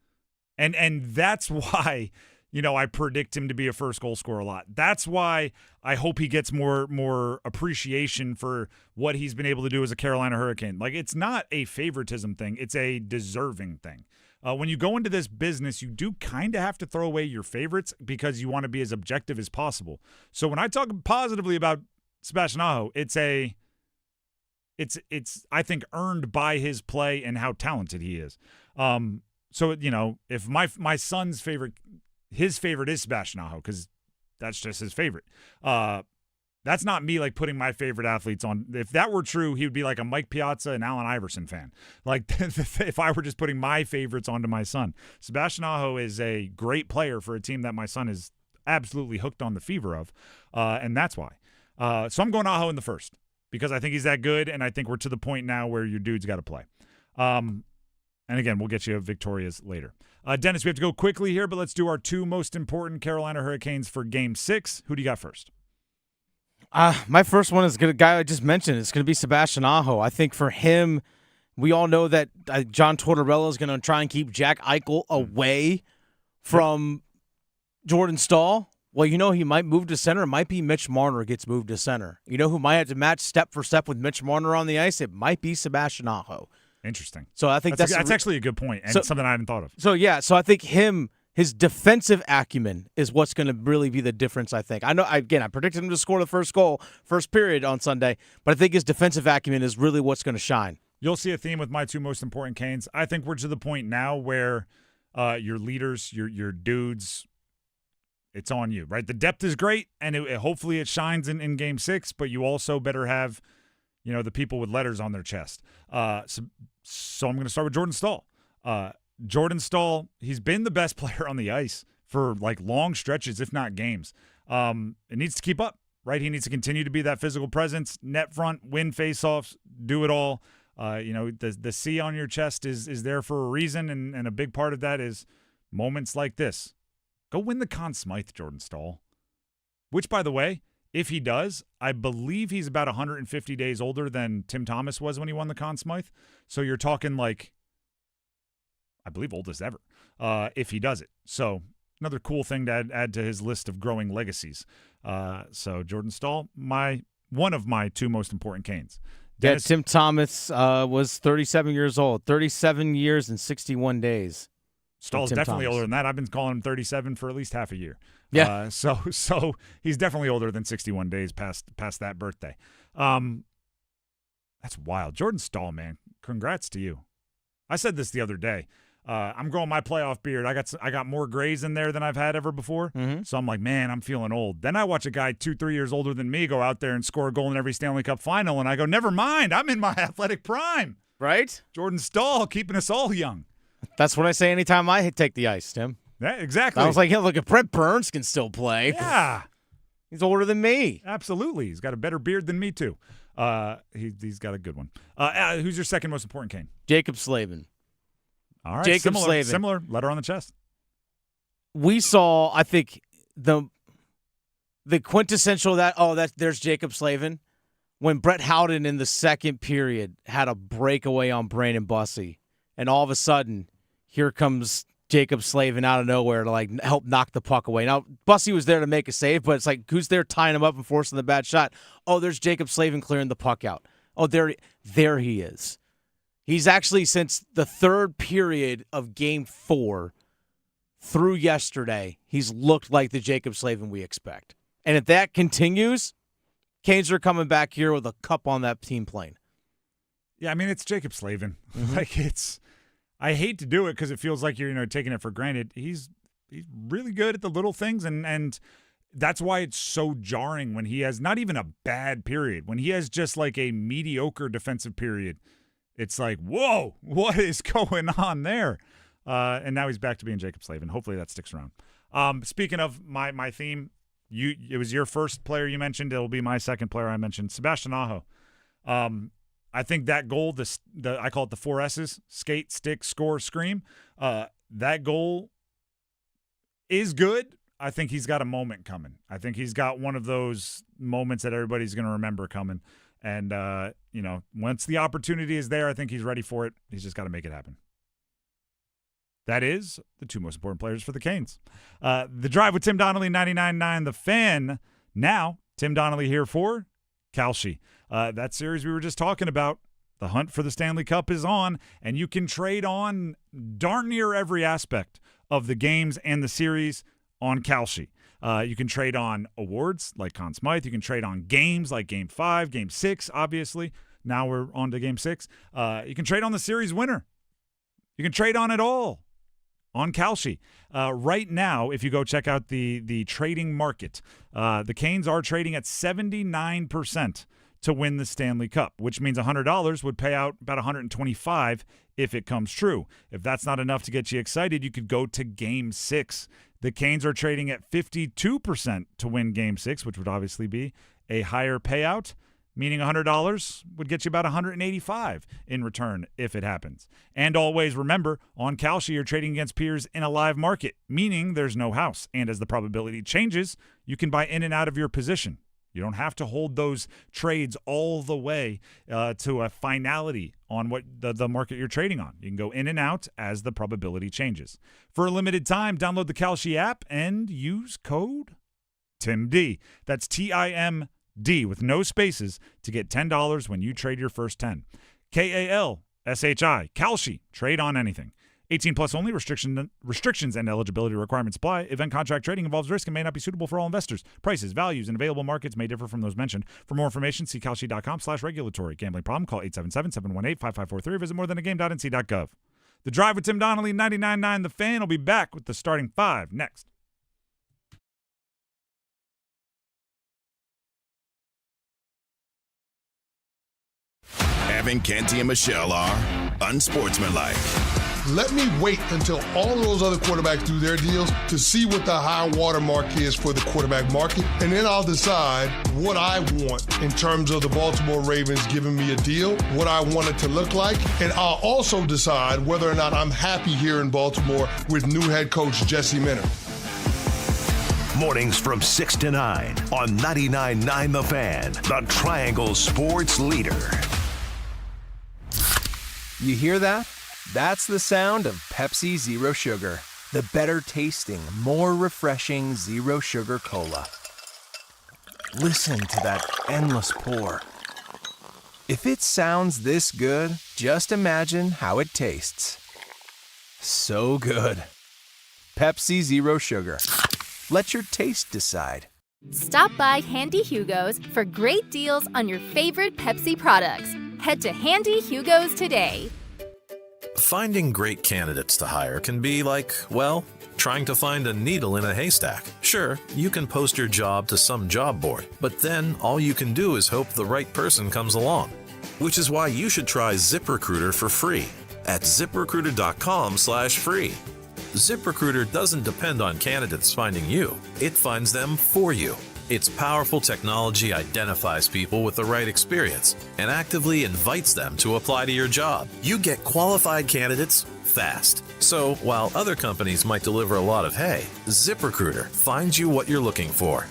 And that's why, I predict him to be a first goal scorer a lot. That's why I hope he gets more appreciation for what he's been able to do as a Carolina Hurricane. Like, it's not a favoritism thing. It's a deserving thing. When you go into this business, you do kind of have to throw away your favorites because you want to be as objective as possible. So when I talk positively about Sebastian Aho, it's I think earned by his play and how talented he is. So if my son's favorite, his favorite is Sebastian Aho because that's just his favorite. That's not me like putting my favorite athletes on. If that were true, he would be like a Mike Piazza and Allen Iverson fan. Like if I were just putting my favorites onto my son. Sebastian Aho is a great player for a team that my son is absolutely hooked on the fever of, and that's why. So I'm going Aho in the first because I think he's that good, and I think we're to the point now where your dude's got to play. And again, we'll get you Victorias later. Dennis, we have to go quickly here, but let's do our two most important Carolina Hurricanes for Game 6. Who do you got first? My first one is a guy I just mentioned. It's going to be Sebastian Aho. I think for him, we all know that John Tortorella is going to try and keep Jack Eichel away from Jordan Stahl. Well, he might move to center. It might be Mitch Marner gets moved to center. You know who might have to match step for step with Mitch Marner on the ice? It might be Sebastian Aho. Interesting. So I think that's actually a good point and something I hadn't thought of. So I think his defensive acumen is what's going to really be the difference, I think. I predicted him to score the first goal, first period on Sunday, but I think his defensive acumen is really what's going to shine. You'll see a theme with my two most important Canes. I think we're to the point now where your leaders, your dudes, it's on you, right? The depth is great, and hopefully it shines in Game 6, but you also better have, the people with letters on their chest. So I'm going to start with Jordan Stahl. Jordan Stahl, he's been the best player on the ice for like long stretches, if not games. It needs to keep up, right? He needs to continue to be that physical presence, net front, win faceoffs, do it all. The C on your chest is there for a reason, and a big part of that is moments like this. Go win the Conn Smythe, Jordan Stahl. Which, by the way, if he does, I believe he's about 150 days older than Tim Thomas was when he won the Conn Smythe. So you're talking like, I believe, oldest ever, if he does it. So another cool thing to add to his list of growing legacies. So Jordan Stahl, one of my two most important Canes. Dennis, Tim Thomas was 37 years old, 37 years and 61 days. Stahl's definitely older than that. I've been calling him 37 for at least half a year. Yeah. So he's definitely older than 61 days past that birthday. That's wild. Jordan Stahl, man, congrats to you. I said this the other day. I'm growing my playoff beard. I got more grays in there than I've had ever before. Mm-hmm. So I'm like, man, I'm feeling old. Then I watch a guy 2-3 years older than me go out there and score a goal in every Stanley Cup final, and I go, never mind, I'm in my athletic prime. Right? Jordan Stahl keeping us all young. That's what I say anytime I take the ice, Tim. Yeah, exactly. I was like, look, if Brent Burns can still play. Yeah. He's older than me. Absolutely. He's got a better beard than me, too. He's got a good one. Who's your second most important Cane? Jacob Slavin. All right, Jacob Slavin. Similar letter on the chest. We saw, I think, the quintessential there's Jacob Slavin when Brett Howden in the second period had a breakaway on Brandon Bussey, and all of a sudden, here comes Jacob Slavin out of nowhere to help knock the puck away. Now, Bussey was there to make a save, but it's like, who's there tying him up and forcing the bad shot? Oh, there's Jacob Slavin clearing the puck out. Oh, there he is. He's actually, since the third period of Game 4 through yesterday, he's looked like the Jacob Slavin we expect. And if that continues, Canes are coming back here with a cup on that team plane. Yeah, I mean, it's Jacob Slavin. Mm-hmm. I hate to do it because it feels like you're taking it for granted. He's really good at the little things, and that's why it's so jarring when he has not even a bad period. When he has just like a mediocre defensive period, it's like, whoa, what is going on there? And now he's back to being Jacob Slavin. Hopefully that sticks around. Speaking of my theme, it was your first player you mentioned. It'll be my second player I mentioned, Sebastian Aho. I think that goal, I call it the 4 S's, skate, stick, score, scream. That goal is good. I think he's got a moment coming. I think he's got one of those moments that everybody's going to remember coming. And, once the opportunity is there, I think he's ready for it. He's just got to make it happen. That is the 2 most important players for the Canes. The Drive with Tim Donnelly, 99.9 The Fan. Now, Tim Donnelly here for Kalshi. That series we were just talking about, the hunt for the Stanley Cup is on, and you can trade on darn near every aspect of the games and the series on Kalshi. You can trade on awards like Conn Smythe. You can trade on games like Game 5, Game 6, obviously. Now we're on to Game 6. You can trade on the series winner. You can trade on it all on Kalshi. Right now, if you go check out the trading market, the Canes are trading at 79% to win the Stanley Cup, which means $100 would pay out about $125 if it comes true. If that's not enough to get you excited, you could go to Game 6. The Canes are trading at 52% to win Game 6, which would obviously be a higher payout, meaning $100 would get you about $185 in return if it happens. And always remember, on Kalshi, you're trading against peers in a live market, meaning there's no house. And as the probability changes, you can buy in and out of your position. You don't have to hold those trades all the way to a finality on what the market you're trading on. You can go in and out as the probability changes. For a limited time, download the Kalshi app and use code TIMD. That's TIMD with no spaces to get $10 when you trade your first 10. KALSHI, Kalshi, trade on anything. 18 plus only. Restrictions and eligibility requirements apply. Event contract trading involves risk and may not be suitable for all investors. Prices, values, and available markets may differ from those mentioned. For more information, see kalshi.com/regulatory. Gambling problem? Call 877-718-5543 or visit morethanagame.nc.gov. The Drive with Tim Donnelly, 99.9 The Fan. Will be back with the starting 5 next. Evan, Kenty, and Michelle are unsportsmanlike. Let me wait until all those other quarterbacks do their deals to see what the high watermark is for the quarterback market, and then I'll decide what I want in terms of the Baltimore Ravens giving me a deal, what I want it to look like, and I'll also decide whether or not I'm happy here in Baltimore with new head coach Jesse Minter. Mornings from 6 to 9 on 99.9 The Fan, the Triangle Sports Leader. You hear that? That's the sound of Pepsi Zero Sugar, the better tasting, more refreshing Zero Sugar Cola. Listen to that endless pour. If it sounds this good, just imagine how it tastes. So good. Pepsi Zero Sugar. Let your taste decide. Stop by Handy Hugo's for great deals on your favorite Pepsi products. Head to Handy Hugo's today. Finding great candidates to hire can be like, well, trying to find a needle in a haystack. Sure, you can post your job to some job board, but then all you can do is hope the right person comes along. Which is why you should try ZipRecruiter for free at ZipRecruiter.com/free. ZipRecruiter doesn't depend on candidates finding you. It finds them for you. Its powerful technology identifies people with the right experience and actively invites them to apply to your job. You get qualified candidates fast. So while other companies might deliver a lot of hay, ZipRecruiter finds you what you're looking for.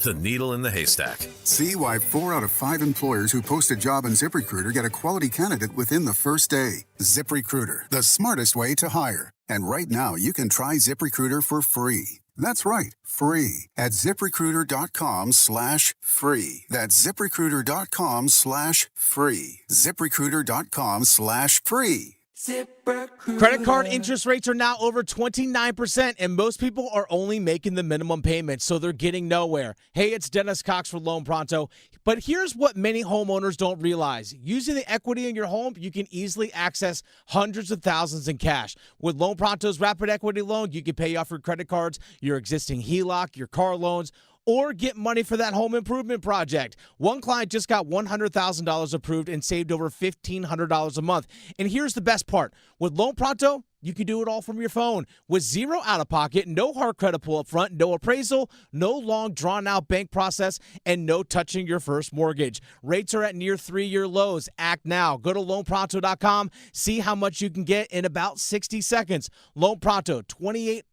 The needle in the haystack. See why 4 out of 5 employers who post a job on ZipRecruiter get a quality candidate within the first day. ZipRecruiter, the smartest way to hire. And right now, you can try ZipRecruiter for free. That's right, free at ZipRecruiter.com/free. That's ZipRecruiter.com/free. ZipRecruiter.com/free. Credit card interest rates are now over 29%, and most people are only making the minimum payment, so they're getting nowhere. Hey, it's Dennis Cox for Loan Pronto. But here's what many homeowners don't realize. Using the equity in your home, you can easily access hundreds of thousands in cash. With Loan Pronto's Rapid Equity Loan, you can pay off your credit cards, your existing HELOC, your car loans, or get money for that home improvement project. One client just got $100,000 approved and saved over $1,500 a month. And here's the best part. With Loan Pronto, you can do it all from your phone. With zero out-of-pocket, no hard credit pull up front, no appraisal, no long drawn-out bank process, and no touching your first mortgage. Rates are at near 3-year lows. Act now. Go to loanpronto.com. See how much you can get in about 60 seconds. Loan Pronto, 2,800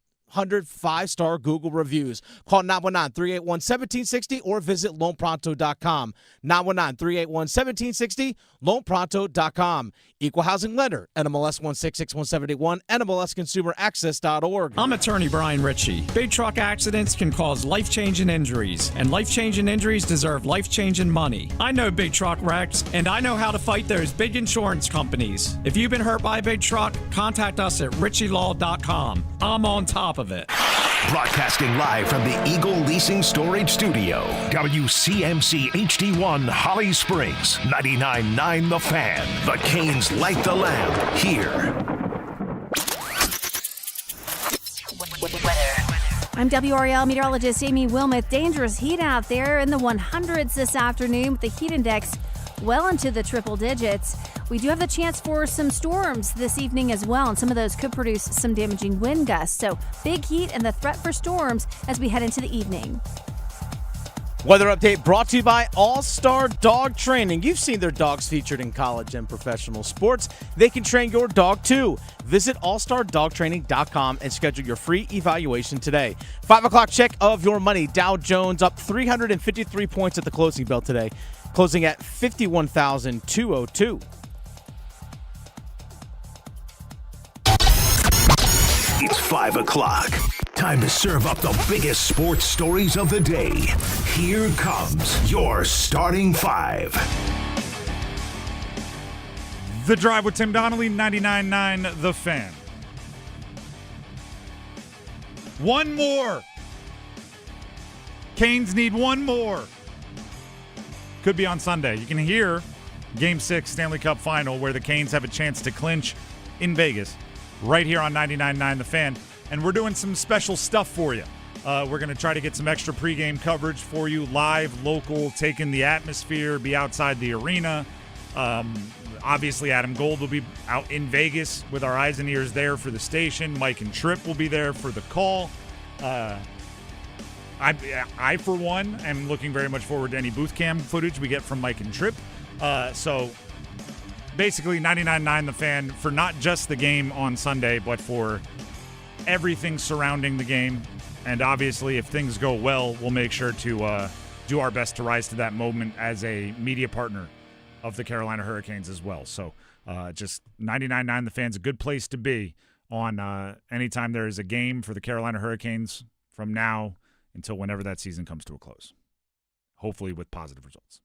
5-star Google reviews. Call 919-381-1760 or visit loanpronto.com. 919-381-1760, loanpronto.com. Equal housing lender, NMLS 1661781, NMLSconsumeraccess.org. I'm attorney Brian Ritchie. Big truck accidents can cause life-changing injuries, and life-changing injuries deserve life-changing money. I know big truck wrecks, and I know how to fight those big insurance companies. If you've been hurt by a big truck, contact us at ritchielaw.com. I'm on top of it. Broadcasting live from the Eagle Leasing Storage Studio. WCMC HD1 Holly Springs. 99.9 The Fan. The Canes light the lamp here. I'm WRAL meteorologist Amy Wilmoth. Dangerous heat out there in the 100s this afternoon with the heat index well into the triple digits. We do have the chance for some storms this evening as well, and some of those could produce some damaging wind gusts. So big heat and the threat for storms as we head into the evening. Weather update brought to you by All-Star Dog Training. You've seen their dogs featured in college and professional sports. They can train your dog too. Visit allstardogtraining.com and schedule your free evaluation today. 5 o'clock check of your money. Dow Jones up 353 points at the closing bell today, closing at 51,202. It's 5 o'clock. Time to serve up the biggest sports stories of the day. Here comes your starting five. The Drive with Tim Donnelly, 99.9 The Fan. One more. Canes need one more. Could be on Sunday. You can hear Game 6 Stanley Cup Final where the Canes have a chance to clinch in Vegas right here on 99.9 The Fan. And we're doing some special stuff for you. We're going to try to get some extra pregame coverage for you, live, local, take in the atmosphere, be outside the arena. Obviously, Adam Gold will be out in Vegas with our eyes and ears there for the station. Mike and Tripp will be there for the call. I, for one, am looking very much forward to any booth cam footage we get from Mike and Tripp. So basically, 99.9 The Fan for not just the game on Sunday, but for everything surrounding the game. And obviously, if things go well, we'll make sure to do our best to rise to that moment as a media partner of the Carolina Hurricanes as well. So just 99.9 The Fan's a good place to be on anytime there is a game for the Carolina Hurricanes from now until whenever that season comes to a close. Hopefully with positive results.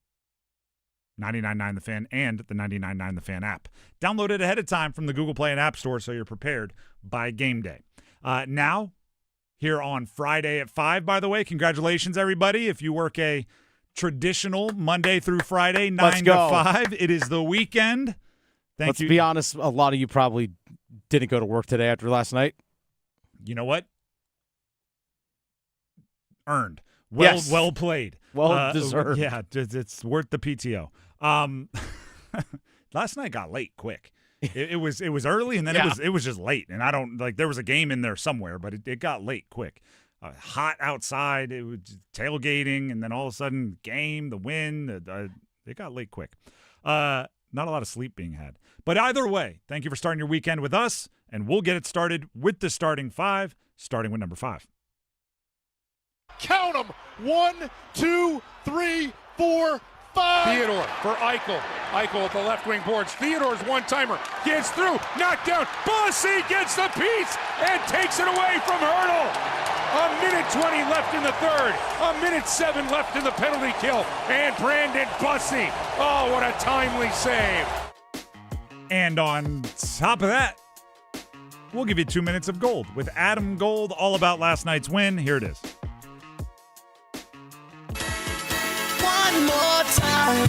99.9 The Fan and the 99.9 The Fan app. Download it ahead of time from the Google Play and App Store so you're prepared by game day. Now, here on Friday at 5, by the way, congratulations, everybody. If you work a traditional Monday through Friday, 9 to 5, it is the weekend. Let's be honest, a lot of you probably didn't go to work today after last night. You know what? Earned. Well, yes. Well played. Well deserved. Yeah, it's worth the PTO. Last night got late quick. It was early, and then it was just late. And I don't there was a game in there somewhere, but it got late quick. Hot outside, it was tailgating, and then all of a sudden, game, the win. It got late quick. Not a lot of sleep being had. But either way, thank you for starting your weekend with us, and we'll get it started with the starting five, starting with number 5. Count them. 1, 2, 3, 4, 5. Theodore for Eichel. Eichel at the left wing boards. Theodore's one-timer. Gets through. Knocked down. Bussy gets the piece and takes it away from Hurdle. A minute 20 left in the third. A minute 7 left in the penalty kill. And Brandon Bussy. Oh, what a timely save. And on top of that, we'll give you 2 minutes of gold with Adam Gold, all about last night's win. Here it is. One more time.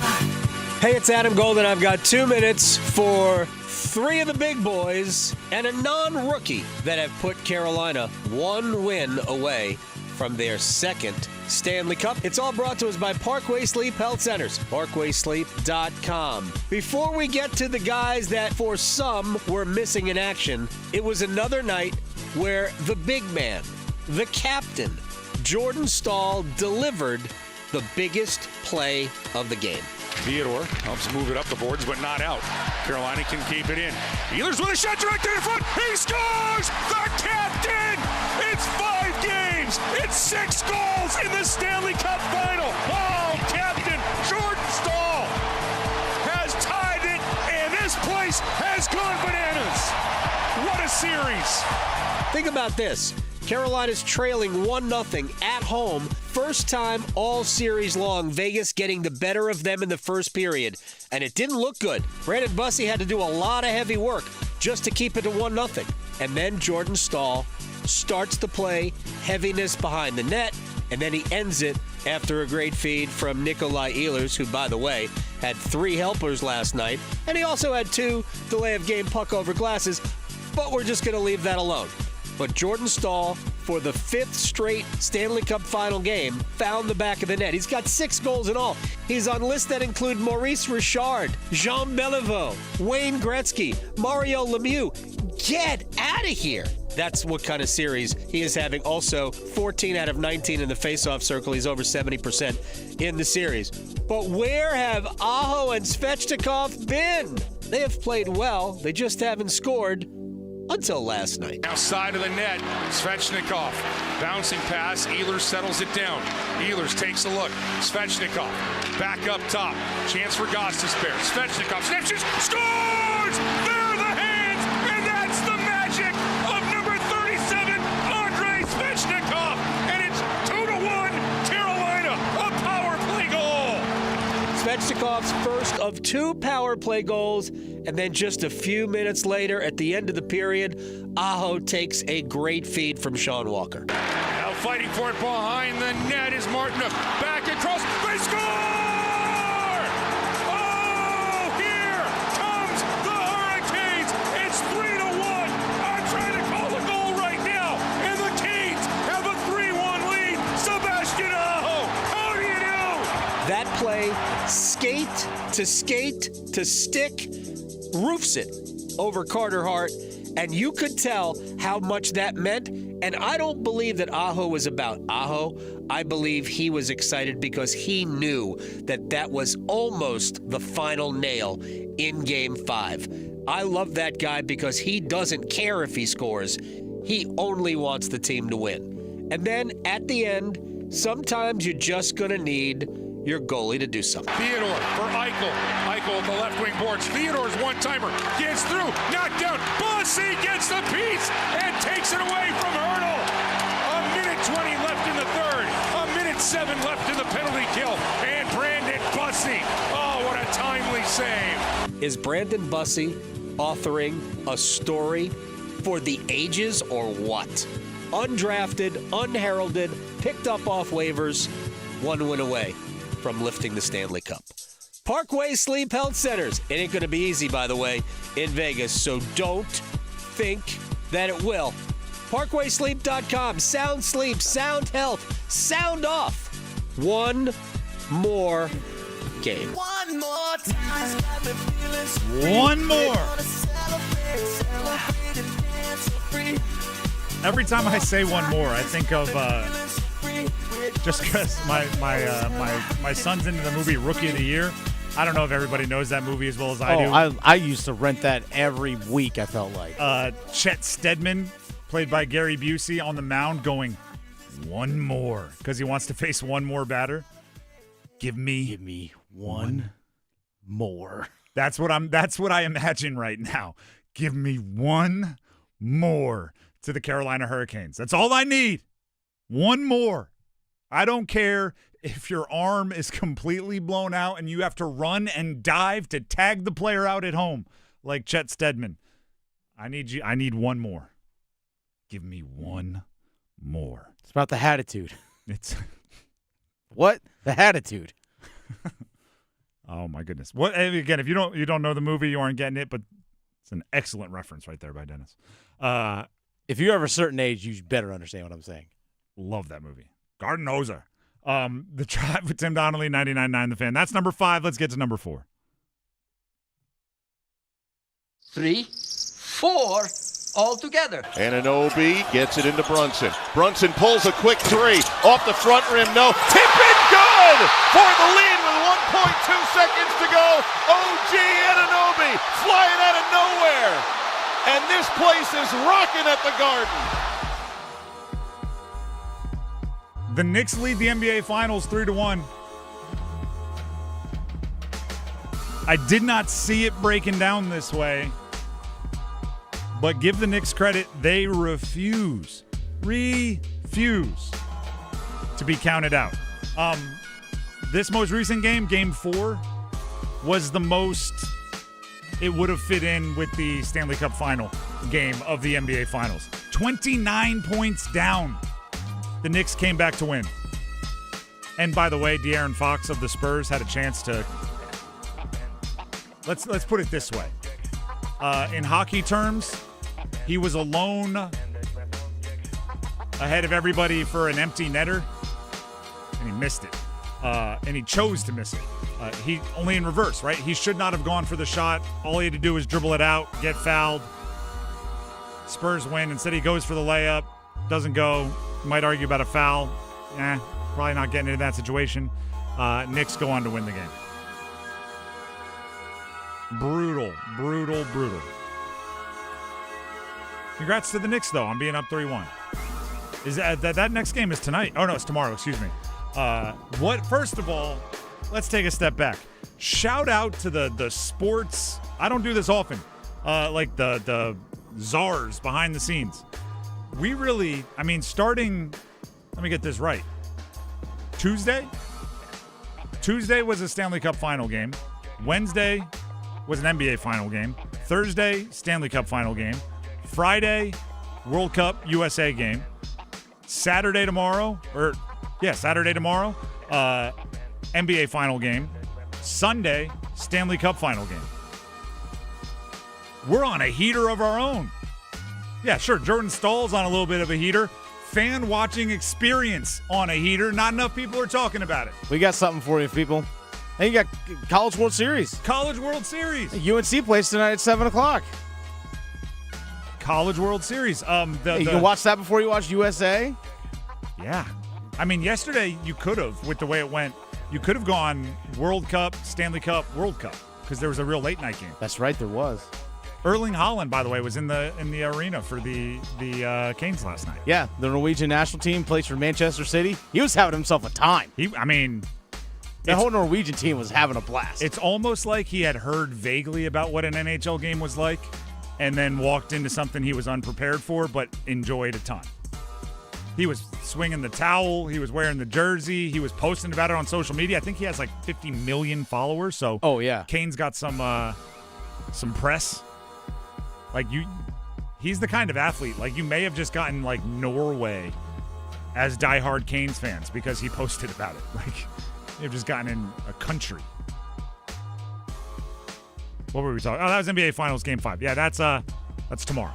Hey, it's Adam Gold, and I've got 2 minutes for three of the big boys and a non-rookie that have put Carolina one win away from their second Stanley Cup. It's all brought to us by Parkway Sleep Health Centers, parkwaysleep.com. Before we get to the guys that for some were missing in action, it was another night where the big man, the captain, Jordan Staal, delivered the biggest play of the game. Theodore helps move it up the boards, but not out. Carolina can keep it in. Ehlers with a shot directed in front. He scores! The captain! It's 5 games! It's 6 goals in the Stanley Cup final! Oh, Captain Jordan Staal has tied it, and this place has gone bananas! What a series! Think about this. Carolina's trailing 1-0 at home. First time all series long, Vegas getting the better of them in the first period. And it didn't look good. Brandon Bussi had to do a lot of heavy work just to keep it to 1-0. And then Jordan Staal starts the play, heaviness behind the net, and then he ends it after a great feed from Nikolai Ehlers, who, by the way, had 3 helpers last night. And he also had 2 delay of game puck over glasses. But we're just going to leave that alone. But Jordan Staal, for the 5th straight Stanley Cup final game, found the back of the net. He's got 6 goals in all. He's on lists that include Maurice Richard, Jean Beliveau, Wayne Gretzky, Mario Lemieux. Get out of here. That's what kind of series he is having. Also, 14 out of 19 in the faceoff circle. He's over 70% in the series. But where have Aho and Svechnikov been? They have played well. They just haven't scored. Until last night. Outside of the net, Svechnikov. Bouncing pass, Ehlers settles it down. Ehlers takes a look. Svechnikov back up top. Chance for Gostisbehere. Svechnikov snaps, scores! There are the hands, and that's the magic of number 37, Andrei Svechnikov. And it's 2-1, Carolina, a power play goal. Svechnikov's first of 2 power play goals. And then just a few minutes later, at the end of the period, Aho takes a great feed from Sean Walker. Now fighting for it behind the net is Martinook. Back across. They score! Oh, here comes the Hurricanes. It's 3-1. I'm trying to call a goal right now. And the Canes have a 3-1 lead. Sebastian Aho, how do you do? That play, skate to stick, roofs it over Carter Hart, and you could tell how much that meant. And I don't believe that Aho was about Aho. I believe he was excited because he knew that that was almost the final nail in Game 5. I love that guy because he doesn't care if he scores. He only wants the team to win. And then at the end, sometimes you're just going to need your goalie to do something. Theodore for Eichel. Eichel at the left wing boards. Theodore's one-timer. Gets through. Knocked down. Bussi gets the piece and takes it away from Hurdle. A minute 20 left in the third. A minute 7 left in the penalty kill. And Brandon Bussi. Oh, what a timely save. Is Brandon Bussi authoring a story for the ages or what? Undrafted, unheralded, picked up off waivers, 1 win away from lifting the Stanley Cup. Parkway Sleep Health Centers. It ain't going to be easy, by the way, in Vegas, so don't think that it will. ParkwaySleep.com. Sound sleep, sound health, sound off. One more game. One more time. One more. Every time I say one more, I think of just because my son's into the movie Rookie of the Year. I don't know if everybody knows that movie as well as I do. I used to rent that every week, I felt like. Chet Steadman, played by Gary Busey, on the mound going, one more, because he wants to face one more batter. Give me one more. That's what I imagine right now. Give me one more to the Carolina Hurricanes. That's all I need. One more. I don't care if your arm is completely blown out and you have to run and dive to tag the player out at home. like Chet Steadman. I need one more. Give me one more. It's about the attitude. It's what? The attitude. Oh my goodness. What again, if you don't know the movie, you aren't getting it, but it's an excellent reference right there by Dennis. If you're of a certain age, you better understand what I'm saying. Love that movie. Garden Ozer. The Tribe with Tim Donnelly, 99.9 The Fan. That's number 5. Let's get to number 4. 3, 4, all together. Anunoby gets it into Brunson. Brunson pulls a quick 3 off the front rim. No. Tip it good for the lead with 1.2 seconds to go. OG Anunoby flying out of nowhere. And this place is rocking at the Garden. The Knicks lead the NBA Finals 3-1. I did not see it breaking down this way, but give the Knicks credit, they refuse to be counted out. This most recent game, Game 4, was the most it would have fit in with the Stanley Cup final game of the NBA Finals. 29 points down. The Knicks came back to win. And by the way, De'Aaron Fox of the Spurs had a chance to... Let's put it this way. In hockey terms, he was alone ahead of everybody for an empty netter, and he missed it. And he chose to miss it. He only in reverse, right? He should not have gone for the shot. All he had to do was dribble it out, get fouled. Spurs win. Instead, he goes for the layup. Doesn't go. You might argue about a foul. Probably not getting into that situation. Knicks go on to win the game. Brutal. Congrats to the Knicks, though, on being up 3-1. Is that next game is tonight? Oh, no, it's tomorrow. Excuse me. First of all, let's take a step back. Shout out to the sports. I don't do this often. Like the czars behind the scenes. We really, starting, let me get this right. Tuesday was a Stanley Cup final game. Wednesday was an NBA final game. Thursday, Stanley Cup final game. Friday, World Cup USA game. Saturday tomorrow, NBA final game. Sunday, Stanley Cup final game. We're on a heater of our own. Yeah, sure, Jordan Stahl's on a little bit of a heater. Fan watching experience on a heater. Not enough people are talking about it. We got something for you, people. And you got College World Series. College World Series. UNC plays tonight at 7 o'clock. College World Series. You can watch that before you watch USA? Yeah. Yesterday you could have, with the way it went, you could have gone World Cup, Stanley Cup, World Cup, because there was a real late night game. That's right, there was. Erling Haaland, by the way, was in the arena for the Canes last night. Yeah, the Norwegian national team plays for Manchester City. He was having himself a time. The whole Norwegian team was having a blast. It's almost like he had heard vaguely about what an NHL game was like and then walked into something he was unprepared for but enjoyed a ton. He was swinging the towel. He was wearing the jersey. He was posting about it on social media. I think he has like 50 million followers. So Canes got some press. He's the kind of athlete, you may have just gotten Norway as diehard Canes fans because he posted about it. You've just gotten in a country. What were we talking? Oh, that was NBA Finals Game 5. Yeah, that's tomorrow.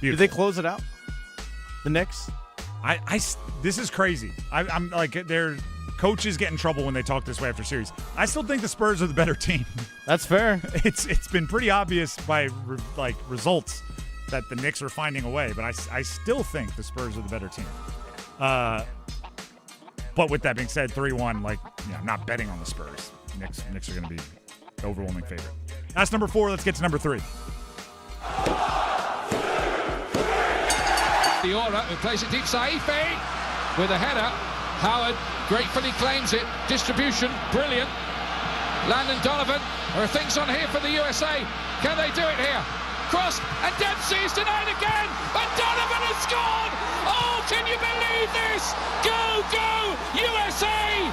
Beautiful. Did they close it out? The Knicks? This is crazy. I'm their coaches get in trouble when they talk this way after series. I still think the Spurs are the better team. That's fair. It's been pretty obvious by results that the Knicks are finding a way, but I still think the Spurs are the better team. But with that being said, 3-1, I'm not betting on the Spurs. Knicks are going to be the overwhelming favorite. That's number 4. Let's get to number 3. Diora, who plays it deep. Saifi with a header. Howard gratefully claims it. Distribution, brilliant. Landon Donovan. There are things on here for the USA. Can they do it here? Cross, and Dempsey is denied again. But Donovan has scored. Oh, can you believe this? Go, USA!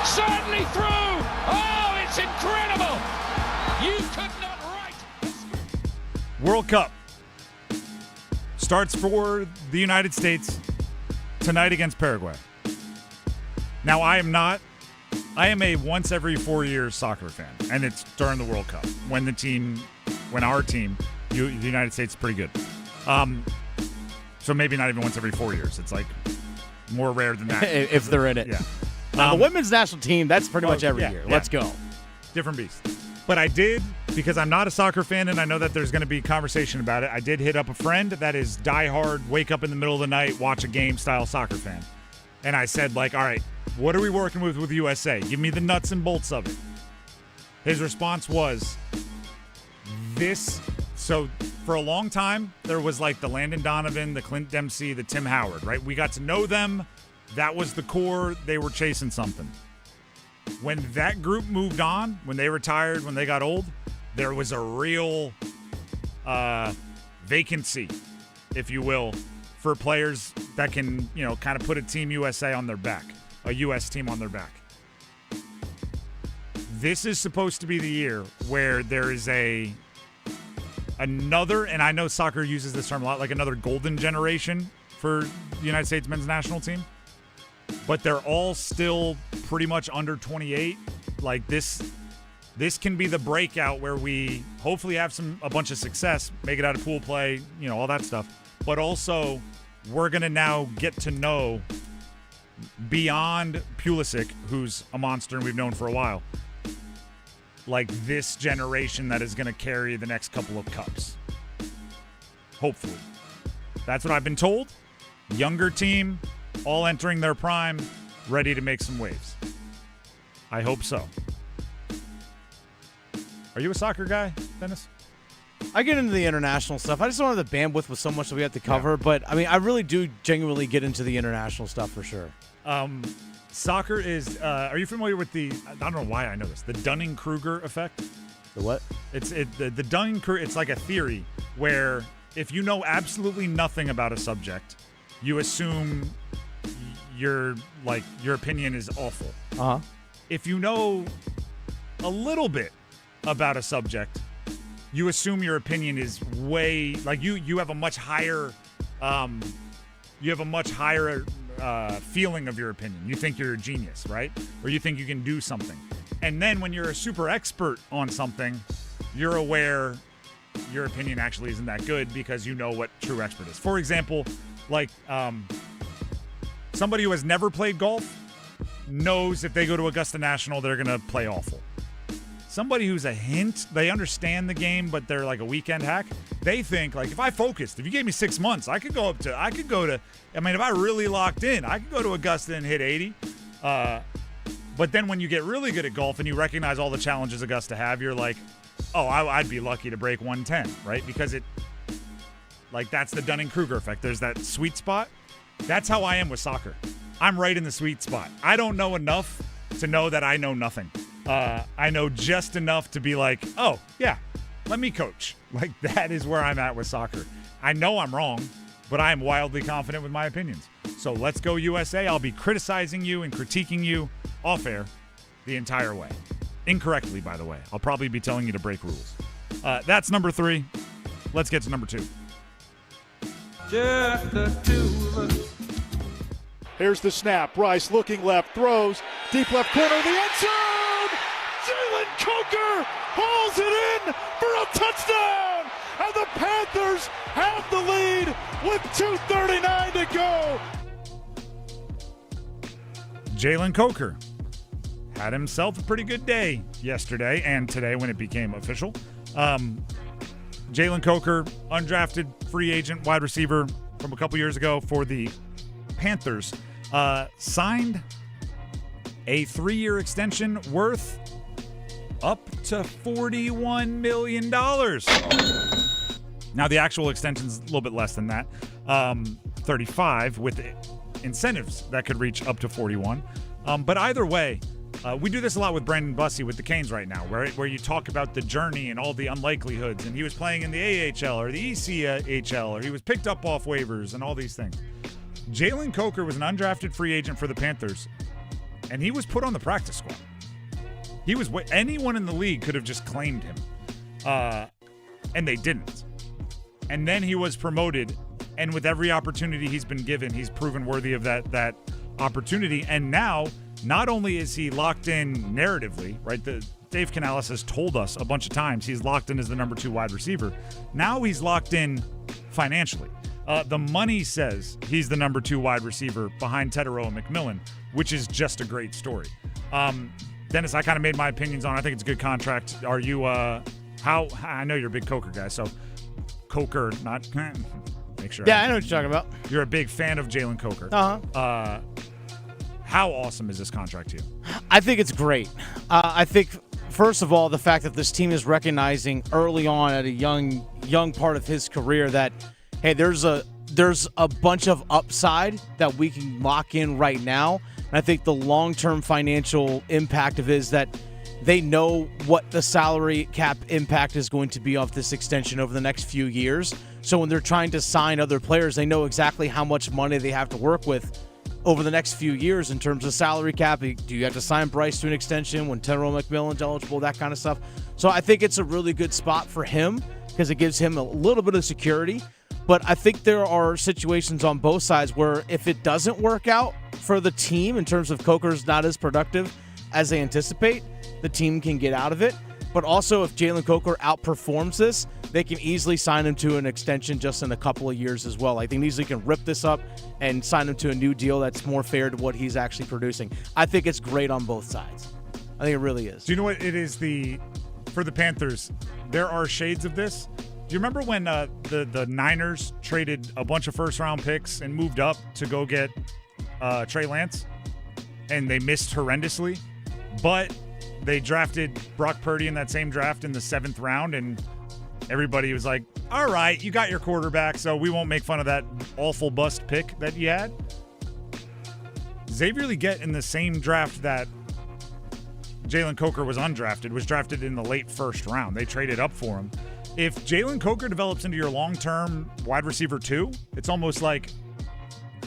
Certainly through. Oh, it's incredible. You could not write. World Cup starts for the United States tonight against Paraguay. Now, I am a once every 4 years soccer fan, and it's during the World Cup when our team, the United States, is pretty good. So maybe not even once every 4 years. It's like more rare than that. If they're in it. Yeah. The women's national team, that's pretty much every year. Yeah. Let's go. Different beast. But I did, because I'm not a soccer fan and I know that there's going to be conversation about it, I did hit up a friend that is diehard, wake up in the middle of the night, watch a game style soccer fan. And I said, all right, what are we working with USA? Give me the nuts and bolts of it. His response was, so for a long time, there was the Landon Donovan, the Clint Dempsey, the Tim Howard, right? We got to know them. That was the core. They were chasing something. When that group moved on, when they retired, when they got old, there was a real vacancy, if you will, for players that can, kind of put a Team USA on their back, a U.S. team on their back. This is supposed to be the year where there is another, and I know soccer uses this term a lot, another golden generation for the United States men's national team. But they're all still pretty much under 28. This can be the breakout where we hopefully have a bunch of success, make it out of pool play, all that stuff. But also, we're going to now get to know, beyond Pulisic, who's a monster and we've known for a while, this generation that is going to carry the next couple of cups. Hopefully. That's what I've been told. Younger team, all entering their prime, ready to make some waves. I hope so. Are you a soccer guy, Dennis? I get into the international stuff. I just don't have the bandwidth with so much that we have to cover. Yeah. But, I really do genuinely get into the international stuff for sure. Soccer is, are you familiar with I don't know why I know this, the Dunning-Kruger effect? The what? The Dunning-Kruger, it's like a theory where if you know absolutely nothing about a subject, you assume your opinion is awful. Uh-huh. If you know a little bit about a subject, you assume your opinion is way, you have a much higher feeling of your opinion. You think you're a genius, right? Or you think you can do something. And then when you're a super expert on something, you're aware your opinion actually isn't that good because you know what true expert is. For example, somebody who has never played golf knows if they go to Augusta National, they're going to play awful. Somebody who's they understand the game, but they're like a weekend hack. They think if I focused, if you gave me 6 months, if I really locked in, I could go to Augusta and hit 80. But then when you get really good at golf and you recognize all the challenges Augusta have, you're like, oh, I'd be lucky to break 110, right? Because that's the Dunning-Kruger effect. There's that sweet spot. That's how I am with soccer. I'm right in the sweet spot. I don't know enough to know that I know nothing. I know just enough to be like, oh, yeah, let me coach. That is where I'm at with soccer. I know I'm wrong, but I am wildly confident with my opinions. So let's go USA. I'll be criticizing you and critiquing you off air the entire way. Incorrectly, by the way. I'll probably be telling you to break rules. That's number 3. Let's get to number 2. Just the two of us. Here's the snap. Bryce looking left, throws. Deep left corner of the end zone. Jalen Coker hauls it in for a touchdown. And the Panthers have the lead with 2:39 to go. Jalen Coker had himself a pretty good day yesterday and today when it became official. Jalen Coker, undrafted free agent wide receiver from a couple years ago for the Panthers, signed a 3-year extension worth up to $41 million. Now, the actual extension's a little bit less than that, 35, with incentives that could reach up to 41. But either way, we do this a lot with Brandon Bussey with the Canes right now, where you talk about the journey and all the unlikelihoods, and he was playing in the AHL or the ECHL, or he was picked up off waivers and all these things. Jalen Coker was an undrafted free agent for the Panthers, and he was put on the practice squad. Anyone in the league could have just claimed him. And they didn't. And then he was promoted, and with every opportunity he's been given, he's proven worthy of that opportunity. And now, not only is he locked in narratively, right? Dave Canales has told us a bunch of times he's locked in as the number 2 wide receiver. Now he's locked in financially. The money says he's the number 2 wide receiver behind Teterow and McMillan, which is just a great story. Dennis, I kind of made my opinions on it. I think it's a good contract. Are you, I know you're a big Coker guy, so Coker, not, make sure. Yeah, I know what you're talking about. You're a big fan of Jalen Coker. Uh-huh. How awesome is this contract to you? I think it's great. I think, first of all, the fact that this team is recognizing early on at a young part of his career that, hey, there's a bunch of upside that we can lock in right now. And I think the long-term financial impact of it is that they know what the salary cap impact is going to be off this extension over the next few years. So when they're trying to sign other players, they know exactly how much money they have to work with over the next few years in terms of salary cap. Do you have to sign Bryce to an extension when Teterow McMillan's eligible, that kind of stuff. So I think it's a really good spot for him because it gives him a little bit of security. But I think there are situations on both sides where if it doesn't work out for the team in terms of Coker's not as productive as they anticipate, the team can get out of it. But also if Jalen Coker outperforms this, they can easily sign him to an extension just in a couple of years as well. I think easily can rip this up and sign him to a new deal that's more fair to what he's actually producing. I think it's great on both sides. I think it really is. Do you know what it is for the Panthers? There are shades of this. Do you remember when the Niners traded a bunch of first-round picks and moved up to go get Trey Lance? And they missed horrendously. But they drafted Brock Purdy in that same draft in the 7th round, and everybody was like, all right, you got your quarterback, so we won't make fun of that awful bust pick that you had. Xavier Legette in the same draft that Jalen Coker was undrafted, was drafted in the late 1st round. They traded up for him. If Jalen Coker develops into your long-term wide receiver 2, it's almost like,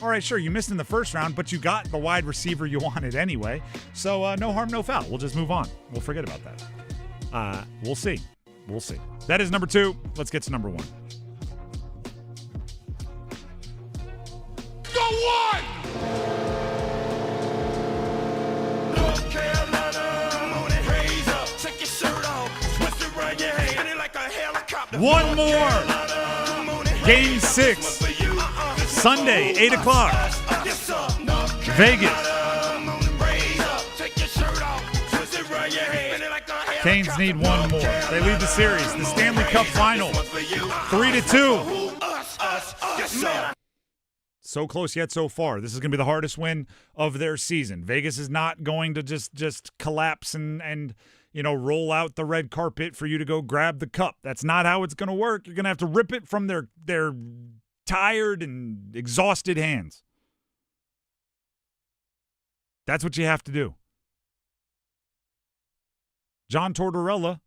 all right, sure, you missed in the 1st round, but you got the wide receiver you wanted anyway. So no harm, no foul. We'll just move on. We'll forget about that. We'll see. We'll see. That is number 2. Let's get to number 1. Go one! North Carolina, raise up, take your shirt off, twist it around your hand like a helicopter. One more. Game 6. Sunday, 8 o'clock. Vegas. Canes need one more. They lead the series. The Stanley Cup final. 3-2. So close yet so far. This is going to be the hardest win of their season. Vegas is not going to just collapse and roll out the red carpet for you to go grab the cup. That's not how it's going to work. You're going to have to rip it from their tired and exhausted hands. That's what you have to do. John Tortorella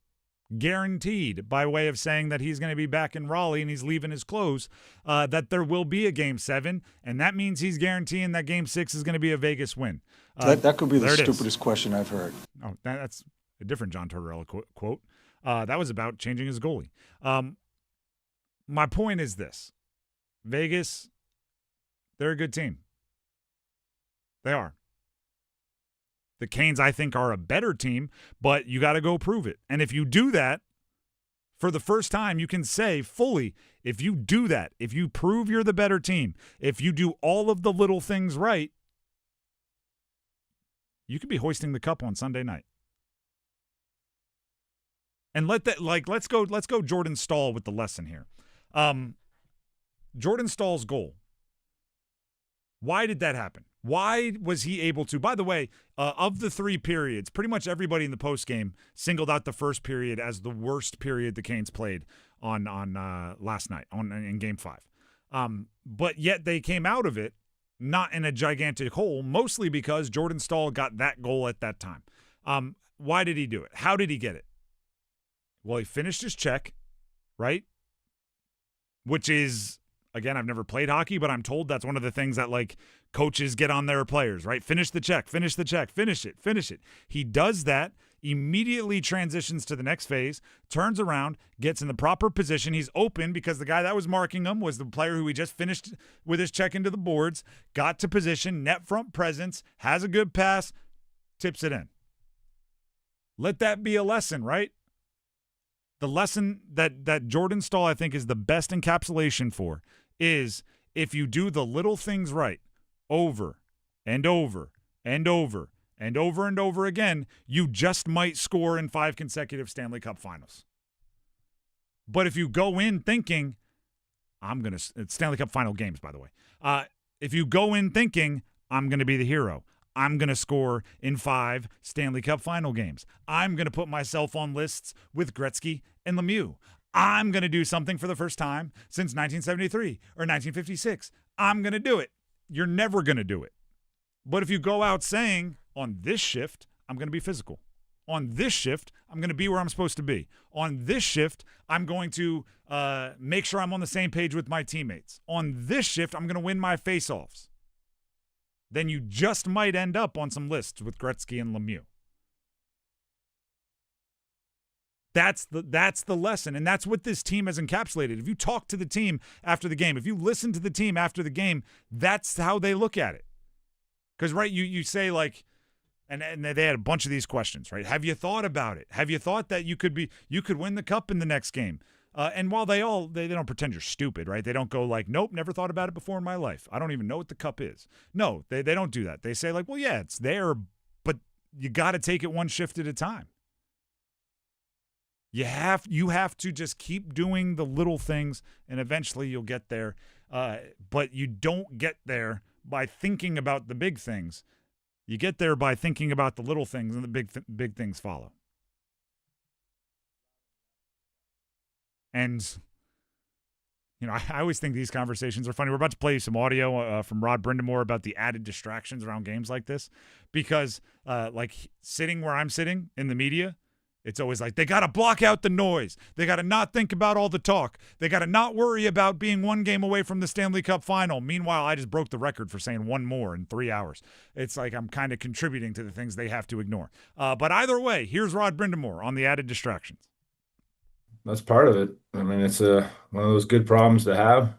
guaranteed, by way of saying that he's going to be back in Raleigh and he's leaving his clothes, that there will be a Game 7, and that means he's guaranteeing that Game 6 is going to be a Vegas win. That could be the stupidest question I've heard. Oh, that's a different John Tortorella quote. That was about changing his goalie. My point is this. Vegas, they're a good team. They are. The Canes, I think, are a better team, but you got to go prove it. And if you do that, for the first time, you can say fully, if you do that, if you prove you're the better team, if you do all of the little things right, you could be hoisting the cup on Sunday night. And let's go Jordan Staal with the lesson here. Jordan Staal's goal. Why did that happen? Why was he able to? By the way, of the 3 periods, pretty much everybody in the postgame singled out the first period as the worst period the Canes played on last night in Game 5. But yet they came out of it not in a gigantic hole, mostly because Jordan Staal got that goal at that time. Why did he do it? How did he get it? Well, he finished his check, right? Which is, again, I've never played hockey, but I'm told that's one of the things that, coaches get on their players, right? Finish the check, finish it. He does that immediately transitions to the next phase, turns around, gets in the proper position. He's open because the guy that was marking him was the player who he just finished with his check into the boards, got to position, net front presence, has a good pass, tips it in. Let that be a lesson, right? The lesson that Jordan Stahl, I think, is the best encapsulation for is if you do the little things right over and over and over and over and over again, you just might score in 5 consecutive Stanley Cup finals. But if you go in thinking, it's Stanley Cup final games, by the way. If you go in thinking, I'm going to be the hero, I'm going to score in 5 Stanley Cup final games, I'm going to put myself on lists with Gretzky and Lemieux, I'm going to do something for the first time since 1973 or 1956, I'm going to do it. You're never going to do it. But if you go out saying, on this shift, I'm going to be physical. On this shift, I'm going to be where I'm supposed to be. On this shift, I'm going to make sure I'm on the same page with my teammates. On this shift, I'm going to win my faceoffs. Then you just might end up on some lists with Gretzky and Lemieux. That's the lesson, and that's what this team has encapsulated. If you talk to the team after the game, if you listen to the team after the game, that's how they look at it. Because, right, you say, like, and they had a bunch of these questions, right? Have you thought about it? Have you thought that you could win the cup in the next game? And while they don't pretend you're stupid, right? They don't go like, nope, never thought about it before in my life. I don't even know what the cup is. No, they don't do that. They say like, well, yeah, it's there, but you got to take it one shift at a time. You have to just keep doing the little things, and eventually you'll get there. But you don't get there by thinking about the big things. You get there by thinking about the little things, and the big things follow. And, I always think these conversations are funny. We're about to play some audio from Rod Brindamore about the added distractions around games like this. Because, sitting where I'm sitting in the media, it's always like, they got to block out the noise. They got to not think about all the talk. They got to not worry about being one game away from the Stanley Cup final. Meanwhile, I just broke the record for saying one more in 3 hours. It's like I'm kind of contributing to the things they have to ignore. But either way, here's Rod Brindamore on the added distractions. That's part of it. I mean, it's one of those good problems to have.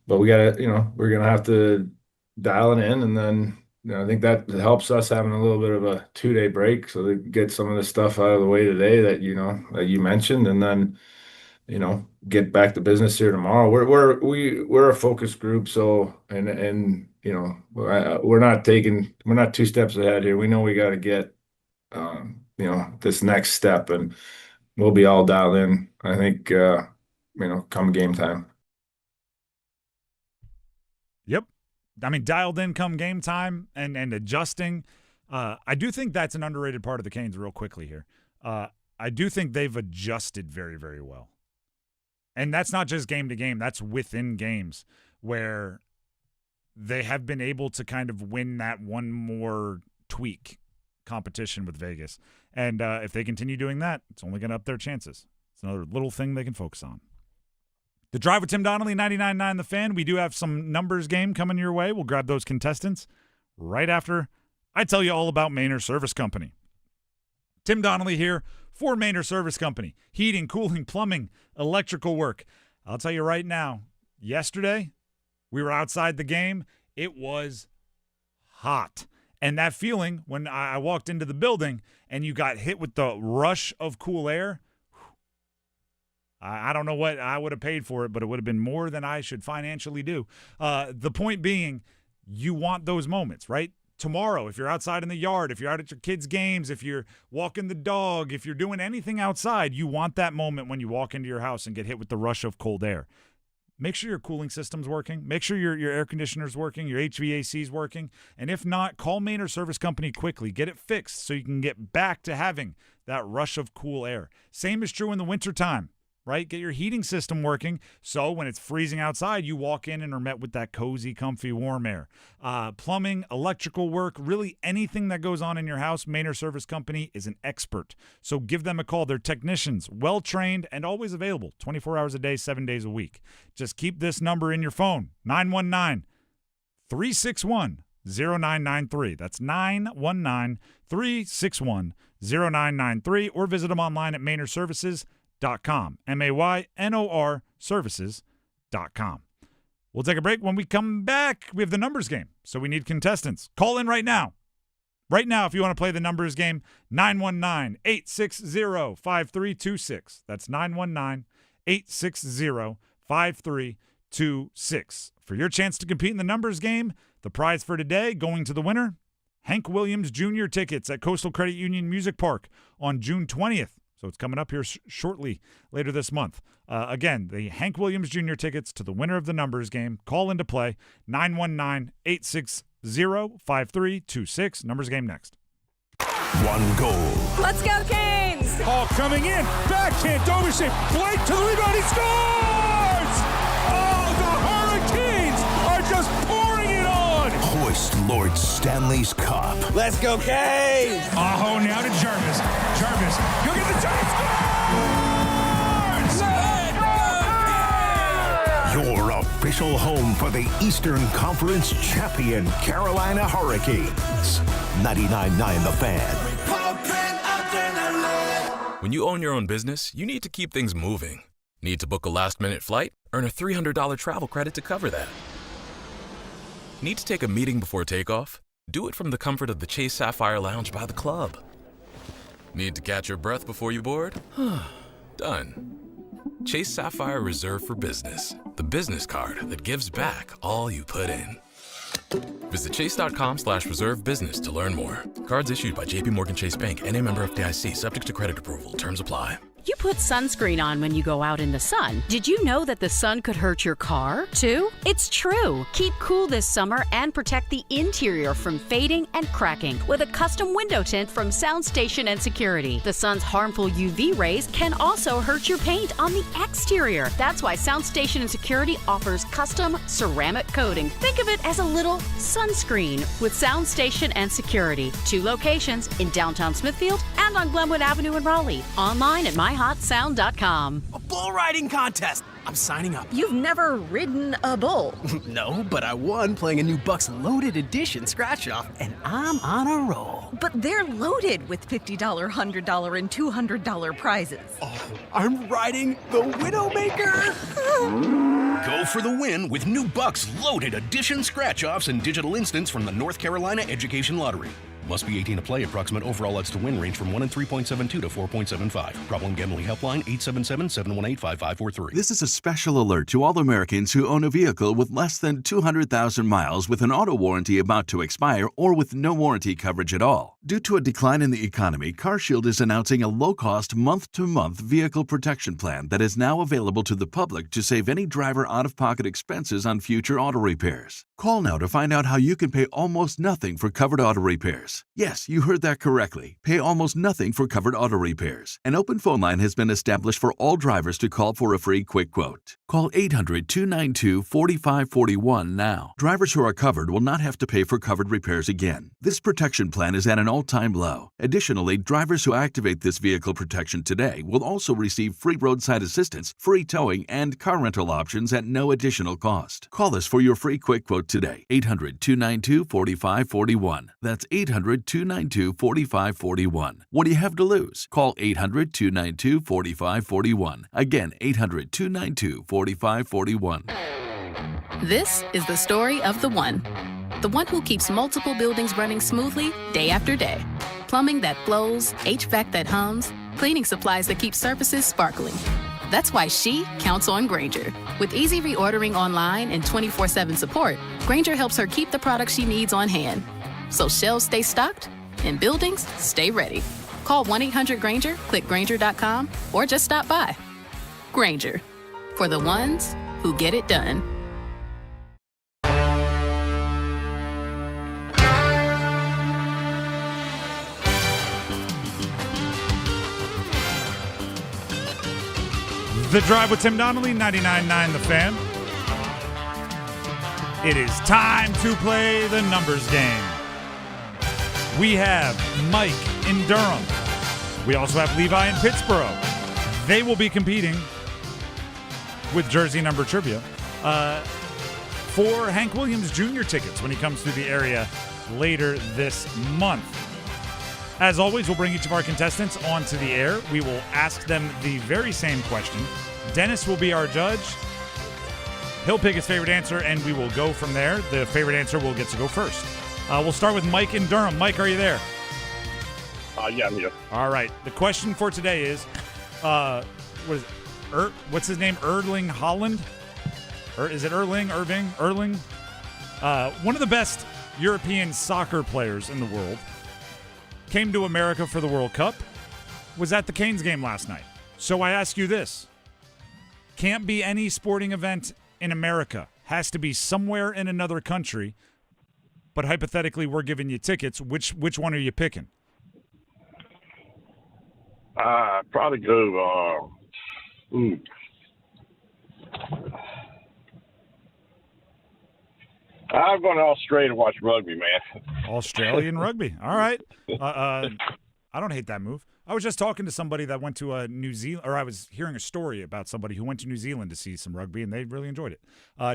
But we got to, we're going to have to dial it in, and then I think that helps us having a little bit of a 2-day break, so they get some of the stuff out of the way today that that you mentioned, and then get back to business here tomorrow. We're a focus group, so and we're not 2 steps ahead here. We know we got to get this next step, and we'll be all dialed in, I think, come game time. Yep. I mean, dialed in come game time and adjusting. I do think that's an underrated part of the Canes real quickly here. I do think they've adjusted very, very well. And that's not just game to game. That's within games where they have been able to kind of win that one more tweak competition with Vegas. And if they continue doing that, it's only going to up their chances. It's another little thing they can focus on. The Drive with Tim Donnelly, 99.9 The Fan. We do have some numbers game coming your way. We'll grab those contestants right after I tell you all about Maynard Service Company. Tim Donnelly here for Maynard Service Company. Heating, cooling, plumbing, electrical work. I'll tell you right now, yesterday we were outside the game. It was hot. And that feeling when I walked into the building and you got hit with the rush of cool air, I don't know what I would have paid for it, but it would have been more than I should financially do. The point being, you want those moments, right? Tomorrow, if you're outside in the yard, if you're out at your kids' games, if you're walking the dog, if you're doing anything outside, you want that moment when you walk into your house and get hit with the rush of cold air. Make sure your cooling system's working. Make sure your air conditioner's working, your HVAC's working. And if not, call Maynard Service Company quickly. Get it fixed so you can get back to having that rush of cool air. Same is true in the wintertime. Right? Get your heating system working so when it's freezing outside, you walk in and are met with that cozy, comfy, warm air. Plumbing, electrical work, really anything that goes on in your house, Maynard Service Company is an expert. So give them a call. They're technicians, well-trained, and always available 24 hours a day, 7 days a week. Just keep this number in your phone, 919-361-1111. 919-361-0993. That's 919-361-0993, or visit them online at MaynorServices.com. MAYNOR Services.com. We'll take a break. When we come back, we have the numbers game, so we need contestants. Call in right now. Right now, if you want to play the numbers game, 919-860-5326. That's 919-860-5326. For your chance to compete in the numbers game, the prize for today, going to the winner, Hank Williams Jr. tickets at Coastal Credit Union Music Park on June 20th. So it's coming up here shortly later this month. Again, the Hank Williams Jr. tickets to the winner of the numbers game. Call into play, 919-860-5326. Numbers game next. One goal. Let's go, Canes! Ball coming in. Backhand, Dovership. Blake to the rebound. He scores! Oh, the Hurri-Cons are just pouring it on! Hoist Lord Stanley's Cup. Let's go, Canes! Aho now to Jarvis. Jarvis, you'll get the Giants scores! Your official home for the Eastern Conference champion Carolina Hurri-Cons. 99.9 The Fan. When you own your own business, you need to keep things moving. Need to book a last-minute flight? Earn a $300 travel credit to cover that. Need to take a meeting before takeoff? Do it from the comfort of the Chase Sapphire Lounge by the club. Need to catch your breath before you board? Done. Chase Sapphire Reserve for Business, the business card that gives back all you put in. Visit chase.com/reserve business to learn more. Cards issued by JPMorgan Chase Bank, N.A. member FDIC, subject to credit approval. Terms apply. You put sunscreen on when you go out in the sun. Did you know that the sun could hurt your car, too? It's true. Keep cool this summer and protect the interior from fading and cracking with a custom window tint from Soundstation and Security. The sun's harmful UV rays can also hurt your paint on the exterior. That's why Soundstation and Security offers custom ceramic coating. Think of it as a little sunscreen with Soundstation and Security. 2 locations in downtown Smithfield and on Glenwood Avenue in Raleigh. Online at myhotsound.com. A bull riding contest. I'm signing up. You've never ridden a bull? No, but I won playing a new Bucks Loaded Edition scratch-off, and I'm on a roll. But they're loaded with $50, $100, and $200 prizes. Oh, I'm riding the Widowmaker. Go for the win with new Bucks Loaded Edition scratch-offs and digital instants from the North Carolina Education Lottery. Must be 18 to play. Approximate overall odds to win range from 1 in 3.72 to 4.75. Problem gambling helpline 877-718-5543. This is a special alert to all Americans who own a vehicle with less than 200,000 miles with an auto warranty about to expire or with no warranty coverage at all. Due to a decline in the economy, CarShield is announcing a low-cost month-to-month vehicle protection plan that is now available to the public to save any driver out-of-pocket expenses on future auto repairs. Call now to find out how you can pay almost nothing for covered auto repairs. Yes, you heard that correctly. Pay almost nothing for covered auto repairs. An open phone line has been established for all drivers to call for a free quick quote. Call 800-292-4541 now. Drivers who are covered will not have to pay for covered repairs again. This protection plan is at an all-time low. Additionally, drivers who activate this vehicle protection today will also receive free roadside assistance, free towing, and car rental options at no additional cost. Call us for your free quick quote today. 800-292-4541. That's 800-292-4541. What do you have to lose? Call 800-292-4541. Again, 800-292-4541. This is the story of the one who keeps multiple buildings running smoothly day after day. Plumbing that flows, HVAC that hums, cleaning supplies that keep surfaces sparkling. That's why she counts on Grainger. With easy reordering online and 24/7 support, Grainger helps her keep the products she needs on hand. So shelves stay stocked and buildings stay ready. Call 1-800-GRAINGER, click Grainger.com, or just stop by. Grainger, for the ones who get it done. The Drive with Tim Donnelly, 99.9 The Fan. It is time to play the numbers game. We have Mike in Durham. We also have Levi in Pittsburgh. They will be competing with jersey number trivia for Hank Williams Jr. tickets when he comes through the area later this month. As always, we'll bring each of our contestants onto the air. We will ask them the very same question. Dennis will be our judge. He'll pick his favorite answer, and we will go from there. The favorite answer will get to go first. We'll start with Mike in Durham. Mike, are you there? Yeah, I'm here. All right. The question for today is, what's his name? Erling Haaland? Is it Erling? One of the best European soccer players in the world. Came to America for the World Cup. Was at the Canes game last night. So I ask you this. Can't be any sporting event in America. Has to be somewhere in another country. But hypothetically, we're giving you tickets. Which one are you picking? Probably go. I'm going to Australia to watch rugby, man. Australian rugby. All right. I don't hate that move. I was just talking to somebody that went to New Zealand, or I was hearing a story about somebody who went to New Zealand to see some rugby, and they really enjoyed it.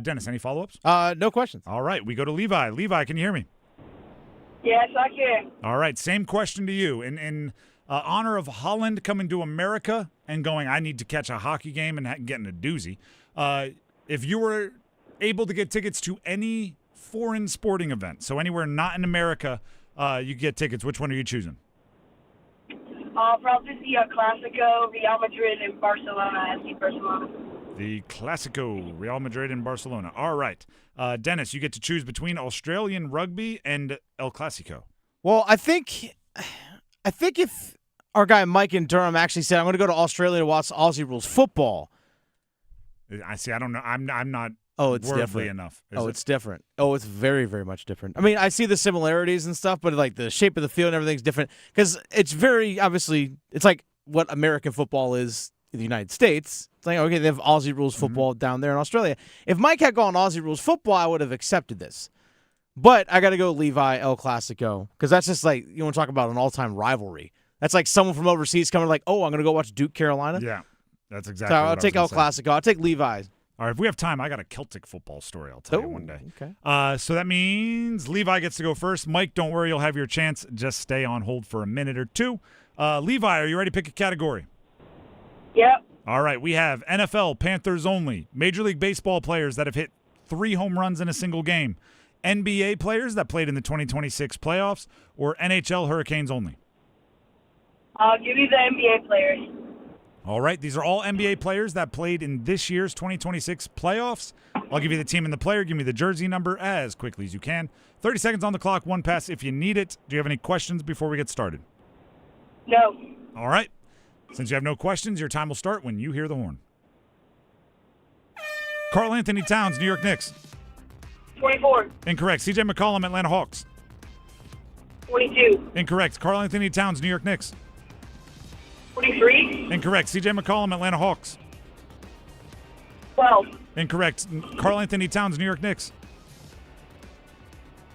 Dennis, any follow-ups? No questions. All right. We go to Levi. Levi, can you hear me? Yes, I can. All right. Same question to you. In honor of Holland coming to America and going, I need to catch a hockey game and getting a doozy, if you were able to get tickets to any foreign sporting event, so anywhere not in America, you get tickets, which one are you choosing? Probably the Clásico, Real Madrid and Barcelona, FC Barcelona. The Clásico, Real Madrid and Barcelona. All right. Dennis, you get to choose between Australian rugby and El Clásico. Well, I think if our guy Mike in Durham actually said, I'm going to go to Australia to watch Aussie rules football. I see. I don't know. I'm not it's worldly different enough. It's different. It's very, very much different. I mean, I see the similarities and stuff, but like the shape of the field and everything's different because it's very obviously it's like what American football is in the United States. It's like, okay, they have Aussie rules football down there in Australia. If Mike had gone Aussie rules football, I would have accepted this. But I got to go Levi El Clásico because that's just like, you want to talk about an all-time rivalry. That's like someone from overseas coming like, oh, I'm going to go watch Duke, Carolina. Yeah, that's exactly so what I'll take El Clásico. I'll take Levi. All right, if we have time, I got a Celtic football story I'll tell you one day. Okay. So that means Levi gets to go first. Mike, don't worry, you'll have your chance. Just stay on hold for a minute or two. Levi, are you ready to pick a category? Yep. All right, we have NFL, Panthers only, Major League Baseball players that have hit 3 home runs in a single game, NBA players that played in the 2026 playoffs, or NHL Hurricanes only? I'll give you the NBA players. All right, these are all NBA players that played in this year's 2026 playoffs. I'll give you the team and the player. Give me the jersey number as quickly as you can. 30 seconds on the clock, 1 pass if you need it. Do you have any questions before we get started? No. All right. Since you have no questions, your time will start when you hear the horn. Karl Anthony Towns, New York Knicks. 24. Incorrect. CJ McCollum, Atlanta Hawks. 22. Incorrect. Karl Anthony Towns, New York Knicks. 23. Incorrect. CJ McCollum, Atlanta Hawks. 12. Incorrect. Karl Anthony Towns, New York Knicks.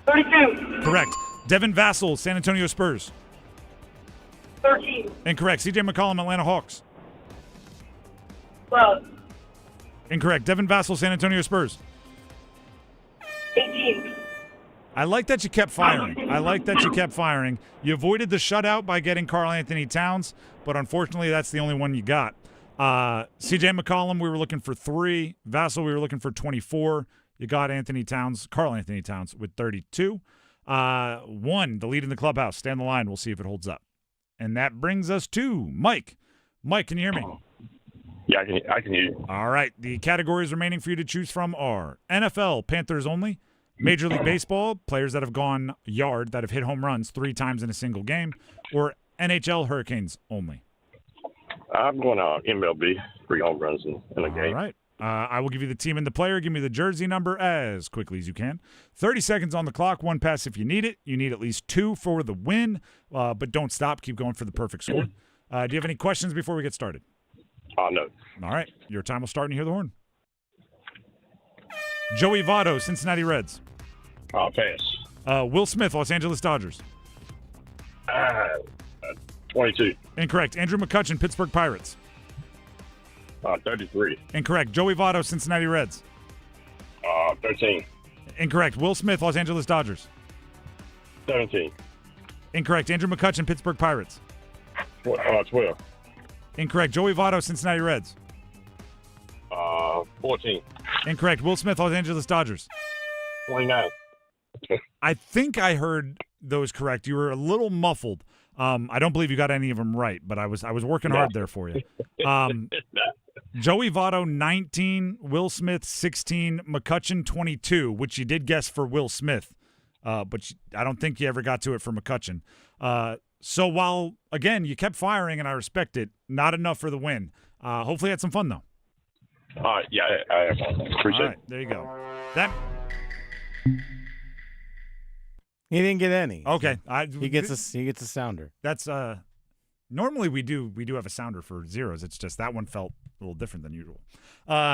32. Correct. Devin Vassell, San Antonio Spurs. 13. Incorrect. CJ McCollum, Atlanta Hawks. 12. Incorrect. Devin Vassell, San Antonio Spurs. 18. I like that you kept firing. You avoided the shutout by getting Karl Anthony Towns, but unfortunately that's the only one you got. CJ McCollum, we were looking for 3. Vassell, we were looking for 24. You got Karl Anthony Towns with 32. 1, the lead in the clubhouse. Stay on the line. We'll see if it holds up. And that brings us to Mike. Mike, can you hear me? Yeah, I can hear you. All right. The categories remaining for you to choose from are NFL, Panthers only, Major League Baseball, players that have gone yard, that have hit home runs 3 times in a single game, or NHL Hurricanes only. I'm going to MLB, 3 home runs in a game. All right. I will give you the team and the player. Give me the jersey number as quickly as you can. 30 seconds on the clock. 1 pass if you need it. You need at least 2 for the win, but don't stop. Keep going for the perfect score. Do you have any questions before we get started? No. All right. Your time will start when you hear the horn. Joey Votto, Cincinnati Reds. Pass. Will Smith, Los Angeles Dodgers. 22. Incorrect. Andrew McCutchen, Pittsburgh Pirates. 33. Incorrect. Joey Votto, Cincinnati Reds. 13. Incorrect. Will Smith, Los Angeles Dodgers. 17. Incorrect. Andrew McCutchen, Pittsburgh Pirates. 12. Incorrect. Joey Votto, Cincinnati Reds. 14. Incorrect. Will Smith, Los Angeles Dodgers. 29. I think I heard those correct. You were a little muffled. I don't believe you got any of them right, but I was working hard there for you. Joey Votto, 19. Will Smith, 16. McCutchen, 22, which you did guess for Will Smith, but I don't think you ever got to it for McCutchen. So while, again, you kept firing, and I respect it, not enough for the win. Hopefully you had some fun, though. Yeah, I appreciate All right, there you go. That. He didn't get any. Okay, he gets a sounder. That's normally we do have a sounder for zeros. It's just that one felt a little different than usual.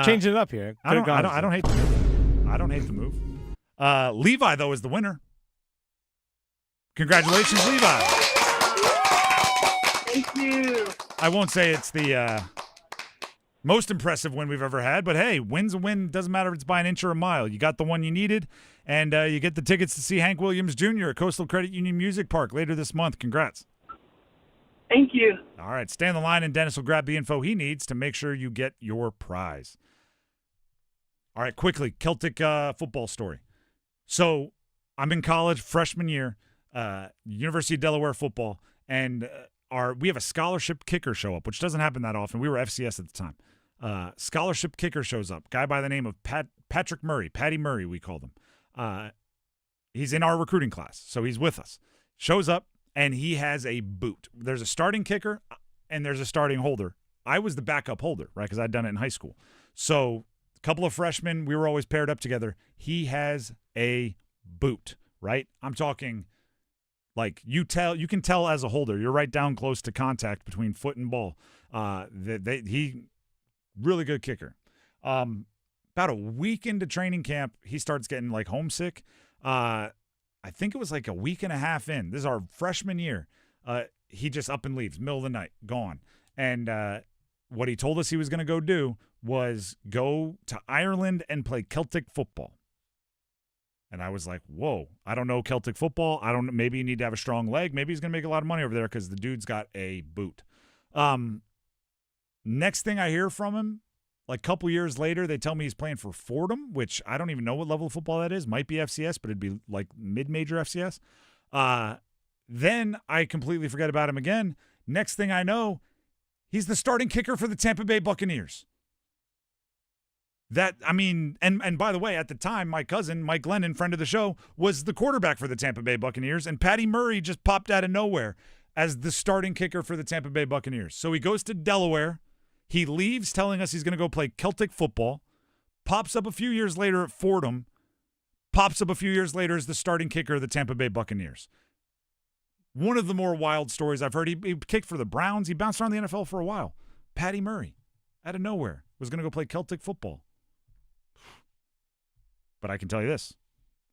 Changing it up here. I don't hate the move. I don't hate the move. Levi though is the winner. Congratulations, Levi. Thank you. I won't say it's the most impressive win we've ever had, but hey, win's a win. Doesn't matter if it's by an inch or a mile. You got the one you needed, and you get the tickets to see Hank Williams Jr. at Coastal Credit Union Music Park later this month. Congrats. Thank you. All right, stay on the line, and Dennis will grab the info he needs to make sure you get your prize. All right, quickly, Celtic football story. So I'm in college, freshman year, University of Delaware football, and we have a scholarship kicker show up, which doesn't happen that often. We were FCS at the time. Scholarship kicker shows up, guy by the name of Patrick Murray, Patty Murray, we called him. He's in our recruiting class, so he's with us. Shows up, and he has a boot. There's a starting kicker, and there's a starting holder. I was the backup holder, right, because I'd done it in high school. So a couple of freshmen, we were always paired up together. He has a boot, right? I'm talking like you can tell as a holder. You're right down close to contact between foot and ball. He really good kicker. About a week into training camp, he starts getting like homesick. I think it was like a week and a half in. This is our freshman year. He just up and leaves, middle of the night, gone. And what he told us he was going to go do was go to Ireland and play Celtic football. And I was like, whoa, I don't know Celtic football. Maybe you need to have a strong leg. Maybe he's going to make a lot of money over there because the dude's got a boot. Next thing I hear from him, like a couple years later, they tell me he's playing for Fordham, which I don't even know what level of football that is. Might be FCS, but it'd be like mid-major FCS. Then I completely forget about him again. Next thing I know, he's the starting kicker for the Tampa Bay Buccaneers. And by the way, at the time, my cousin, Mike Glennon, friend of the show, was the quarterback for the Tampa Bay Buccaneers, and Patty Murray just popped out of nowhere as the starting kicker for the Tampa Bay Buccaneers. So he goes to Delaware. He leaves telling us he's going to go play Celtic football, pops up a few years later at Fordham, pops up a few years later as the starting kicker of the Tampa Bay Buccaneers. One of the more wild stories I've heard. He kicked for the Browns. He bounced around the NFL for a while. Patty Murray, out of nowhere, was going to go play Celtic football. But I can tell you this.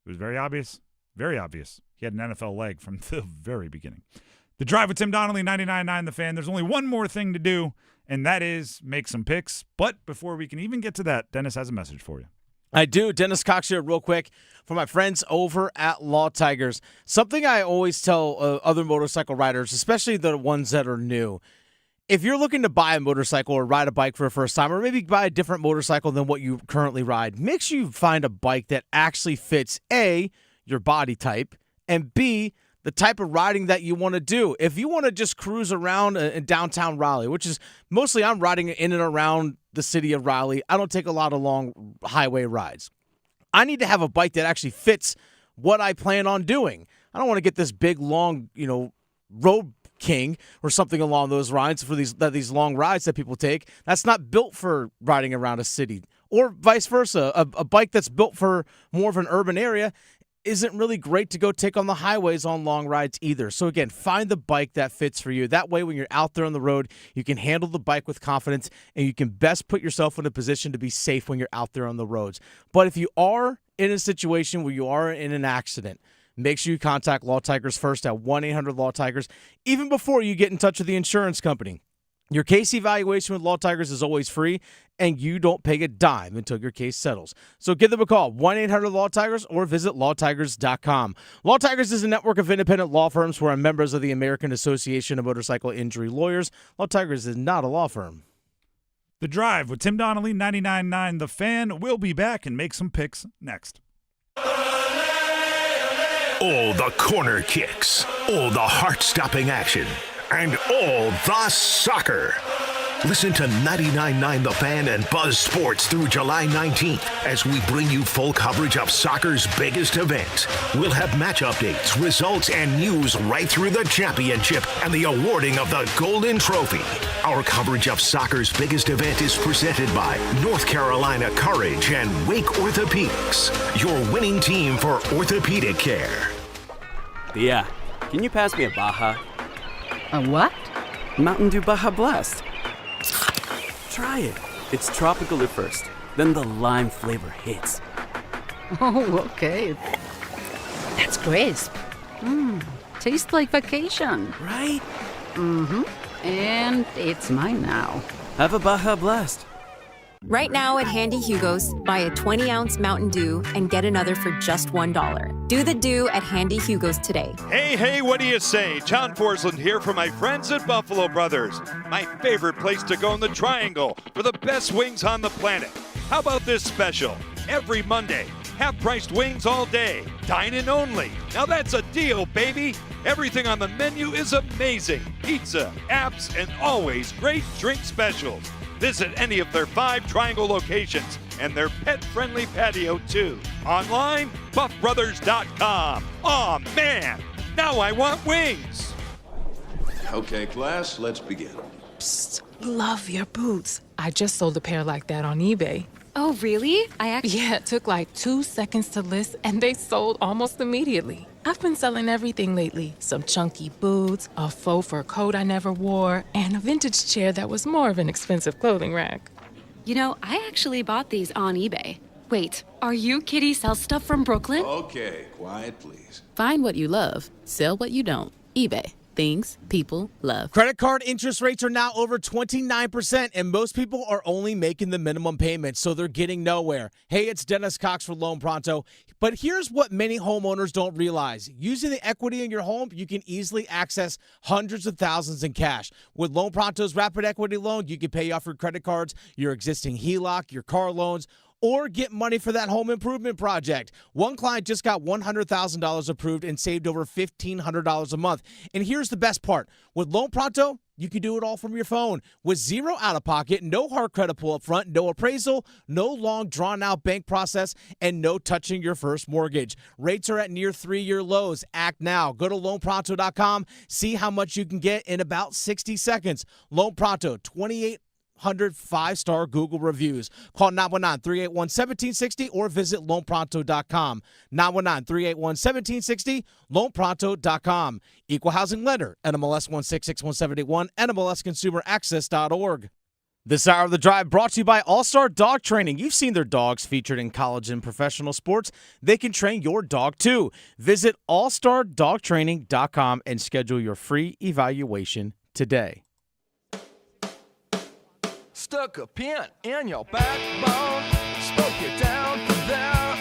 It was very obvious. Very obvious. He had an NFL leg from the very beginning. The Drive with Tim Donnelly, 99.9 The Fan. There's only one more thing to do, and that is make some picks. But before we can even get to that, Dennis has a message for you. I do. Dennis Cox here real quick for my friends over at Law Tigers. Something I always tell other motorcycle riders, especially the ones that are new. If you're looking to buy a motorcycle or ride a bike for the first time, or maybe buy a different motorcycle than what you currently ride, make sure you find a bike that actually fits, A, your body type, and B, the type of riding that you want to do. If you want to just cruise around in downtown Raleigh, which is mostly I'm riding in and around the city of Raleigh, I don't take a lot of long highway rides. I need to have a bike that actually fits what I plan on doing. I don't want to get this big, long, road king or something along those lines for these long rides that people take. That's not built for riding around a city, or vice versa. A bike that's built for more of an urban area isn't really great to go take on the highways on long rides either. So again, find the bike that fits for you. That way, when you're out there on the road, you can handle the bike with confidence, and you can best put yourself in a position to be safe when you're out there on the roads. But if you are in a situation where you are in an accident, make sure you contact Law Tigers first at 1-800-LAW-TIGERS, even before you get in touch with the insurance company. Your case evaluation with Law Tigers is always free, and you don't pay a dime until your case settles. So give them a call, 1-800-LAW-TIGERS, or visit lawtigers.com. Law Tigers is a network of independent law firms who are members of the American Association of Motorcycle Injury Lawyers. Law Tigers is not a law firm. The Drive with Tim Donnelly, 99.9 The Fan. We'll be back and make some picks next. All the corner kicks, all the heart-stopping action, and all the soccer. Listen to 99.9 The Fan and Buzz Sports through July 19th as we bring you full coverage of soccer's biggest events. We'll have match updates, results, and news right through the championship and the awarding of the Golden Trophy. Our coverage of soccer's biggest event is presented by North Carolina Courage and Wake Orthopedics, your winning team for orthopedic care. Thea, can you pass me a Baja? A what? Mountain Dew Baja Blast. Try it. It's tropical at first, then the lime flavor hits. Oh, okay. That's crisp. Tastes like vacation. Right? Mm-hmm. And it's mine now. Have a Baja Blast. Right now at Handy Hugo's, buy a 20-ounce Mountain Dew and get another for just $1. Do the Dew at Handy Hugo's today. Hey, what do you say? John Forsland here for my friends at Buffalo Brothers. My favorite place to go in the Triangle for the best wings on the planet. How about this special? Every Monday, half-priced wings all day. Dine-in only. Now that's a deal, baby. Everything on the menu is amazing. Pizza, apps, and always great drink specials. Visit any of their 5 Triangle locations and their pet-friendly patio, too. Online, buffbrothers.com. Aw, man, now I want wings. Okay, class, let's begin. Psst, love your boots. I just sold a pair like that on eBay. Oh, really? Yeah, it took like 2 seconds to list, and they sold almost immediately. I've been selling everything lately. Some chunky boots, a faux fur coat I never wore, and a vintage chair that was more of an expensive clothing rack. You know, I actually bought these on eBay. Wait, are you Kitty Sell Stuff from Brooklyn? Okay, quiet, please. Find what you love, sell what you don't. eBay. Things people love. Credit card interest rates are now over 29%, and most people are only making the minimum payment, so they're getting nowhere. Hey, it's Dennis Cox for Loan Pronto. But here's what many homeowners don't realize. Using the equity in your home, you can easily access hundreds of thousands in cash. With Loan Pronto's Rapid Equity Loan, you can pay off your credit cards, your existing HELOC, your car loans, or get money for that home improvement project. One client just got $100,000 approved and saved over $1,500 a month. And here's the best part. With Loan Pronto, you can do it all from your phone. With zero out-of-pocket, no hard credit pull up front, no appraisal, no long drawn-out bank process, and no touching your first mortgage. Rates are at near 3-year lows. Act now. Go to loanpronto.com. See how much you can get in about 60 seconds. Loan Pronto, 2,800 5-star Google reviews. Call 919-381-1760 or visit loanpronto.com. 919-381-1760, loanpronto.com. Equal housing lender, NMLS 1661781, NMLSconsumeraccess.org. This hour of The Drive brought to you by All-Star Dog Training. You've seen their dogs featured in college and professional sports. They can train your dog, too. Visit allstardogtraining.com and schedule your free evaluation today. Stuck a pin in your backbone, spoke you down from there.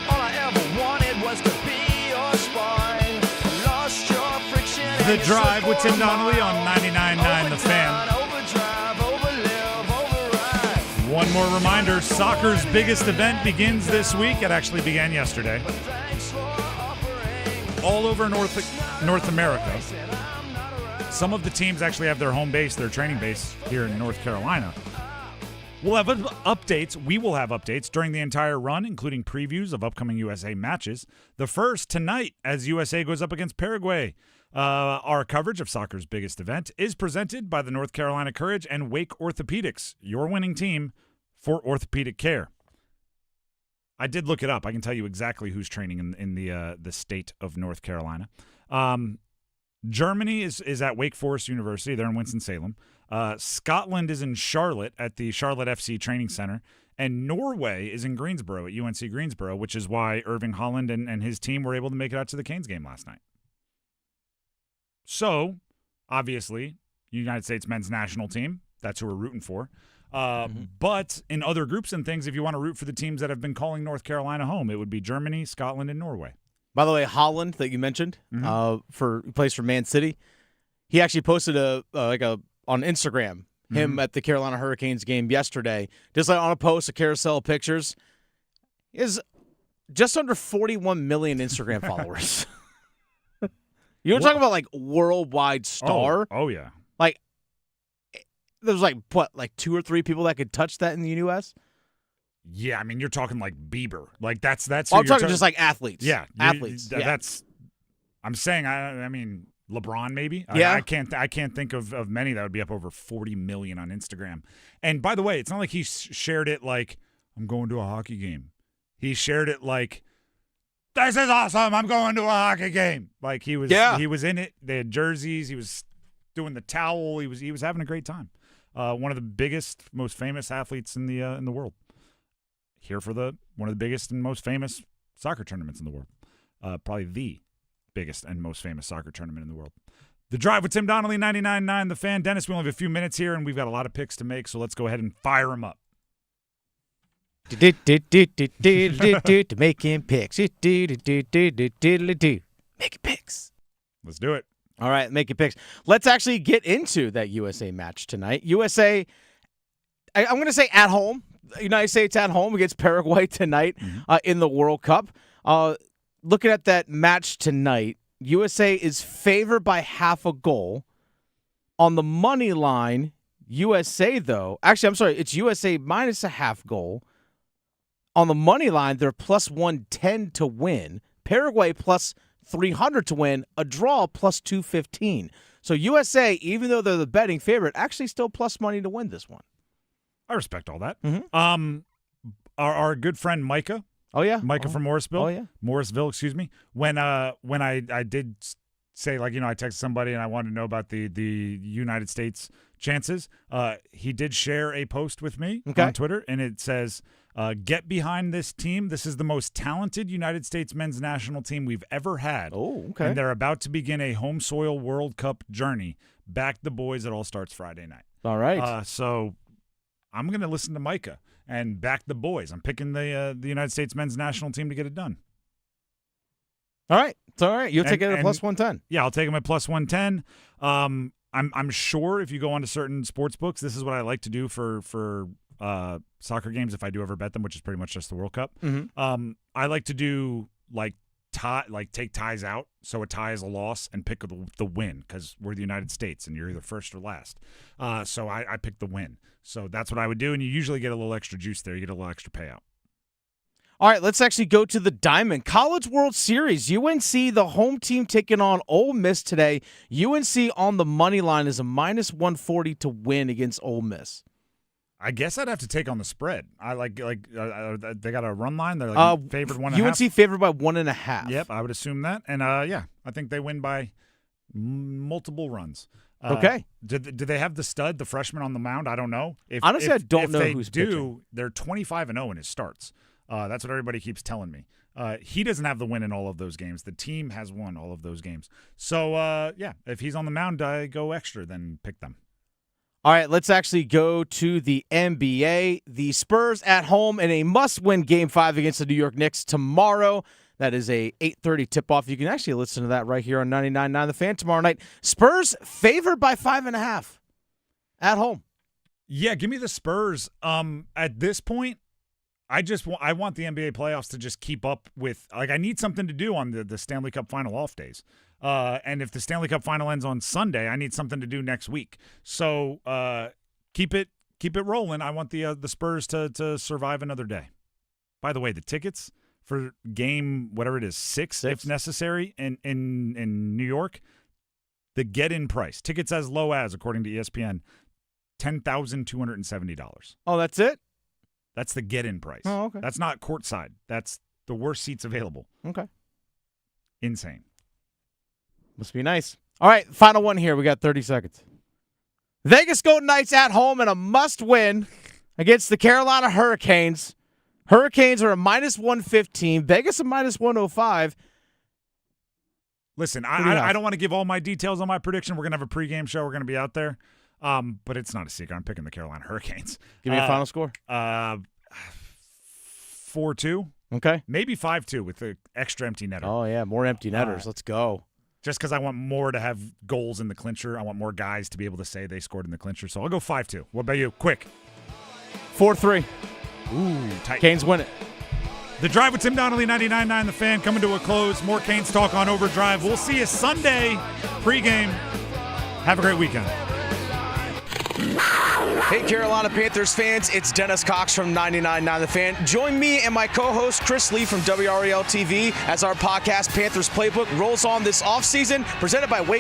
All I ever wanted was to be your spine. Lost your friction. The Drive with Tim Donnelly on 99.9 The Fan. One more reminder, soccer's biggest event begins this week. It actually began yesterday. All over North America. Some of the teams actually have their home base, their training base here in North Carolina. We'll have updates. We will have updates during the entire run, including previews of upcoming USA matches. The first tonight as USA goes up against Paraguay. Our coverage of soccer's biggest event is presented by the North Carolina Courage and Wake Orthopedics, your winning team for orthopedic care. I did look it up. I can tell you exactly who's training in the state of North Carolina. Germany is at Wake Forest University. They're in Winston-Salem. Scotland is in Charlotte at the Charlotte FC Training Center. And Norway is in Greensboro at UNC Greensboro, which is why Irving Holland and his team were able to make it out to the Canes game last night. So, obviously, United States men's national team. That's who we're rooting for. But in other groups and things, if you want to root for the teams that have been calling North Carolina home, it would be Germany, Scotland, and Norway. By the way, Holland that you mentioned, plays for Man City. He actually posted on Instagram him at the Carolina Hurricanes game yesterday. Just like on a post, a carousel of pictures. He has just under 41 million Instagram followers. You were talking about like worldwide star. Oh yeah. Like there's like 2 or 3 people that could touch that in the U.S. Yeah, I mean you're talking like Bieber. Like that's. I'm talking just like athletes. Yeah, athletes. That's. I'm saying. I mean LeBron maybe. Yeah. I can't think of many that would be up over 40 million on Instagram. And by the way, it's not like he shared it like I'm going to a hockey game. He shared it like, this is awesome. I'm going to a hockey game. Like he was in it. They had jerseys. He was doing the towel. He was having a great time. One of the biggest, most famous athletes in the world. Here for one of the biggest and most famous soccer tournaments in the world. Probably the biggest and most famous soccer tournament in the world. The Drive with Tim Donnelly, 99.9 The Fan. Dennis, we only have a few minutes here, and we've got a lot of picks to make, so let's go ahead and fire them up. Making picks. Making picks. Let's do it. All right, making picks. Let's actually get into that USA match tonight. USA, I'm going to say at home. United States at home against Paraguay tonight in the World Cup. Looking at that match tonight, USA is favored by half a goal. On the money line, USA, though, actually, I'm sorry, it's USA minus a half goal. On the money line, they're plus 110 to win. Paraguay plus 300 to win. A draw plus 215. So USA, even though they're the betting favorite, actually still plus money to win this one. I respect all that. Our good friend Micah. Oh yeah, Micah from Morrisville. Oh yeah, Morrisville. Excuse me. When I did say I texted somebody and I wanted to know about the United States chances. He did share a post with me on Twitter, and it says, "Get behind this team. This is the most talented United States men's national team we've ever had. Oh, okay. And they're about to begin a home soil World Cup journey. Back the boys. It all starts Friday night." All right. So I'm going to listen to Micah and back the boys. I'm picking the United States men's national team to get it done. All right. It's all right. You'll take it at plus 110. Yeah, I'll take them at plus 110. I'm sure if you go onto certain sports books, this is what I like to do for soccer games if I do ever bet them, which is pretty much just the World Cup. I like to do take ties out, so a tie is a loss, and pick the win because we're the United States and you're either first or last. So I pick the win. So that's what I would do, and you usually get a little extra juice there. You get a little extra payout. All right, let's actually go to the Diamond College World Series. UNC, the home team, taking on Ole Miss today. UNC on the money line is a minus 140 to win against Ole Miss. I guess I'd have to take on the spread. I they got a run line. They're favored 1.5. UNC favored by 1.5. Yep, I would assume that. And I think they win by multiple runs. Okay. Do they have the stud, the freshman on the mound? I don't know. Honestly, I don't know who's who's pitching. They're 25-0 in his starts. That's what everybody keeps telling me. He doesn't have the win in all of those games. The team has won all of those games. So, if he's on the mound, I go extra, then pick them. All right, let's actually go to the NBA. The Spurs at home in a must-win Game 5 against the New York Knicks tomorrow. That is a 8:30 tip-off. You can actually listen to that right here on 99.9 The Fan tomorrow night. Spurs favored by 5.5 at home. Yeah, give me the Spurs. At this point, I want the NBA playoffs to just keep up with – I need something to do on the Stanley Cup final off days. And if the Stanley Cup final ends on Sunday, I need something to do next week. So keep it rolling. I want the Spurs to survive another day. By the way, the tickets for game whatever it is 6 if necessary in New York, the get-in price, tickets as low as, according to ESPN, $10,270. Oh, that's it? That's the get-in price. Oh, okay. That's not courtside. That's the worst seats available. Okay. Insane. Must be nice. All right, final one here. We got 30 seconds. Vegas Golden Knights at home in a must-win against the Carolina Hurricanes. Hurricanes are a minus 115. Vegas a minus 105. Listen, I don't want to give all my details on my prediction. We're going to have a pregame show. We're going to be out there. But it's not a secret. I'm picking the Carolina Hurricanes. Give me a final score. 4-2. Okay. Maybe 5-2 with the extra empty netter. Oh, yeah, more empty netters. Let's go. Just because I want more to have goals in the clincher. I want more guys to be able to say they scored in the clincher. So I'll go 5-2. What about you? Quick. 4-3. Ooh, tight. Canes win it. The Drive with Tim Donnelly, 99.9 The Fan, coming to a close. More Canes talk on Overdrive. We'll see you Sunday pregame. Have a great weekend. Hey, Carolina Panthers fans, it's Dennis Cox from 99.9 The Fan. Join me and my co-host Chris Lee from WREL TV as our podcast Panthers Playbook rolls on this offseason, presented by Wake